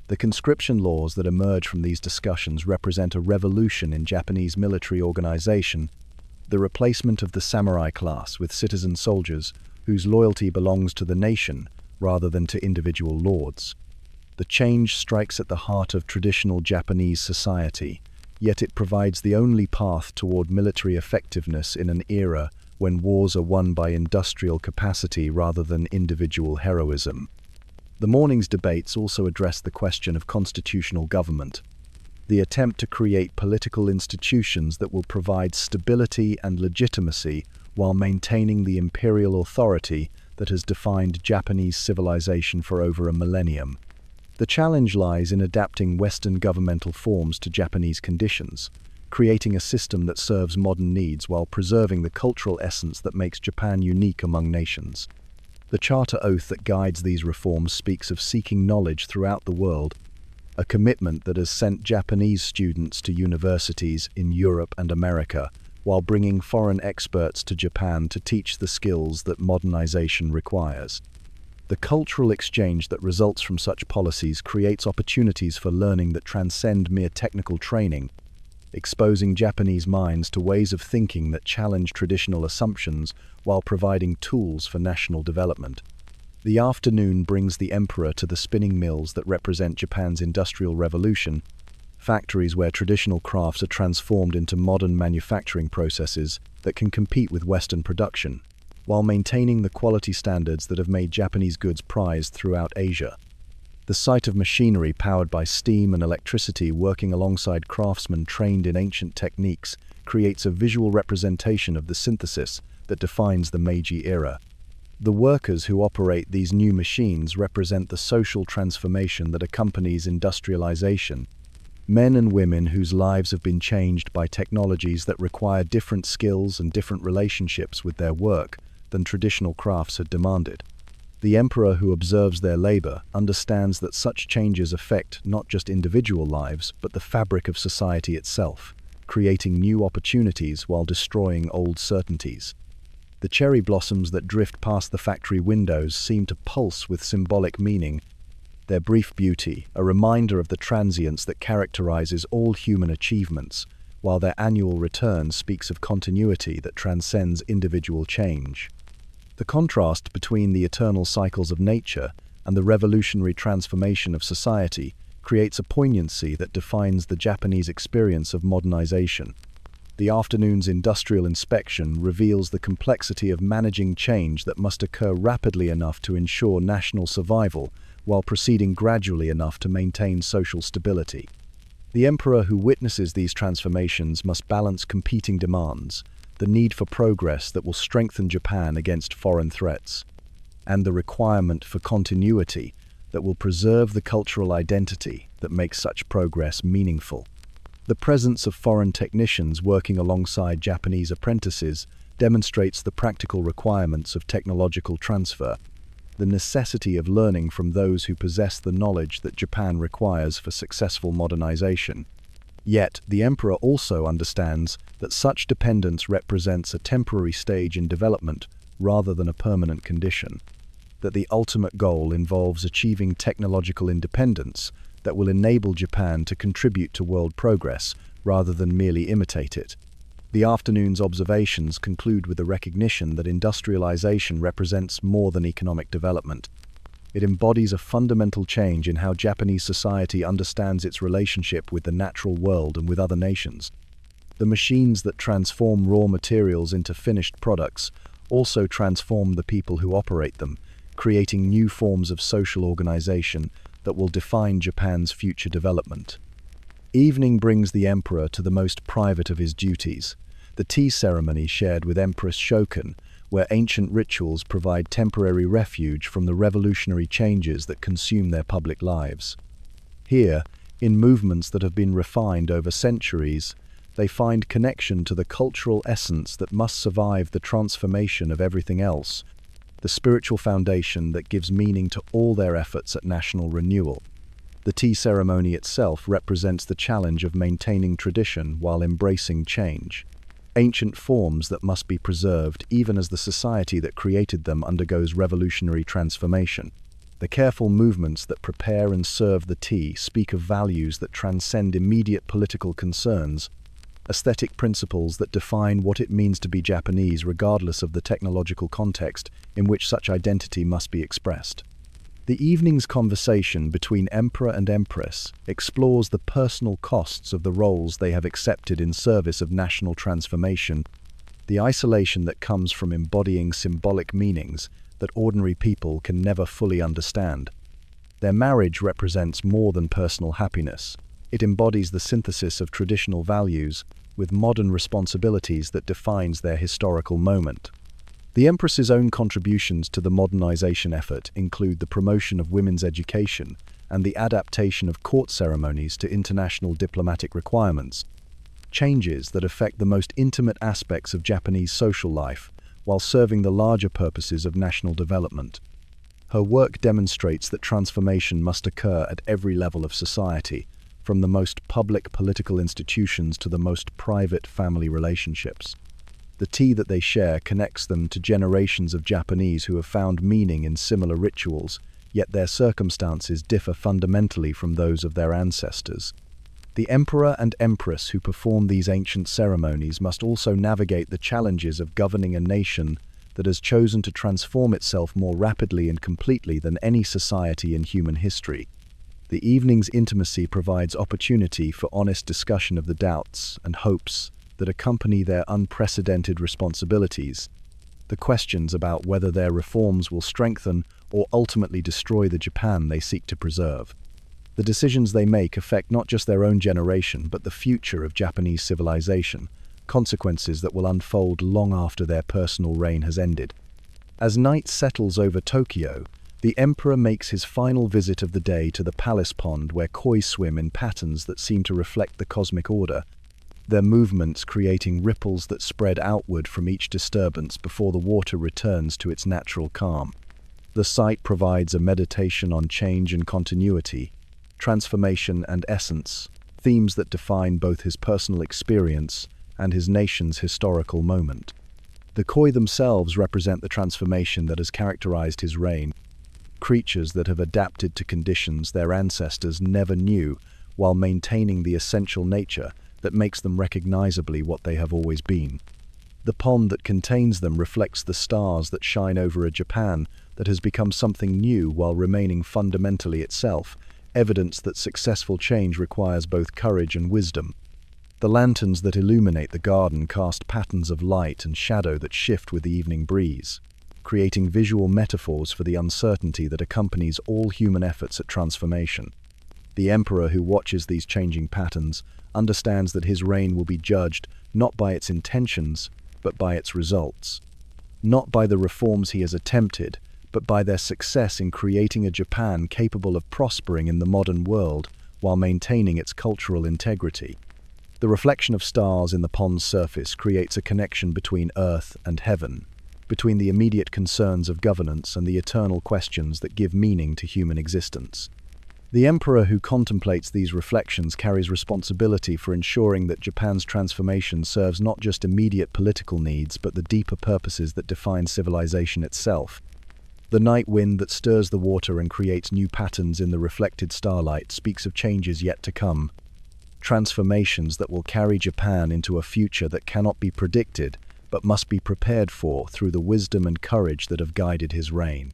The conscription laws that emerge from these discussions represent a revolution in Japanese military organization, the replacement of the samurai class with citizen soldiers whose loyalty belongs to the nation rather than to individual lords. The change strikes at the heart of traditional Japanese society, yet it provides the only path toward military effectiveness in an era when wars are won by industrial capacity rather than individual heroism. The morning's debates also addressed the question of constitutional government, the attempt to create political institutions that will provide stability and legitimacy while maintaining the imperial authority that has defined Japanese civilization for over a millennium. The challenge lies in adapting Western governmental forms to Japanese conditions, creating a system that serves modern needs while preserving the cultural essence that makes Japan unique among nations. The Charter Oath that guides these reforms speaks of seeking knowledge throughout the world, a commitment that has sent Japanese students to universities in Europe and America, while bringing foreign experts to Japan to teach the skills that modernization requires. The cultural exchange that results from such policies creates opportunities for learning that transcend mere technical training, exposing Japanese minds to ways of thinking that challenge traditional assumptions while providing tools for national development. The afternoon brings the emperor to the spinning mills that represent Japan's industrial revolution, factories where traditional crafts are transformed into modern manufacturing processes that can compete with Western production, while maintaining the quality standards that have made Japanese goods prized throughout Asia. The sight of machinery powered by steam and electricity working alongside craftsmen trained in ancient techniques creates a visual representation of the synthesis that defines the Meiji era. The workers who operate these new machines represent the social transformation that accompanies industrialization. Men and women whose lives have been changed by technologies that require different skills and different relationships with their work than traditional crafts had demanded. The emperor who observes their labor understands that such changes affect not just individual lives, but the fabric of society itself, creating new opportunities while destroying old certainties. The cherry blossoms that drift past the factory windows seem to pulse with symbolic meaning, their brief beauty a reminder of the transience that characterizes all human achievements, while their annual return speaks of continuity that transcends individual change. The contrast between the eternal cycles of nature and the revolutionary transformation of society creates a poignancy that defines the Japanese experience of modernization. The afternoon's industrial inspection reveals the complexity of managing change that must occur rapidly enough to ensure national survival while proceeding gradually enough to maintain social stability. The emperor who witnesses these transformations must balance competing demands, the need for progress that will strengthen Japan against foreign threats, and the requirement for continuity that will preserve the cultural identity that makes such progress meaningful. The presence of foreign technicians working alongside Japanese apprentices demonstrates the practical requirements of technological transfer, the necessity of learning from those who possess the knowledge that Japan requires for successful modernization. Yet, the emperor also understands that such dependence represents a temporary stage in development rather than a permanent condition, that the ultimate goal involves achieving technological independence that will enable Japan to contribute to world progress rather than merely imitate it. The afternoon's observations conclude with the recognition that industrialization represents more than economic development. It embodies a fundamental change in how Japanese society understands its relationship with the natural world and with other nations. The machines that transform raw materials into finished products also transform the people who operate them, creating new forms of social organization that will define Japan's future development. Evening brings the emperor to the most private of his duties, the tea ceremony shared with Empress Shokan, where ancient rituals provide temporary refuge from the revolutionary changes that consume their public lives. Here, in movements that have been refined over centuries, they find connection to the cultural essence that must survive the transformation of everything else, the spiritual foundation that gives meaning to all their efforts at national renewal. The tea ceremony itself represents the challenge of maintaining tradition while embracing change. Ancient forms that must be preserved even as the society that created them undergoes revolutionary transformation. The careful movements that prepare and serve the tea speak of values that transcend immediate political concerns, aesthetic principles that define what it means to be Japanese regardless of the technological context in which such identity must be expressed. The evening's conversation between emperor and empress explores the personal costs of the roles they have accepted in service of national transformation, the isolation that comes from embodying symbolic meanings that ordinary people can never fully understand. Their marriage represents more than personal happiness. It embodies the synthesis of traditional values with modern responsibilities that defines their historical moment. The Empress's own contributions to the modernization effort include the promotion of women's education and the adaptation of court ceremonies to international diplomatic requirements, changes that affect the most intimate aspects of Japanese social life while serving the larger purposes of national development. Her work demonstrates that transformation must occur at every level of society, from the most public political institutions to the most private family relationships. The tea that they share connects them to generations of Japanese who have found meaning in similar rituals, yet their circumstances differ fundamentally from those of their ancestors. The emperor and empress who perform these ancient ceremonies must also navigate the challenges of governing a nation that has chosen to transform itself more rapidly and completely than any society in human history. The evening's intimacy provides opportunity for honest discussion of the doubts and hopes that accompany their unprecedented responsibilities, the questions about whether their reforms will strengthen or ultimately destroy the Japan they seek to preserve. The decisions they make affect not just their own generation, but the future of Japanese civilization, consequences that will unfold long after their personal reign has ended. As night settles over Tokyo, the emperor makes his final visit of the day to the palace pond where koi swim in patterns that seem to reflect the cosmic order, their movements creating ripples that spread outward from each disturbance before the water returns to its natural calm. The sight provides a meditation on change and continuity, transformation and essence, themes that define both his personal experience and his nation's historical moment. The koi themselves represent the transformation that has characterized his reign, creatures that have adapted to conditions their ancestors never knew while maintaining the essential nature that makes them recognizably what they have always been. The pond that contains them reflects the stars that shine over a Japan that has become something new while remaining fundamentally itself, evidence that successful change requires both courage and wisdom. The lanterns that illuminate the garden cast patterns of light and shadow that shift with the evening breeze, creating visual metaphors for the uncertainty that accompanies all human efforts at transformation. The emperor who watches these changing patterns understands that his reign will be judged not by its intentions, but by its results. Not by the reforms he has attempted, but by their success in creating a Japan capable of prospering in the modern world while maintaining its cultural integrity. The reflection of stars in the pond's surface creates a connection between earth and heaven, between the immediate concerns of governance and the eternal questions that give meaning to human existence. The emperor who contemplates these reflections carries responsibility for ensuring that Japan's transformation serves not just immediate political needs but the deeper purposes that define civilization itself. The night wind that stirs the water and creates new patterns in the reflected starlight speaks of changes yet to come, transformations that will carry Japan into a future that cannot be predicted but must be prepared for through the wisdom and courage that have guided his reign.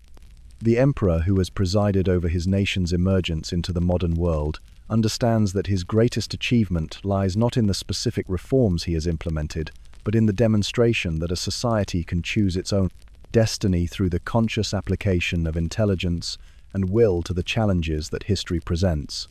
The emperor who has presided over his nation's emergence into the modern world understands that his greatest achievement lies not in the specific reforms he has implemented, but in the demonstration that a society can choose its own destiny through the conscious application of intelligence and will to the challenges that history presents.